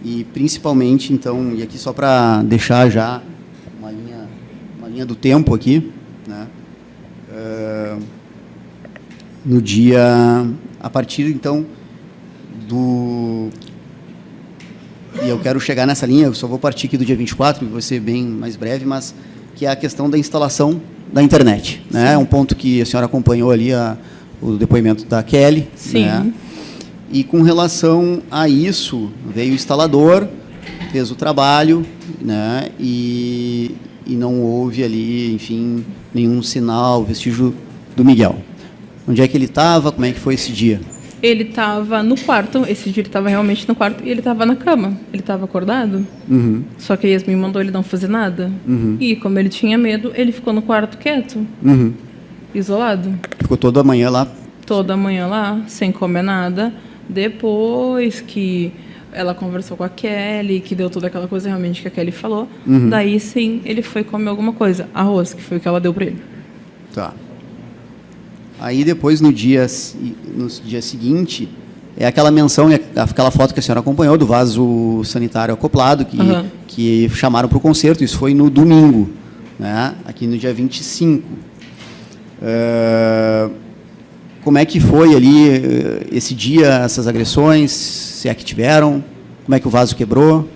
E principalmente, então, e aqui só para deixar já uma linha do tempo aqui, né? No dia, a partir, então, e eu quero chegar nessa linha, eu só vou partir aqui do dia 24, que vai ser bem mais breve, mas que é a questão da instalação da internet. Né? É um ponto que a senhora acompanhou ali o depoimento da Kelly. Sim. Né? E com relação a isso, veio o instalador, fez o trabalho, né? E não houve ali, enfim, nenhum sinal, vestígio do Miguel. Onde é que ele estava? Como é que foi esse dia? Ele estava no quarto, esse dia ele estava realmente no quarto, e ele estava na cama. Ele estava acordado, só que a Yasmin mandou ele não fazer nada. E como ele tinha medo, ele ficou no quarto quieto, isolado. Ficou toda a manhã lá? Toda manhã lá, sem comer nada. Depois que ela conversou com a Kelly, que deu toda aquela coisa realmente que a Kelly falou, daí sim, ele foi comer alguma coisa, arroz, que foi o que ela deu para ele. Tá. Aí depois, no dia seguinte, é aquela menção, aquela foto que a senhora acompanhou do vaso sanitário acoplado, que chamaram para o concerto. Isso foi no domingo, né? Aqui no dia 25. Como é que foi ali esse dia, essas agressões, se é que tiveram? Como é que o vaso quebrou?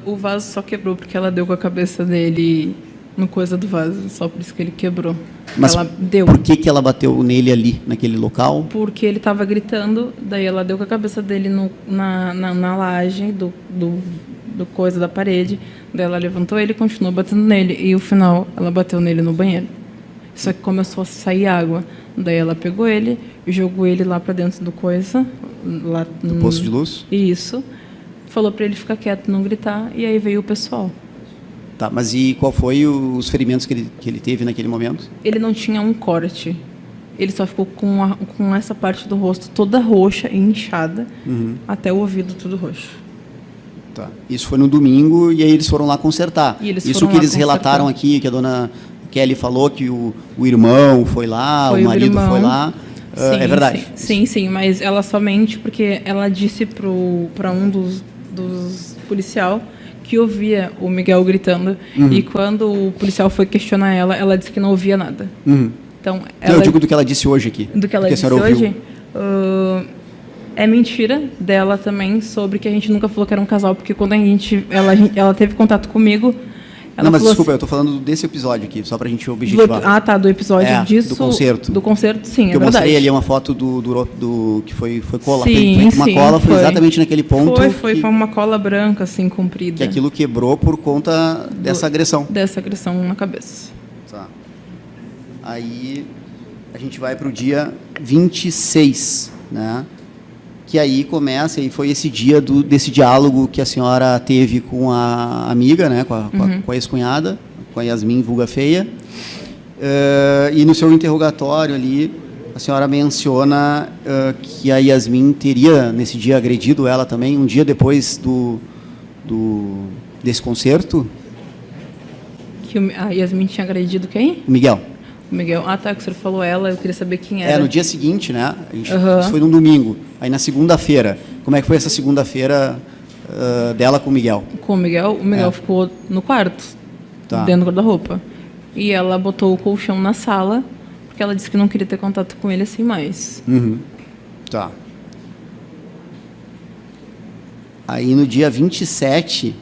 O vaso só quebrou porque ela deu com a cabeça dele no coisa do vaso, só por isso que ele quebrou. Mas ela deu. por que ela bateu nele ali, naquele local? Porque ele estava gritando, daí ela deu com a cabeça dele na laje do coisa da parede, daí ela levantou ele e continuou batendo nele, e no final ela bateu nele no banheiro. Só que começou a sair água, daí ela pegou ele e jogou ele lá para dentro do coisa, lá Do posto de luz? Isso. Falou para ele ficar quieto, não gritar, e aí veio o pessoal. Tá, mas e qual foi os ferimentos que ele teve naquele momento? Ele não tinha um corte. Ele só ficou com essa parte do rosto toda roxa e inchada, até o ouvido tudo roxo. Tá. Isso foi no domingo e aí eles foram lá consertar. Isso que eles relataram aqui, que a dona Kelly falou que o irmão foi lá, o marido foi lá. Sim, é verdade? Sim, mas ela somente porque ela disse para um dos policial que ouvia o Miguel gritando, e quando o policial foi questionar ela disse que não ouvia nada. Então, eu digo do que ela disse hoje aqui. Do que ela disse hoje? É mentira dela também sobre que a gente nunca falou que era um casal, porque quando ela teve contato comigo, ela não, mas falou desculpa, assim, eu estou falando desse episódio aqui, só para a gente objetivar. Do episódio disso. Do concerto. Do concerto, sim, que é verdade. Eu mostrei ali uma foto do que foi cola. Sim, uma cola, foi exatamente naquele ponto. Foi uma cola branca, assim, comprida. Que aquilo quebrou por conta dessa agressão. Dessa agressão na cabeça. Tá. Aí a gente vai para o dia 26, né? Que aí começa, e foi esse dia desse diálogo que a senhora teve com a amiga, né? Com a ex-cunhada, com a Yasmin Vulga Feia. E no seu interrogatório ali, a senhora menciona que a Yasmin teria, nesse dia, agredido ela também, um dia depois desse concerto. Que a Yasmin tinha agredido quem? O Miguel. O Miguel. Ah, tá, que o senhor falou ela, eu queria saber quem era. No dia seguinte, né? Isso foi num domingo. Aí na segunda-feira, como é que foi essa segunda-feira dela com o Miguel? Com o Miguel? O Miguel ficou no quarto, dentro do guarda-roupa. E ela botou o colchão na sala, porque ela disse que não queria ter contato com ele assim mais. Tá. Aí no dia 27,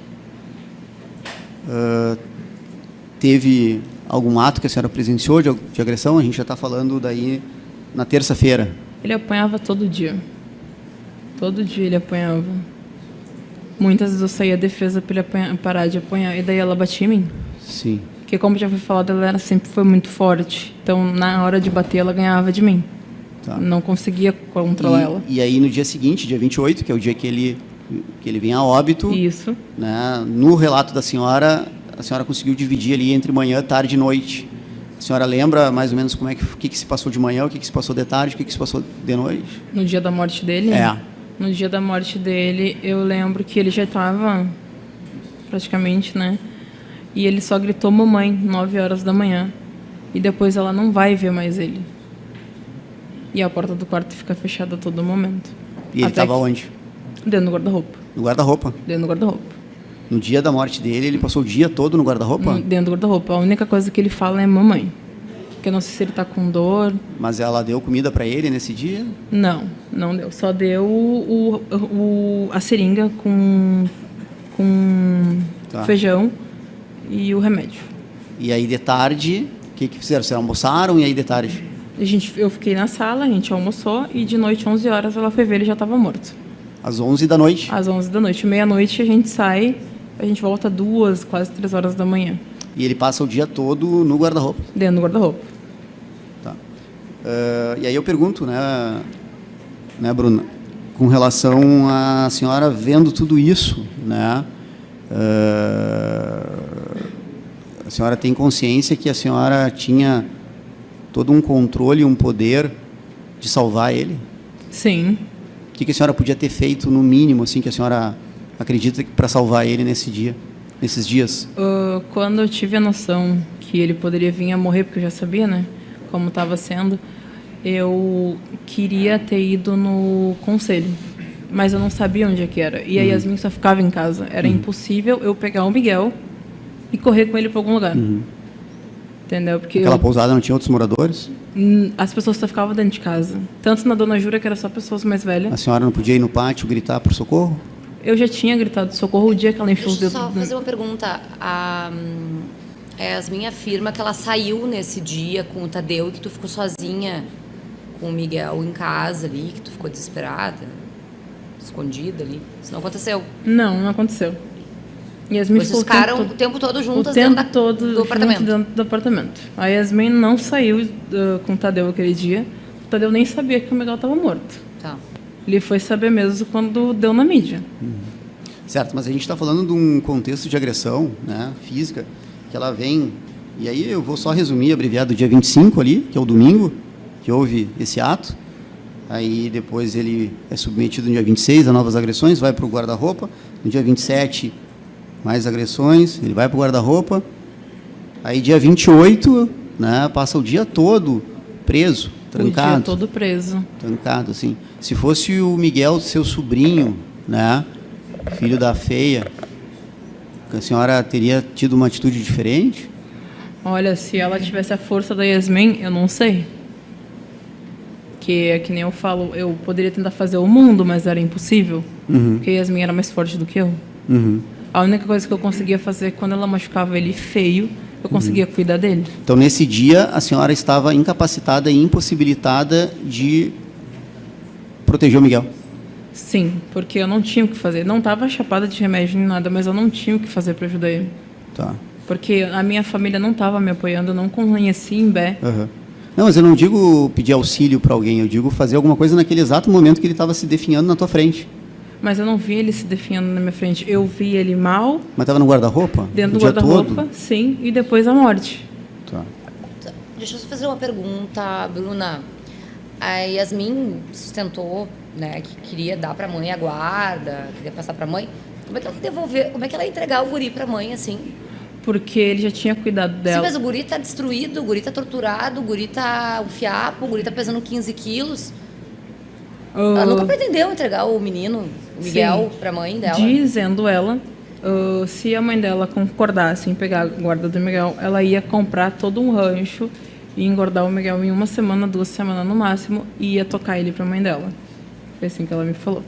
teve algum ato que a senhora presenciou de agressão? A gente já está falando daí na terça-feira. Ele apanhava todo dia. Todo dia ele apanhava. Muitas vezes eu saía defesa para ele parar de apanhar, e daí ela batia em mim. Sim. Porque, como já foi falado, ela sempre foi muito forte. Então, na hora de bater, ela ganhava de mim. Tá. Não conseguia controlar ela. E aí, no dia seguinte, dia 28, que é o dia que ele vem a óbito... Isso. Né, no relato da senhora, a senhora conseguiu dividir ali entre manhã, tarde e noite. senhora lembra mais ou menos como é que se passou de manhã, o que se passou de tarde, o que se passou de noite? No dia da morte dele? É. No dia da morte dele, eu lembro que ele já estava praticamente, né? E ele só gritou mamãe, 9 horas da manhã. E depois ela não vai ver mais ele. E a porta do quarto fica fechada a todo momento. E ele estava onde? Dentro do guarda-roupa. No guarda-roupa? Dentro do guarda-roupa. No dia da morte dele, ele passou o dia todo no guarda-roupa? Dentro do guarda-roupa. A única coisa que ele fala é mamãe. Porque eu não sei se ele tá com dor. Mas ela deu comida para ele nesse dia? Não, não deu. Só deu a seringa com feijão e o remédio. E aí de tarde, o que fizeram? Vocês almoçaram e aí de tarde? Eu fiquei na sala, a gente almoçou e de noite, 11 horas, ela foi ver, ele já estava morto. Às 11 da noite? Às 11 da noite. Meia-noite a gente sai, a gente volta 2, quase 3 horas da manhã. E ele passa o dia todo no guarda-roupa? Dentro do guarda-roupa. Tá. E aí eu pergunto, né, Bruna, com relação à senhora vendo tudo isso, né, a senhora tem consciência que a senhora tinha todo um controle, um poder de salvar ele? Sim. O que a senhora podia ter feito, no mínimo, assim, que a senhora acredita para salvar ele nesses dias? Quando eu tive a noção que ele poderia vir a morrer, porque eu já sabia, né, como estava sendo, eu queria ter ido no conselho, mas eu não sabia onde é que era. E a Yasmin só ficava em casa. Era impossível eu pegar o Miguel e correr com ele para algum lugar. Entendeu? Porque aquela pousada não tinha outros moradores? As pessoas só ficavam dentro de casa. Tanto na Dona Júlia, que era só pessoas mais velhas. A senhora não podia ir no pátio gritar por socorro? Eu já tinha gritado socorro o dia que ela enfiou os Deixa eu dedos. só fazer uma pergunta. A Yasmin afirma que ela saiu nesse dia com o Tadeu e que tu ficou sozinha com o Miguel em casa ali, que tu ficou desesperada, escondida ali. Isso não aconteceu? Não aconteceu. Yasmin Vocês ficaram o tempo todo juntas dentro do apartamento? Dentro do apartamento. A Yasmin não saiu com o Tadeu aquele dia. O Tadeu nem sabia que o Miguel estava morto. Tá. Ele foi saber mesmo quando deu na mídia. Certo, mas a gente está falando de um contexto de agressão, né, física, que ela vem... E aí eu vou só resumir, abreviar, do dia 25 ali, que é o domingo, que houve esse ato. Aí depois ele é submetido no dia 26 a novas agressões, vai para o guarda-roupa. No dia 27, mais agressões, ele vai para o guarda-roupa. Aí dia 28, né, passa o dia todo preso, trancado. O dia todo preso. Trancado, assim. Se fosse o Miguel, seu sobrinho, né, filho da feia, a senhora teria tido uma atitude diferente? Olha, se ela tivesse a força da Yasmin, eu não sei. Que é que nem eu falo, eu poderia tentar fazer o mundo, mas era impossível. Porque a Yasmin era mais forte do que eu. A única coisa que eu conseguia fazer, quando ela machucava ele feio, eu conseguia cuidar dele. Então, nesse dia, a senhora estava incapacitada e impossibilitada de proteger o Miguel? Sim, porque eu não tinha o que fazer. Não estava chapada de remédio nem nada, mas eu não tinha o que fazer para ajudar ele. Tá. Porque a minha família não estava me apoiando, eu não conhecia Imbé. Não, mas eu não digo pedir auxílio para alguém, eu digo fazer alguma coisa naquele exato momento que ele estava se definhando na tua frente. Mas eu não vi ele se definhando na minha frente. Eu vi ele mal. Mas estava no guarda-roupa? Dentro do guarda-roupa, sim, e depois a morte. Tá. Deixa eu só fazer uma pergunta, Bruna. A Yasmin sustentou, né, que queria dar para a mãe a guarda, queria passar para a mãe. Como é que ela devolver? Como é que ela ia entregar o guri para a mãe assim? Porque ele já tinha cuidado dela. Sim, mas o guri tá destruído, o guri tá torturado, o guri tá um fiapo, o guri tá pesando 15 quilos. Ela nunca pretendeu entregar o menino, o Miguel, para a mãe dela. Dizendo ela, se a mãe dela concordasse em pegar a guarda do Miguel, ela ia comprar todo um rancho e engordar o Miguel em 1 semana, 2 semanas no máximo, e ia tocar ele para a mãe dela. Foi assim que ela me falou.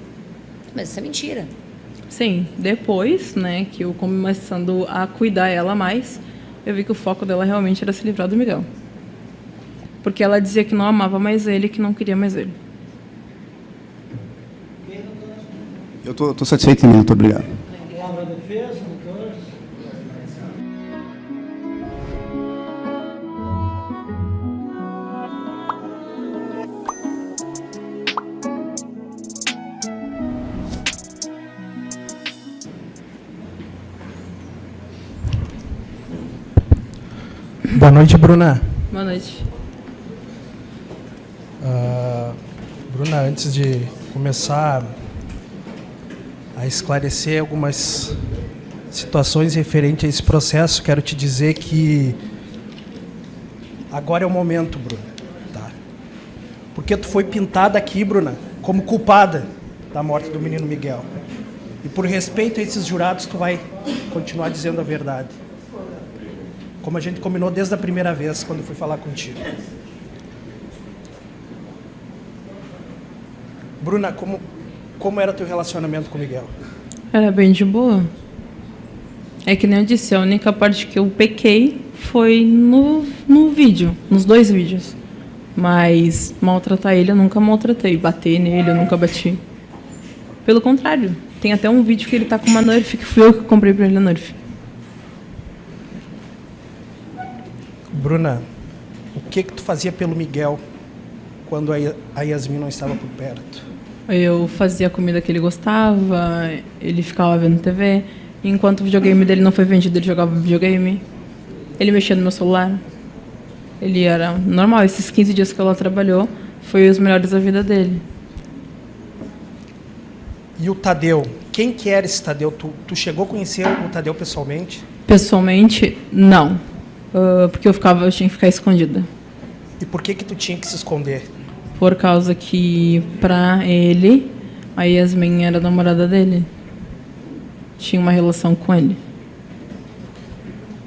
Mas isso é mentira. Sim, depois, né, que eu começando a cuidar ela mais, eu vi que o foco dela realmente era se livrar do Miguel. Porque ela dizia que não amava mais ele, que não queria mais ele. Eu tô satisfeito também, muito obrigado. Palavra da defesa, doutor. Boa noite, Bruna. Boa noite. Bruna, antes de começar a esclarecer algumas situações referentes a esse processo, quero te dizer que agora é o momento, Bruna. Tá? Porque tu foi pintada aqui, Bruna, como culpada da morte do menino Miguel. E por respeito a esses jurados, tu vai continuar dizendo a verdade. Como a gente combinou desde a primeira vez, quando fui falar contigo. Bruna, como era teu relacionamento com o Miguel? Era bem de boa. É que nem eu disse, a única parte que eu pequei foi no vídeo, nos 2 vídeos. Mas maltratar ele eu nunca maltratei. Bater nele eu nunca bati. Pelo contrário, tem até um vídeo que ele tá com uma Nerf, que fui eu que comprei pra ele a Nerf. Bruna, o que tu fazia pelo Miguel quando a Yasmin não estava por perto? Eu fazia a comida que ele gostava, ele ficava vendo TV. Enquanto o videogame dele não foi vendido, ele jogava videogame. Ele mexia no meu celular. Ele era normal. Esses 15 dias que ela trabalhou, foi os melhores da vida dele. E o Tadeu? Quem que era esse Tadeu? Tu chegou a conhecer o Tadeu pessoalmente? Pessoalmente, não. Porque eu tinha que ficar escondida. E por que tu tinha que se esconder? Por causa que, pra ele, a Yasmin era a namorada dele. Tinha uma relação com ele.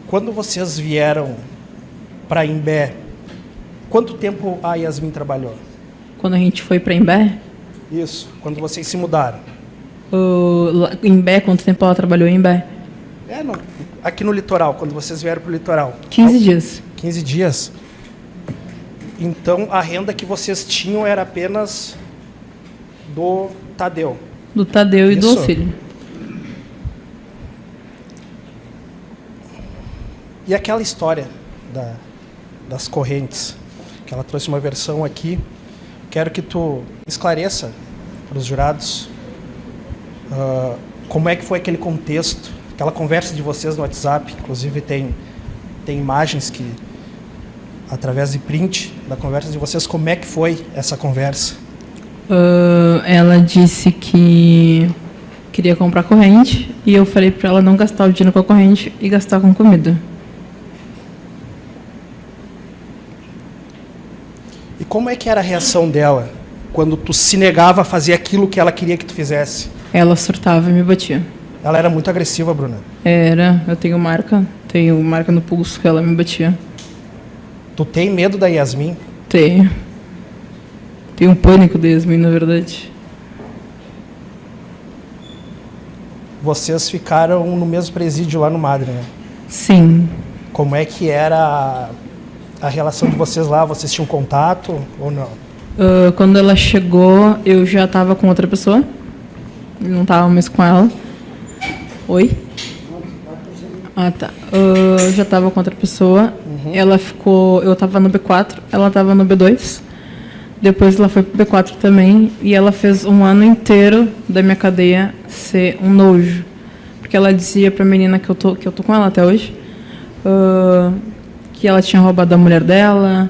Quando vocês vieram para Imbé, quanto tempo a Yasmin trabalhou? Quando a gente foi pra Imbé, Isso, quando vocês se mudaram. Imbé, quanto tempo ela trabalhou em Imbé? Aqui no litoral, quando vocês vieram para o litoral. 15 dias. 15 dias. Então, a renda que vocês tinham era apenas do Tadeu. Do Tadeu e do Isso. auxílio. E aquela história das correntes, que ela trouxe uma versão aqui. Quero que tu esclareça para os jurados como é que foi aquele contexto, aquela conversa de vocês no WhatsApp. Inclusive tem imagens que, através de print da conversa de vocês, como é que foi essa conversa? Ela disse que queria comprar corrente e eu falei para ela não gastar o dinheiro com a corrente e gastar com comida. E como é que era a reação dela quando tu se negava a fazer aquilo que ela queria que tu fizesse? Ela surtava e me batia. Ela era muito agressiva, Bruna. Eu tenho marca no pulso que ela me batia. Tu tem medo da Yasmin? Tenho um pânico de Yasmin, na verdade. Vocês ficaram no mesmo presídio lá no Madre, né? Sim. Como é que era a relação de vocês lá? Vocês tinham contato ou não? Quando ela chegou, eu já estava com outra pessoa. Eu não estava mais com ela. Oi? Ah, tá. Eu já estava com outra pessoa. Ela ficou... Eu estava no B4, ela estava no B2. Depois ela foi pro B4 também. E ela fez um ano inteiro da minha cadeia ser um nojo. Porque ela dizia pra menina que eu tô com ela até hoje, que ela tinha roubado a mulher dela,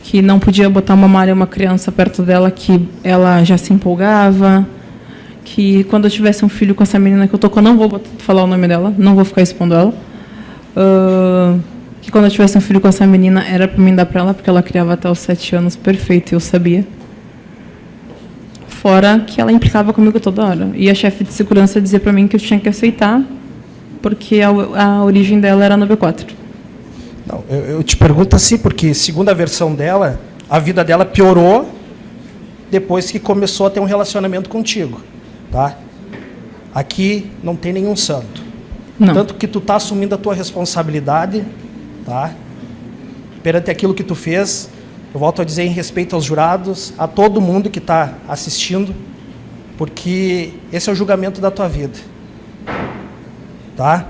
que não podia botar uma malha, uma criança perto dela, que ela já se empolgava, que quando eu tivesse um filho com essa menina que eu tô com, eu não vou falar o nome dela, não vou ficar expondo ela, que quando eu tivesse um filho com essa menina era para mim dar para ela, porque ela criava até os 7 anos perfeito, e eu sabia. Fora que ela implicava comigo toda hora. E a chefe de segurança dizia para mim que eu tinha que aceitar, porque a origem dela era no B4. Não, eu te pergunto assim, porque, segundo a versão dela, a vida dela piorou depois que começou a ter um relacionamento contigo, tá? Aqui não tem nenhum santo. Não. Tanto que tu tá assumindo a tua responsabilidade, tá? Perante aquilo que tu fez. Eu volto a dizer em respeito aos jurados, a todo mundo que está assistindo, porque esse é o julgamento da tua vida, tá?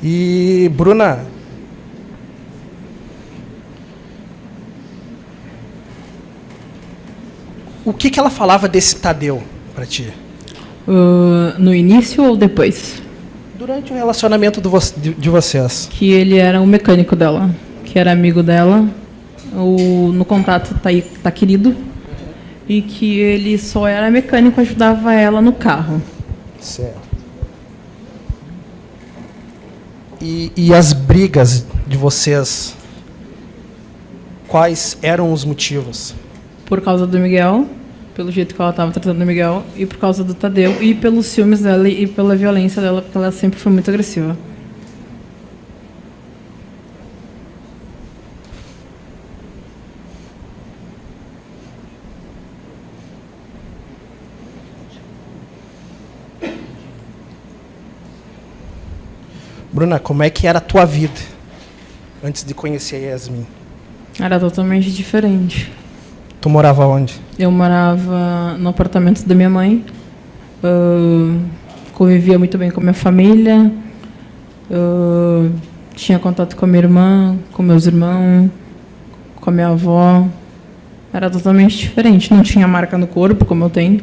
E, Bruna, o que ela falava desse Tadeu para ti? No início ou depois? Durante o relacionamento de vocês. Que ele era um mecânico dela, que era amigo dela no contato tá querido, e que ele só era mecânico, ajudava ela no carro. Certo. E as brigas de vocês, quais eram os motivos? Por causa do Miguel, pelo jeito que ela estava tratando o Miguel, e por causa do Tadeu, e pelos ciúmes dela e pela violência dela, porque ela sempre foi muito agressiva. Bruna, como é que era a tua vida antes de conhecer a Yasmin? Era totalmente diferente. Tu morava onde? Eu morava no apartamento da minha mãe, convivia muito bem com a minha família, tinha contato com a minha irmã, com meus irmãos, com a minha avó. Era totalmente diferente. Não tinha marca no corpo, como eu tenho.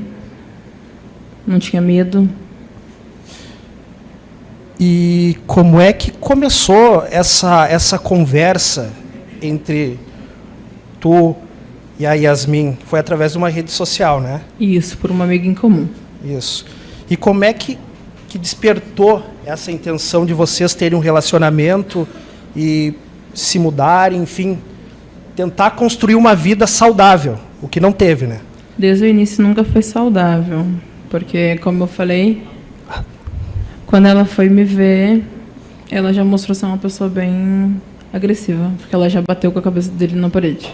Não tinha medo. E como é que começou essa conversa entre tu e a Yasmin? Foi através de uma rede social, né? Isso, por uma amiga em comum. Isso. E como é que despertou essa intenção de vocês terem um relacionamento e se mudarem, enfim, tentar construir uma vida saudável, o que não teve, né? Desde o início nunca foi saudável, porque, como eu falei, quando ela foi me ver, ela já mostrou ser uma pessoa bem agressiva, porque ela já bateu com a cabeça dele na parede.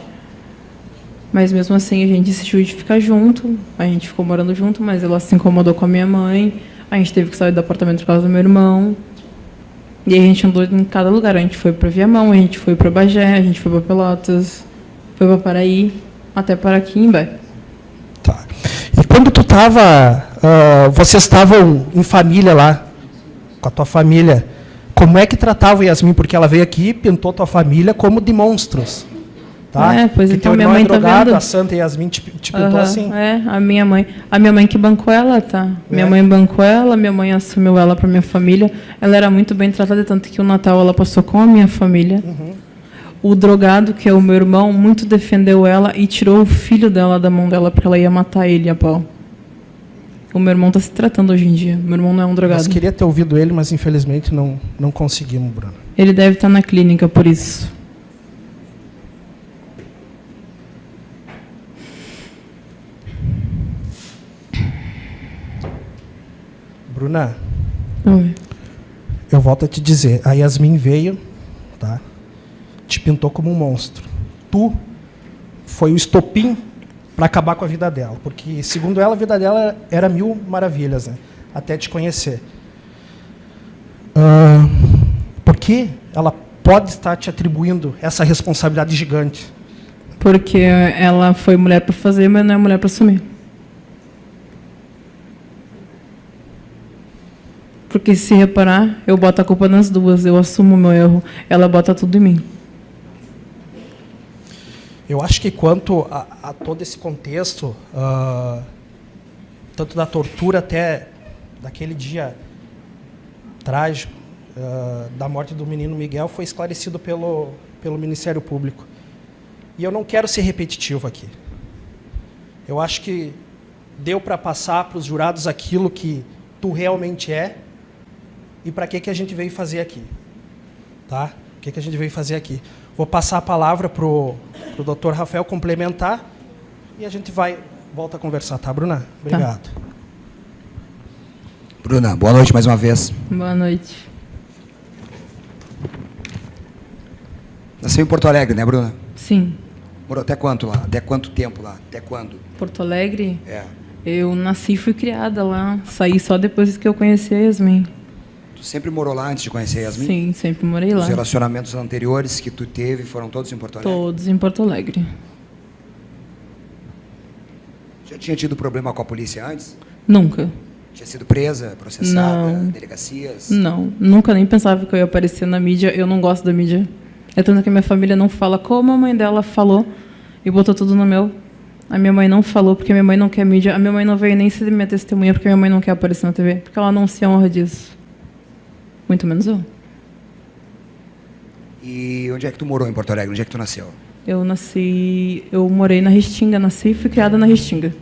Mas mesmo assim a gente decidiu de ficar junto, a gente ficou morando junto, mas ela se incomodou com a minha mãe, a gente teve que sair do apartamento por causa do meu irmão. E aí a gente andou em cada lugar, a gente foi para Viamão, a gente foi para Bagé, a gente foi para Pelotas, foi para Paraí, até Paraquimbé. Tá. E quando tu estava, vocês estavam em família lá, com a tua família, como é que tratava Yasmin? Porque ela veio aqui e pintou tua família como de monstros. Tá? Pois que então teu minha irmão mãe é drogado, tá vendo. a Santa Yasmin te pintou assim. A minha mãe que bancou ela, tá? Minha mãe bancou ela, minha mãe assumiu ela para minha família. Ela era muito bem tratada, tanto que o Natal ela passou com a minha família. O drogado, que é o meu irmão, muito defendeu ela e tirou o filho dela da mão dela porque ela ia matar ele a pau. O meu irmão está se tratando hoje em dia. Meu irmão não é um drogado. Nós queria ter ouvido ele, mas infelizmente não conseguimos, Bruno. Ele deve estar na clínica por isso. Bruna, Oi. eu volto a te dizer, a Yasmin veio, tá? Te pintou como um monstro. Tu foi o estopim para acabar com a vida dela, porque, segundo ela, a vida dela era mil maravilhas, né? Até te conhecer. Por que ela pode estar te atribuindo essa responsabilidade gigante? Porque ela foi mulher para fazer, mas não é mulher para assumir. Porque, se reparar, eu boto a culpa nas duas, eu assumo o meu erro, ela bota tudo em mim. Eu acho que quanto a todo esse contexto, tanto da tortura até daquele dia trágico, da morte do menino Miguel, foi esclarecido pelo Ministério Público. E eu não quero ser repetitivo aqui. Eu acho que deu para passar para os jurados aquilo que tu realmente é e para que a gente veio fazer aqui. Tá? O que a gente veio fazer aqui. Vou passar a palavra para o Dr. Rafael complementar e a gente volta a conversar, tá, Bruna? Obrigado. Tá. Bruna, boa noite mais uma vez. Boa noite. Nasceu em Porto Alegre, né, Bruna? Sim. Morou até quanto lá? Até quanto tempo lá? Até quando? Porto Alegre? É. Eu nasci e fui criada lá. Saí só depois que eu conheci a Yasmin. Tu sempre morou lá antes de conhecer a Yasmin? Sim, sempre morei lá. Os relacionamentos anteriores que tu teve foram todos em Porto Alegre? Todos em Porto Alegre. Já tinha tido problema com a polícia antes? Nunca. Tinha sido presa, processada, Não. delegacias? Não, nunca nem pensava que eu ia aparecer na mídia. Eu não gosto da mídia. É tanto que a minha família não fala como a mãe dela falou e botou tudo no meu. A minha mãe não falou porque a minha mãe não quer mídia. A minha mãe não veio nem ser minha testemunha porque a minha mãe não quer aparecer na TV. Porque ela não se honra disso. Muito menos eu. E onde é que tu morou em Porto Alegre? Onde é que tu nasceu? Eu morei na Restinga, nasci e fui criada na Restinga.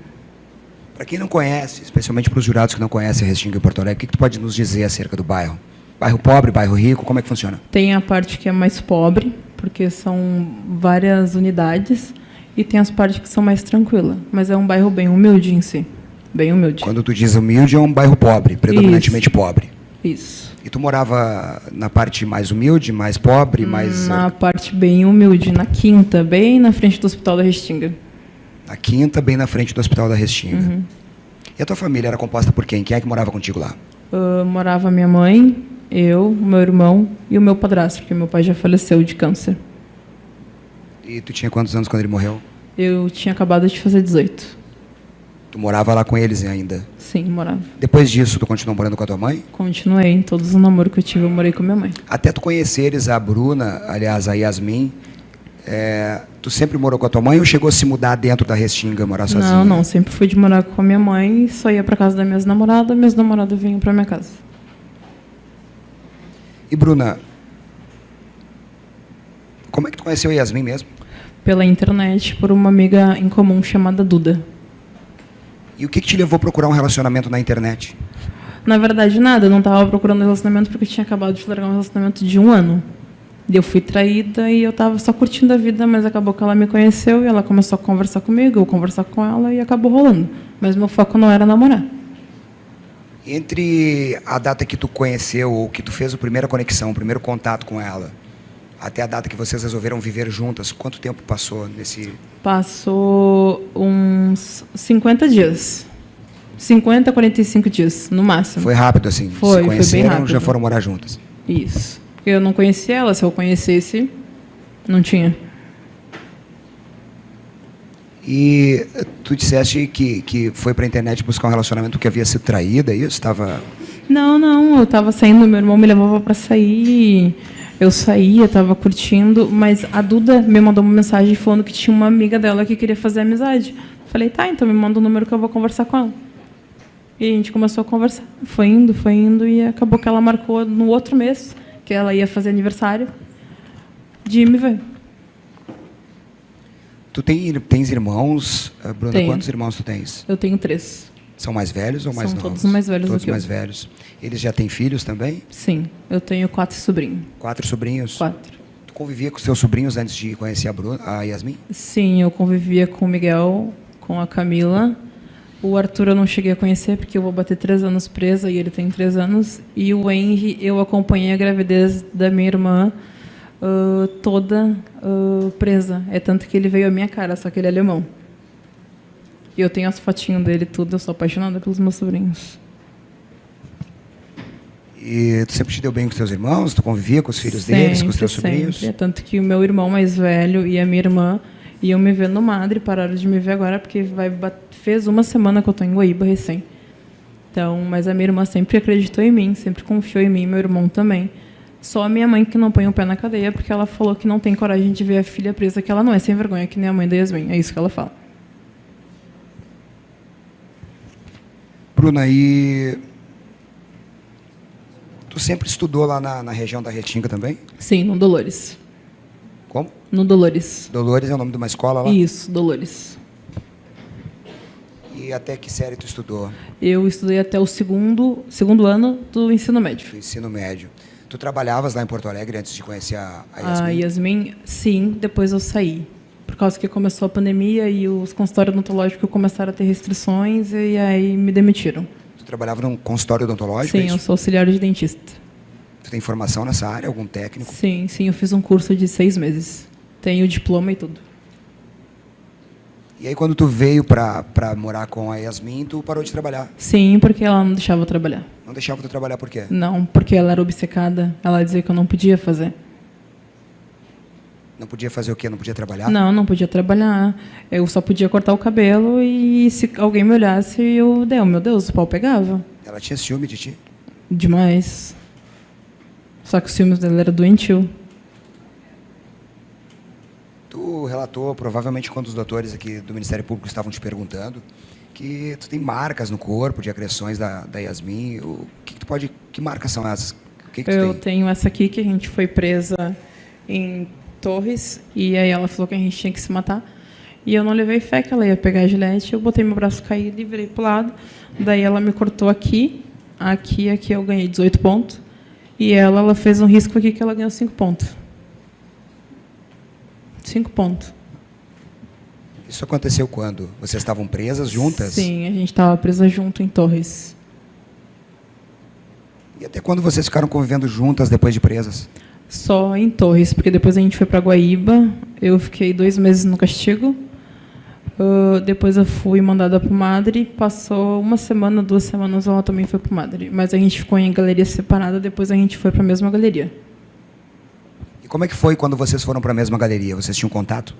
Para quem não conhece, especialmente para os jurados que não conhecem a Restinga em Porto Alegre, o que tu pode nos dizer acerca do bairro? Bairro pobre, bairro rico, como é que funciona? Tem a parte que é mais pobre, porque são várias unidades, e tem as partes que são mais tranquilas. Mas é um bairro bem humilde em si, bem humilde. Quando tu diz humilde, é um bairro pobre, predominantemente pobre. Isso. E tu morava na parte mais humilde, mais pobre, mais... Na parte bem humilde, na quinta, bem na frente do Hospital da Restinga. Na quinta, bem na frente do Hospital da Restinga. Uhum. E a tua família era composta por quem? Quem é que morava contigo lá? Morava minha mãe, eu, meu irmão e o meu padrasto, porque meu pai já faleceu de câncer. E tu tinha quantos anos quando ele morreu? Eu tinha acabado de fazer 18. Tu morava lá com eles ainda? Sim, morava. Depois disso, tu continuou morando com a tua mãe? Continuei. Em todos os namoros que eu tive, eu morei com minha mãe. Até tu conheceres a Bruna, aliás, a Yasmin, tu sempre morou com a tua mãe ou chegou a se mudar dentro da Restinga, morar sozinha? Não, sempre fui de morar com a minha mãe, só ia para casa das minhas namoradas vinham para minha casa. E Bruna, como é que tu conheceu a Yasmin mesmo? Pela internet, por uma amiga em comum chamada Duda. E o que te levou a procurar um relacionamento na internet? Na verdade, nada. Eu não estava procurando relacionamento porque eu tinha acabado de largar um relacionamento de 1 ano. Eu fui traída e eu estava só curtindo a vida, mas acabou que ela me conheceu e ela começou a conversar comigo, eu conversar com ela e acabou rolando. Mas meu foco não era namorar. Entre a data que tu conheceu ou que tu fez a primeira conexão, o primeiro contato com ela, até a data que vocês resolveram viver juntas, quanto tempo passou nesse... Passou uns 50 dias. 50, 45 dias, no máximo. Foi rápido, assim? Foi Se conheceram, bem rápido. já foram morar juntas? Isso. Porque eu não conhecia ela, se eu conhecesse, não tinha. E tu disseste que foi pra internet buscar um relacionamento porque havia sido traída, isso? Estava... Não, eu estava saindo, meu irmão me levava para sair, eu saía, estava curtindo, mas a Duda me mandou uma mensagem falando que tinha uma amiga dela que queria fazer amizade. Falei, tá, então me manda o número que eu vou conversar com ela. E a gente começou a conversar, foi indo, e acabou que ela marcou no outro mês, que ela ia fazer aniversário, de me ver. Tu tens irmãos, Bruna? Tenho. Quantos irmãos tu tens? Eu tenho 3. São mais velhos ou mais São novos? todos mais velhos do Todos que eu. mais velhos. Eles já têm filhos também? Sim, eu tenho 4 sobrinhos. 4 sobrinhos? 4. Tu convivia com os teus sobrinhos antes de conhecer a Yasmin? Sim, eu convivia com o Miguel, com a Camila. O Arthur eu não cheguei a conhecer, porque eu vou bater 3 anos presa e ele tem 3 anos. E o Henry, eu acompanhei a gravidez da minha irmã toda presa. É tanto que ele veio à minha cara, só que ele é alemão. E eu tenho as fotinhas dele tudo, eu sou apaixonada pelos meus sobrinhos. E tu sempre te deu bem com os teus irmãos? Tu convivia com os filhos deles, com os teus sobrinhos? Sempre. É tanto que o meu irmão mais velho e a minha irmã iam me ver no Madre, pararam de me ver agora, porque fez 1 semana que eu estou em Guaíba recém. Então, mas a minha irmã sempre acreditou em mim, sempre confiou em mim, meu irmão também. Só a minha mãe que não põe o pé na cadeia, porque ela falou que não tem coragem de ver a filha presa, que ela não é sem vergonha, que nem a mãe da Yasmin. É isso que ela fala. Bruna, e tu sempre estudou lá na região da Restinga também? Sim, no Dolores. Como? No Dolores. Dolores é o nome de uma escola lá? Isso, Dolores. E até que série tu estudou? Eu estudei até o segundo ano do ensino médio. Do ensino médio. Tu trabalhavas lá em Porto Alegre antes de conhecer a Yasmin? A Yasmin, sim, depois eu saí. Por causa que começou a pandemia e os consultórios odontológicos começaram a ter restrições e aí me demitiram. Tu trabalhava num consultório odontológico? Sim, eu sou auxiliar de dentista. Tu tem formação nessa área, algum técnico? Sim, eu fiz um curso de 6 meses. Tenho diploma e tudo. E aí quando tu veio para morar com a Yasmin, tu parou de trabalhar? Sim, porque ela não deixava eu trabalhar. Não deixava tu trabalhar por quê? Não, porque ela era obcecada. Ela dizia que eu não podia fazer. Não podia fazer o quê? Não podia trabalhar? Não podia trabalhar. Eu só podia cortar o cabelo e se alguém me olhasse, meu Deus, o pau pegava. Ela tinha ciúme de ti? Demais. Só que os ciúmes dela era doentio. Tu relatou, provavelmente quando os doutores aqui do Ministério Público estavam te perguntando, que tu tem marcas no corpo de agressões da Yasmin. Que marcas são essas? O que tu Eu tem? tenho essa aqui, que a gente foi presa em Torres, e aí ela falou que a gente tinha que se matar. E eu não levei fé que ela ia pegar a gilete, eu botei meu braço caído e virei pro lado. Daí ela me cortou aqui eu ganhei 18 pontos. E ela fez um risco aqui que ela ganhou 5 pontos. 5 pontos. Isso aconteceu quando? Vocês estavam presas juntas? Sim, a gente estava presa junto em Torres. E até quando vocês ficaram convivendo juntas depois de presas? Só em Torres, porque depois a gente foi para Guaíba, eu fiquei 2 meses no castigo. Depois eu fui mandada para o Madre, passou 1 semana, 2 semanas, ela também foi para o Madre. Mas a gente ficou em galeria separada, depois a gente foi para a mesma galeria. E como é que foi quando vocês foram para a mesma galeria? Vocês tinham contato?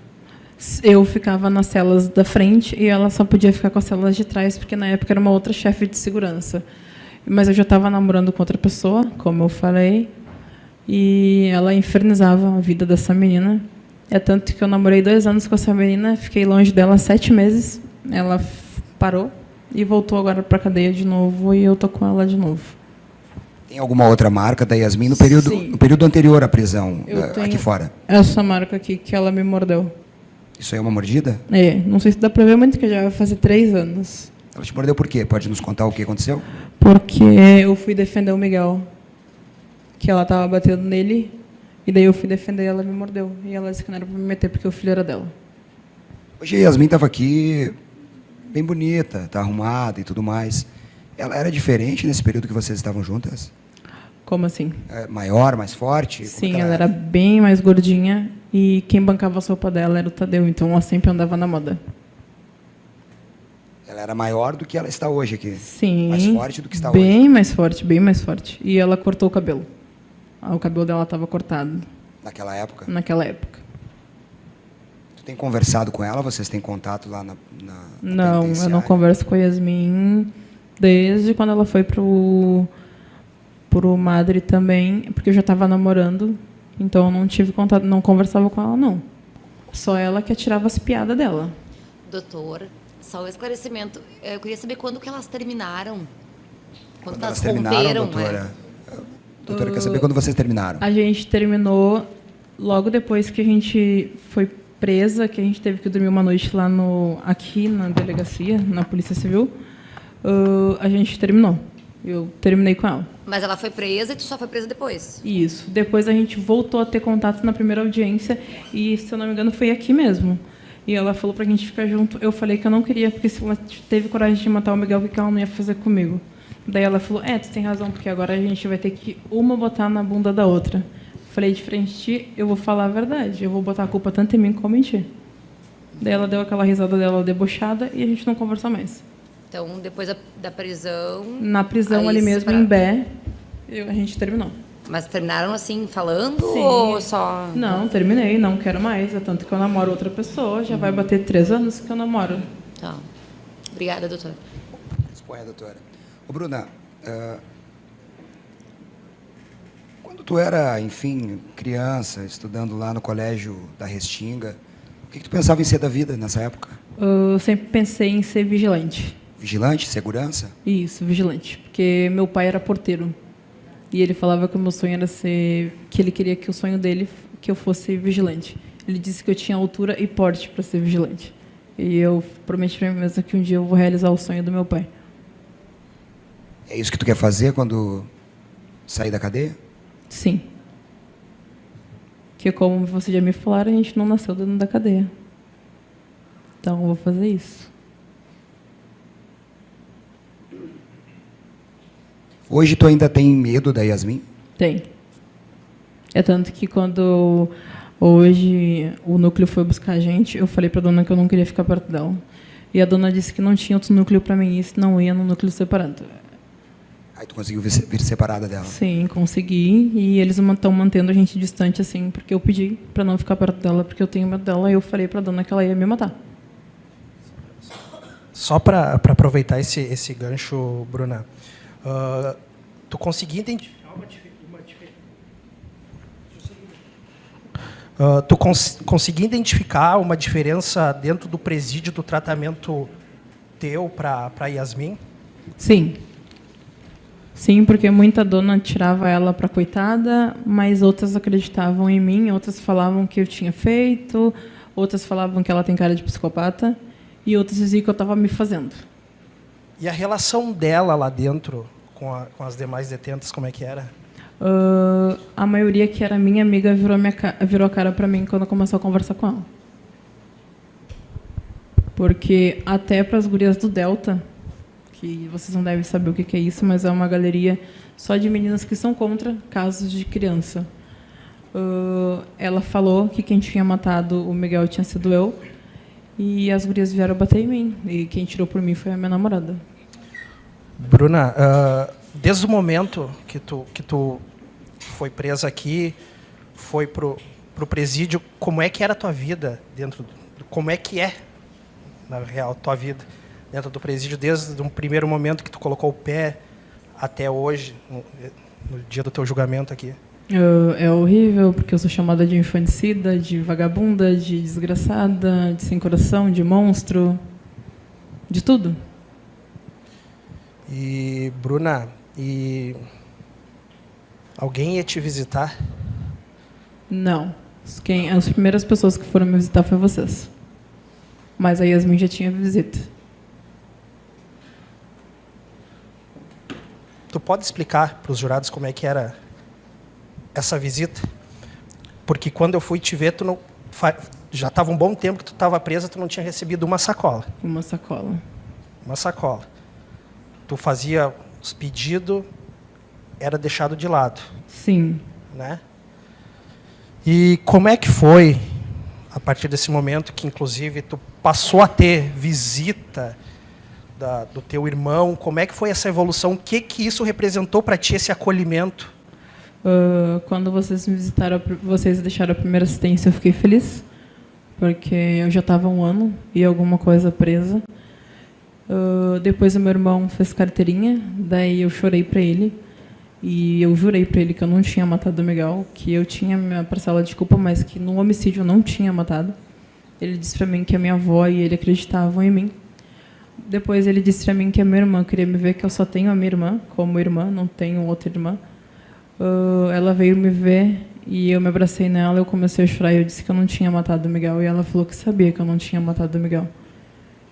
Eu ficava nas celas da frente e ela só podia ficar com as celas de trás, porque na época era uma outra chefe de segurança. Mas eu já estava namorando com outra pessoa, como eu falei, e ela infernizava a vida dessa menina. É tanto que eu namorei 2 anos com essa menina, fiquei longe dela 7 meses, ela parou e voltou agora para a cadeia de novo e eu tô com ela de novo. Tem alguma outra marca da Yasmin no período anterior à prisão, aqui fora? Essa marca aqui que ela me mordeu. Isso aí é uma mordida? Não sei se dá para ver muito, que já vai fazer 3 anos. Ela te mordeu por quê? Pode nos contar o que aconteceu? Porque eu fui defender o Miguel, que ela estava batendo nele, e daí eu fui defender e ela me mordeu. E ela disse que não era para me meter porque o filho era dela. Hoje a Yasmin estava aqui bem bonita, tá arrumada e tudo mais. Ela era diferente nesse período que vocês estavam juntas? Como assim? Maior, mais forte? Sim, ela era bem mais gordinha e quem bancava a sopa dela era o Tadeu, então ela sempre andava na moda. Ela era maior do que ela está hoje aqui? Sim. Mais forte do que está hoje? Bem mais forte, bem mais forte. E ela cortou o cabelo. O cabelo dela estava cortado. Naquela época? Naquela época. Tu tem conversado com ela? Vocês têm contato lá na Não, eu não penitenciária? converso com a Yasmin desde quando ela foi pro Madre também, porque eu já estava namorando, então eu não tive contato, não conversava com ela, não. Só ela que atirava as piadas dela. Doutor, só um esclarecimento. Eu queria saber quando que elas terminaram. Quando elas elas terminaram, romperam, doutora? Doutora, quer saber quando vocês terminaram? A gente terminou logo depois que a gente foi presa, que a gente teve que dormir uma noite lá aqui na delegacia, na Polícia Civil. A gente terminou. Eu terminei com ela. Mas ela foi presa e tu só foi presa depois? Isso. Depois a gente voltou a ter contato na primeira audiência e, se eu não me engano, foi aqui mesmo. E ela falou pra gente ficar junto. Eu falei que eu não queria, porque se ela teve coragem de matar o Miguel, o que ela não ia fazer comigo? Daí ela falou, tu tem razão, porque agora a gente vai ter que uma botar na bunda da outra. Falei, de frente a ti, eu vou falar a verdade. Eu vou botar a culpa tanto em mim como em ti. Daí ela deu aquela risada dela debochada e a gente não conversou mais. Então, depois da prisão... Na prisão aí ali mesmo, separaram. em Bé, a gente terminou. Mas terminaram assim, falando? Sim. Ou só... Não, terminei, não quero mais. É tanto que eu namoro outra pessoa, já vai bater 3 anos que eu namoro. Tá. Obrigada, doutora. Disponha, doutora. Ô, Bruna, quando tu era, enfim, criança, estudando lá no colégio da Restinga, o que tu pensava em ser da vida nessa época? Eu sempre pensei em ser vigilante. Vigilante? Segurança? Isso, vigilante. Porque meu pai era porteiro. E ele falava que o meu sonho era ser... que ele queria que o sonho dele que eu fosse vigilante. Ele disse que eu tinha altura e porte para ser vigilante. E eu prometi para mim mesma que um dia eu vou realizar o sonho do meu pai. É isso que tu quer fazer quando sair da cadeia? Sim. Que, como vocês já me falaram, a gente não nasceu dentro da cadeia. Então, eu vou fazer isso. Hoje tu ainda tem medo da Yasmin? Tem. É tanto que quando hoje o núcleo foi buscar a gente, eu falei para a dona que eu não queria ficar perto dela. E a dona disse que não tinha outro núcleo para mim, isso não ia no núcleo separado. Aí tu conseguiu vir separada dela? Sim, consegui. E eles estão mantendo a gente distante, assim, porque eu pedi para não ficar perto dela, porque eu tenho medo dela, e eu falei para a dona que ela ia me matar. Só para aproveitar esse gancho, Bruna, tu conseguia identificar conseguia identificar uma diferença dentro do presídio do tratamento teu para Yasmin? Sim. Sim, porque muita dona tirava ela para coitada, mas outras acreditavam em mim, outras falavam que eu tinha feito, outras falavam que ela tem cara de psicopata, e outras diziam que eu estava me fazendo. E a relação dela lá dentro com as demais detentas, como é que era? A maioria que era minha amiga virou a cara para mim quando começou a conversar com ela. Porque até para as gurias do Delta, que vocês não devem saber o que é isso, mas é uma galeria só de meninas que são contra casos de criança. Ela falou que quem tinha matado o Miguel tinha sido eu, e as gurias vieram bater em mim, e quem tirou por mim foi a minha namorada. Bruna, desde o momento que tu foi presa aqui, foi pro presídio, como é que era a tua vida dentro como é que é, na real, a tua vida dentro do presídio, desde o primeiro momento que tu colocou o pé até hoje, no dia do teu julgamento aqui? É horrível, porque eu sou chamada de infanticida, de vagabunda, de desgraçada, de sem coração, de monstro, de tudo. E, Bruna, alguém ia te visitar? Não. As primeiras pessoas que foram me visitar foi vocês. Mas a Yasmin já tinha visita. Tu pode explicar para os jurados como é que era essa visita? Porque quando eu fui te ver, já estava um bom tempo que tu estava presa, tu não tinha recebido uma sacola. Uma sacola. Uma sacola. Tu fazia os pedidos, era deixado de lado. Sim. Né? E como é que foi, a partir desse momento, que inclusive tu passou a ter visita do teu irmão? Como é que foi essa evolução? O que isso representou para ti, esse acolhimento? Quando vocês me visitaram, vocês deixaram a primeira assistência, eu fiquei feliz, porque eu já estava 1 ano e alguma coisa presa. Depois o meu irmão fez carteirinha, daí eu chorei para ele, e eu jurei para ele que eu não tinha matado o Miguel, que eu tinha minha parcela de culpa, mas que no homicídio eu não tinha matado. Ele disse para mim que a minha avó e ele acreditavam em mim. Depois ele disse para mim que a minha irmã queria me ver, que eu só tenho a minha irmã como irmã, não tenho outra irmã. Ela veio me ver e eu me abracei nela, eu comecei a chorar e eu disse que eu não tinha matado o Miguel, e ela falou que sabia que eu não tinha matado o Miguel.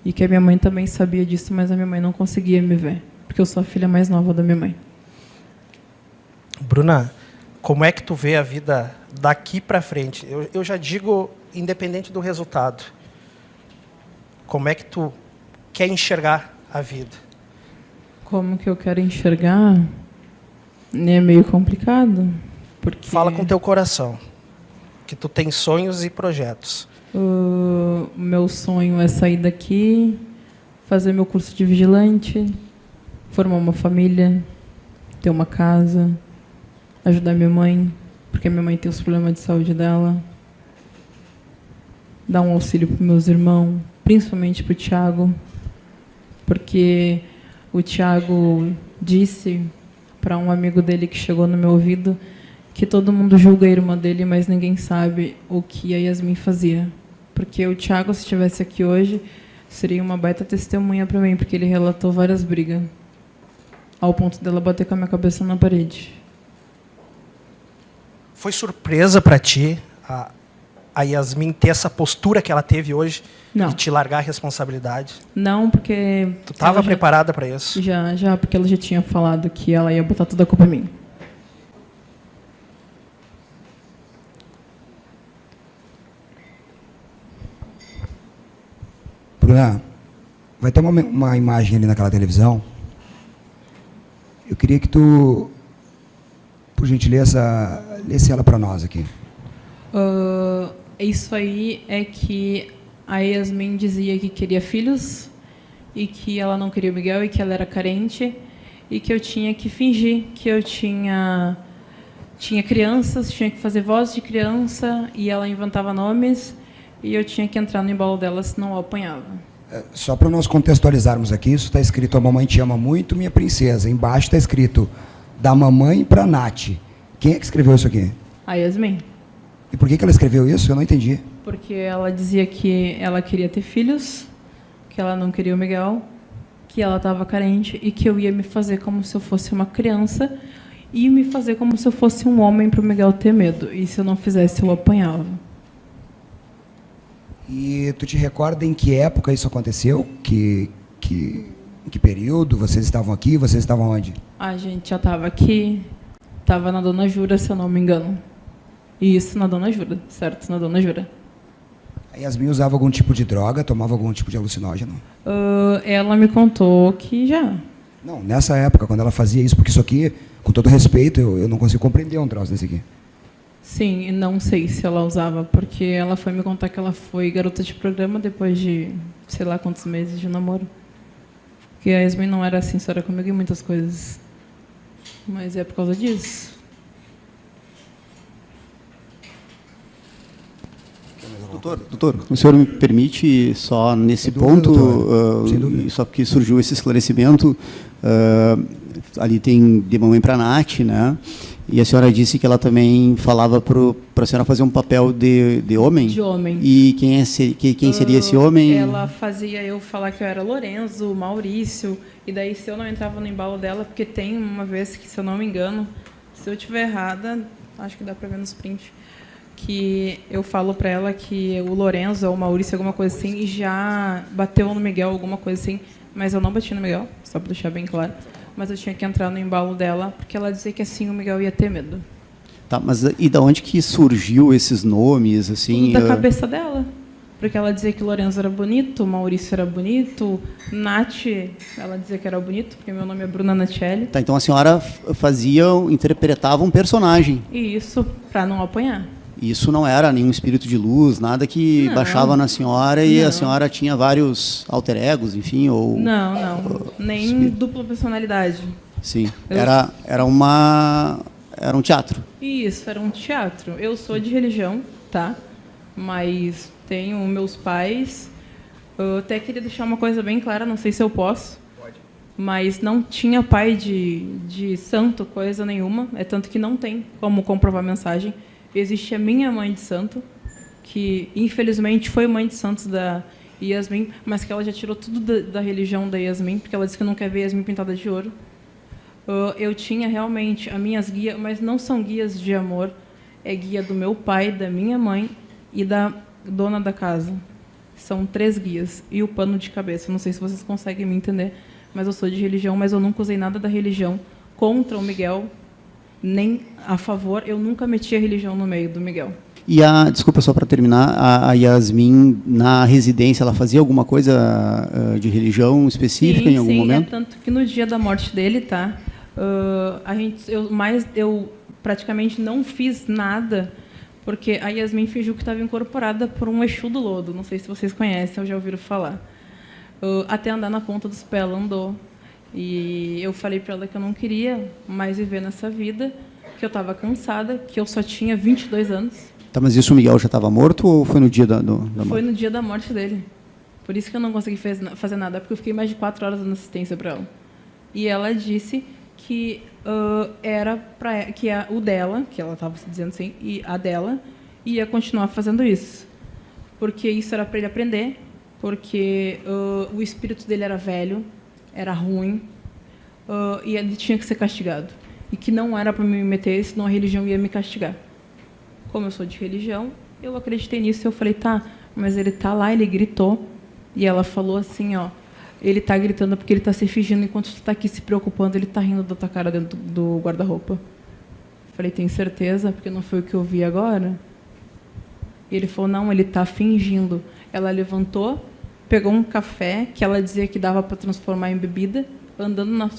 E que a minha mãe também sabia disso, mas a minha mãe não conseguia me ver, porque eu sou a filha mais nova da minha mãe. Bruna, como é que tu vê a vida daqui para frente? Eu já digo, independente do resultado, como é que tu quer enxergar a vida? Como que eu quero enxergar? É meio complicado. Porque Fala com teu coração, que tu tem sonhos e projetos. Meu sonho é sair daqui, fazer meu curso de vigilante, formar uma família, ter uma casa, ajudar minha mãe, porque minha mãe tem os problemas de saúde dela, dar um auxílio para meus irmãos, principalmente para o Thiago, porque o Thiago disse para um amigo dele que chegou no meu ouvido que todo mundo julga a irmã dele, mas ninguém sabe o que a Yasmin fazia. Porque o Thiago, se estivesse aqui hoje, seria uma baita testemunha para mim, porque ele relatou várias brigas, ao ponto dela bater com a minha cabeça na parede. Foi surpresa para ti a Yasmin ter essa postura que ela teve hoje? Não. De te largar a responsabilidade? Não, porque... Tu estava preparada para isso? Já, porque ela já tinha falado que ela ia botar toda a culpa em mim. Bruna, vai ter uma imagem ali naquela televisão. Eu queria que tu, por gentileza, lesse ela para nós aqui. Isso aí é que a Yasmin dizia que queria filhos e que ela não queria o Miguel e que ela era carente e que eu tinha que fingir que eu tinha crianças, tinha que fazer voz de criança e ela inventava nomes e eu tinha que entrar no embalo dela, senão eu apanhava. Só para nós contextualizarmos aqui, isso está escrito: a mamãe te ama muito, minha princesa. Embaixo está escrito: da mamãe para Nath. Quem é que escreveu isso aqui? A Yasmin. E por que ela escreveu isso? Eu não entendi. Porque ela dizia que ela queria ter filhos, que ela não queria o Miguel, que ela estava carente e que eu ia me fazer como se eu fosse uma criança e me fazer como se eu fosse um homem para o Miguel ter medo. E se eu não fizesse, eu apanhava. E tu te recorda em que época isso aconteceu? Em que período? Vocês estavam aqui? Vocês estavam onde? A gente já estava aqui, estava na Dona Jura, se eu não me engano. Isso, na Dona Jura, certo? Na Dona Jura. A Yasmin usava algum tipo de droga, tomava algum tipo de alucinógeno? Ela me contou que já. Não, nessa época, quando ela fazia isso, porque isso aqui, com todo respeito, eu não consigo compreender um troço desse aqui. Sim, e não sei se ela usava, porque ela foi me contar que ela foi garota de programa depois de, sei lá quantos meses de namoro. Porque a Yasmin não era sincera comigo em muitas coisas. Mas é por causa disso. Doutor, o senhor me permite só nesse Sem dúvida, ponto, doutor. Sem dúvida. só porque surgiu esse esclarecimento, ali tem de mamãe para Nath, né? E a senhora disse que ela também falava para a senhora fazer um papel de homem? De homem. E quem seria esse homem? Ela fazia eu falar que eu era Lorenzo, Maurício, e daí se eu não entrava no embalo dela, porque tem uma vez que, se eu não me engano, se eu estiver errada, acho que dá para ver nos prints, que eu falo para ela que o Lorenzo ou o Maurício, alguma coisa assim, e já bateu no Miguel, alguma coisa assim, mas eu não bati no Miguel, só para deixar bem claro. Mas eu tinha que entrar no embalo dela, porque ela dizia que assim o Miguel ia ter medo. Tá, mas e da onde que surgiu esses nomes, assim? Tudo da cabeça dela. Porque ela dizia que o Lorenzo era bonito, o Maurício era bonito, Nath, ela dizia que era bonito, porque meu nome é Bruna Nachelli. Tá, então a senhora interpretava um personagem. E isso para não apanhar. Isso não era nenhum espírito de luz, nada que Não. baixava na senhora e Não. a senhora tinha vários alter egos, enfim, ou... Não. Nem espírito. dupla personalidade. Sim, Eu- era um teatro. Isso, era um teatro. Eu sou de religião, tá? Mas tenho meus pais. Eu até queria deixar uma coisa bem clara, não sei se eu posso. Pode. Mas não tinha pai de santo, coisa nenhuma. É tanto que não tem como comprovar a mensagem. Existe a minha mãe de santo, que infelizmente foi mãe de santos da Yasmin, mas que ela já tirou tudo da religião da Yasmin, porque ela disse que não quer ver Yasmin pintada de ouro. Eu tinha realmente as minhas guias, mas não são guias de amor, é guia do meu pai, da minha mãe e da dona da casa. São 3 guias. E o pano de cabeça. Não sei se vocês conseguem me entender, mas eu sou de religião, mas eu nunca usei nada da religião contra o Miguel, nem a favor. Eu nunca meti a religião no meio do Miguel. E desculpa, só para terminar, a Yasmin, na residência, ela fazia alguma coisa de religião específica em algum momento? Sim, tanto que no dia da morte dele, tá? Eu praticamente não fiz nada, porque a Yasmin fingiu que estava incorporada por um Exu do Lodo. Não sei se vocês conhecem ou já ouviram falar. Até andar na ponta dos pés, ela andou. E eu falei para ela que eu não queria mais viver nessa vida, que eu estava cansada, que eu só tinha 22 anos. Tá, mas isso o Miguel já estava morto ou foi no dia da morte? Foi no dia da morte dele. Por isso que eu não consegui fazer nada, porque eu fiquei mais de 4 horas dando assistência para ela. E ela disse que era para que o dela, que ela estava dizendo assim, e a dela ia continuar fazendo isso, porque isso era para ele aprender, porque o espírito dele era velho, era ruim, e ele tinha que ser castigado, e que não era para me meter, senão a religião ia me castigar. Como eu sou de religião, eu acreditei nisso e eu falei, tá, mas ele tá lá, ele gritou, e ela falou assim, ó, ele tá gritando porque ele tá se fingindo, enquanto tu tá aqui se preocupando, ele tá rindo da tua cara dentro do guarda-roupa. Falei, tem certeza? Porque não foi o que eu vi agora? E ele falou, não, ele tá fingindo. Ela levantou, pegou um café, que ela dizia que dava para transformar em bebida, andando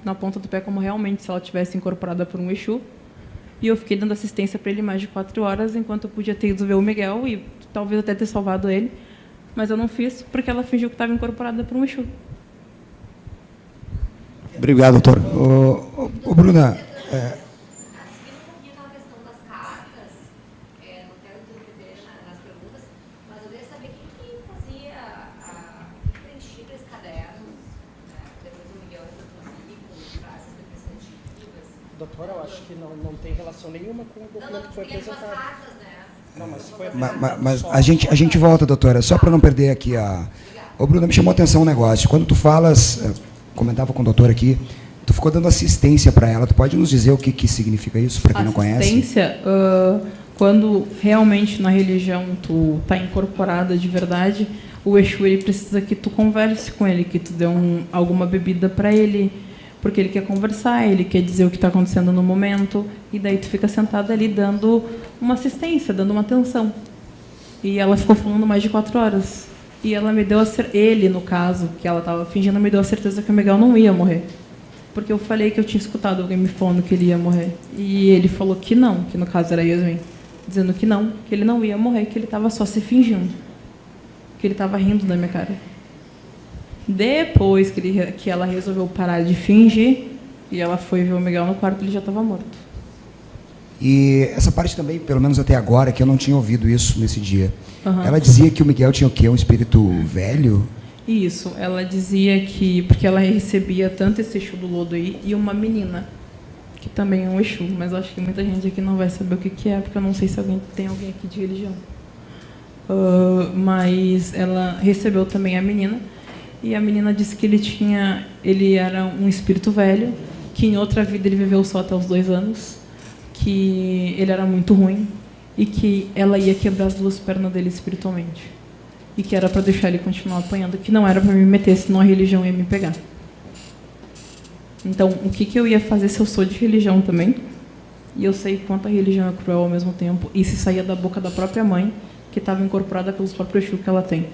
na ponta do pé, como realmente se ela tivesse incorporada por um Exu. E eu fiquei dando assistência para ele mais de 4 horas, enquanto eu podia ter ido ver o Miguel e talvez até ter salvado ele. Mas eu não fiz, porque ela fingiu que estava incorporada por um Exu. Obrigado, doutor. Ô Bruna, Doutora, eu acho que não tem relação nenhuma com o documento que foi apresentado. Não, mas foi mas a gente volta, doutora, só para não perder aqui Ô, Bruna, me chamou a atenção um negócio. Quando tu falas, comentava com o doutor aqui, tu ficou dando assistência para ela. Tu pode nos dizer o que significa isso, para quem não conhece? Assistência, quando realmente na religião tu está incorporada de verdade, o Exu ele precisa que tu converse com ele, que tu dê alguma bebida para ele, porque ele quer conversar, ele quer dizer o que está acontecendo no momento, e daí tu fica sentada ali dando uma assistência, dando uma atenção. E ela ficou falando mais de 4 horas. E ela me deu ele, no caso, que ela estava fingindo, me deu a certeza que o Miguel não ia morrer. Porque eu falei que eu tinha escutado alguém me falando que ele ia morrer. E ele falou que não, que no caso era Yasmin, dizendo que não, que ele não ia morrer, que ele estava só se fingindo. Que ele estava rindo da minha cara. Depois que ela resolveu parar de fingir, e ela foi ver o Miguel no quarto, ele já estava morto. E essa parte também, pelo menos até agora, que eu não tinha ouvido isso nesse dia. Uhum. Ela dizia que o Miguel tinha o quê? Um espírito velho? Isso, ela dizia que... Porque ela recebia tanto esse Exu do lodo aí, e uma menina, que também é um Exu, mas eu acho que muita gente aqui não vai saber o que é, porque eu não sei se tem alguém aqui de religião. Mas ela recebeu também a menina, e a menina disse que ele era um espírito velho, que em outra vida ele viveu só até os 2 anos, que ele era muito ruim e que ela ia quebrar as 2 pernas dele espiritualmente. E que era para deixar ele continuar apanhando, que não era para me meter, senão a religião ia me pegar. Então, o que eu ia fazer se eu sou de religião também? E eu sei quanto a religião é cruel ao mesmo tempo, e se saía da boca da própria mãe, que estava incorporada pelos próprios Exu que ela tem.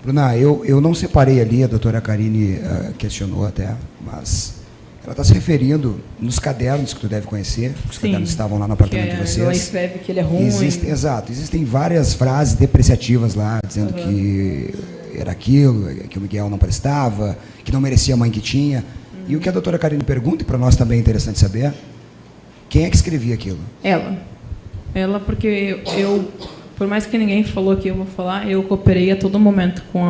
Bruna, eu não separei ali, a doutora Karine questionou até, mas ela está se referindo nos cadernos que tu deve conhecer, os cadernos estavam lá no apartamento de vocês. Ela escreve que ele é ruim. Exato, existem várias frases depreciativas lá, dizendo que era aquilo, que o Miguel não prestava, que não merecia a mãe que tinha. E o que a doutora Karine pergunta, e para nós também é interessante saber, quem é que escrevia aquilo? Ela, porque eu, por mais que ninguém falou que eu vou falar, eu cooperei a todo momento com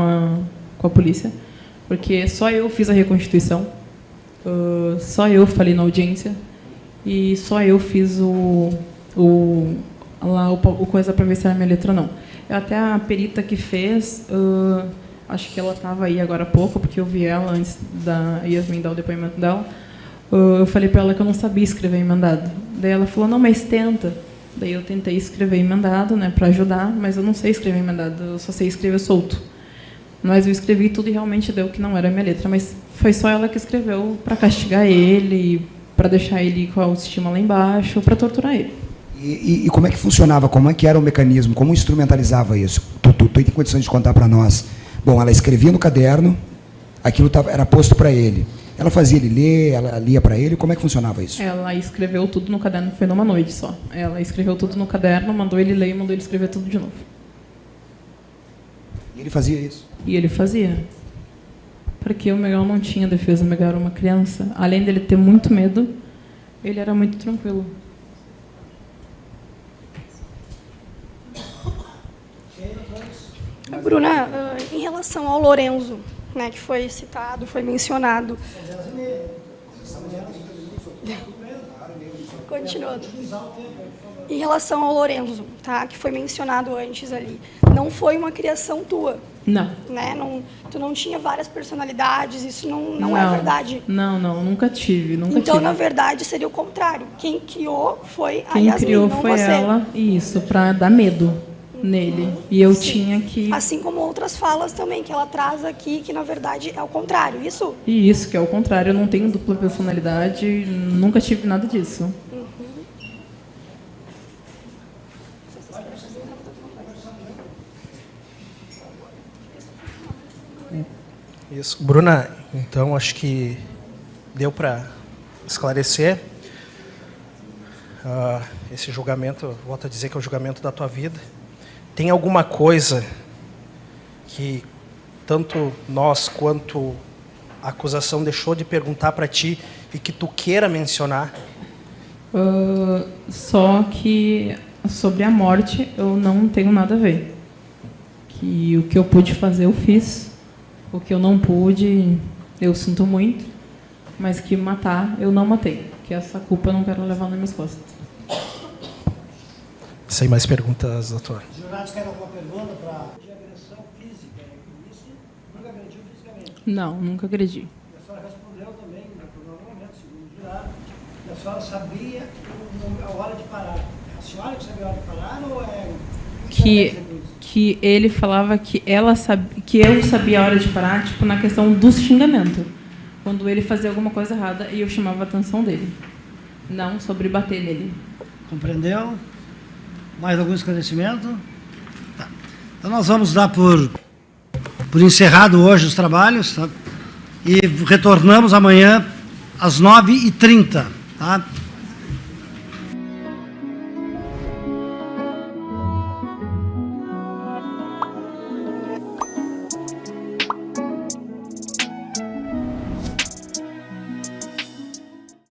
a polícia, porque só eu fiz a reconstituição, só eu falei na audiência, e só eu fiz o coisa para ver se era minha letra ou não. Até a perita que fez, acho que ela estava aí agora há pouco, porque eu vi ela antes da Yasmin dar o depoimento dela. Eu falei para ela que eu não sabia escrever emendado. Daí ela falou, não, mas tenta. Daí eu tentei escrever emendado, né, para ajudar, mas eu não sei escrever emendado, eu só sei escrever solto. Mas eu escrevi tudo e realmente deu que não era a minha letra, mas foi só ela que escreveu para castigar ele, para deixar ele com a autoestima lá embaixo, para torturar ele. E como é que funcionava? Como é que era o mecanismo? Como instrumentalizava isso? Tu tem condições de contar para nós? Bom, ela escrevia no caderno, aquilo era posto para ele. Ela fazia ele ler, ela lia para ele, como é que funcionava isso? Ela escreveu tudo no caderno, foi numa noite só. Ela escreveu tudo no caderno, mandou ele ler e mandou ele escrever tudo de novo. E ele fazia isso? E ele fazia. Porque o Miguel não tinha defesa, o Miguel era uma criança. Além dele ter muito medo, ele era muito tranquilo. Bruna, em relação ao Lorenzo, né, que foi citado, foi mencionado. Continuando. Em relação ao Lorenzo, tá, que foi mencionado antes ali, não foi uma criação tua. Não. Né? Tu não tinha várias personalidades, isso não é verdade. Não, nunca tive. Então, na verdade, seria o contrário. Quem criou foi a Yasmin, não criou foi você. Ela, isso, para dar medo nele. E eu tinha que... Assim como outras falas também, que ela traz aqui, que na verdade é o contrário, isso? E isso, que é o contrário. Eu não tenho dupla personalidade, nunca tive nada disso. Isso. Bruna, então acho que deu para esclarecer esse julgamento, volto a dizer que é o julgamento da tua vida. Tem alguma coisa que tanto nós quanto a acusação deixou de perguntar para ti e que tu queira mencionar? Só que sobre a morte eu não tenho nada a ver. Que o que eu pude fazer eu fiz. O que eu não pude, eu sinto muito, mas que matar, eu não matei. Que essa culpa eu não quero levar nas minhas costas. Sem mais perguntas, doutor. Os jurados querem alguma pergunta para de agressão física? Isso nunca agrediu fisicamente. Não, nunca agredi. E a senhora respondeu também, no primeiro momento, segundo o jurado, que a senhora sabia a hora de parar. É a senhora que sabia a hora de parar ou é... Que ele falava que eu sabia a hora de parar, tipo, na questão do xingamento. Quando ele fazia alguma coisa errada e eu chamava a atenção dele. Não sobre bater nele. Compreendeu? Mais algum esclarecimento? Tá. Então nós vamos dar por encerrado hoje os trabalhos, tá? E retornamos amanhã às 9h30, tá?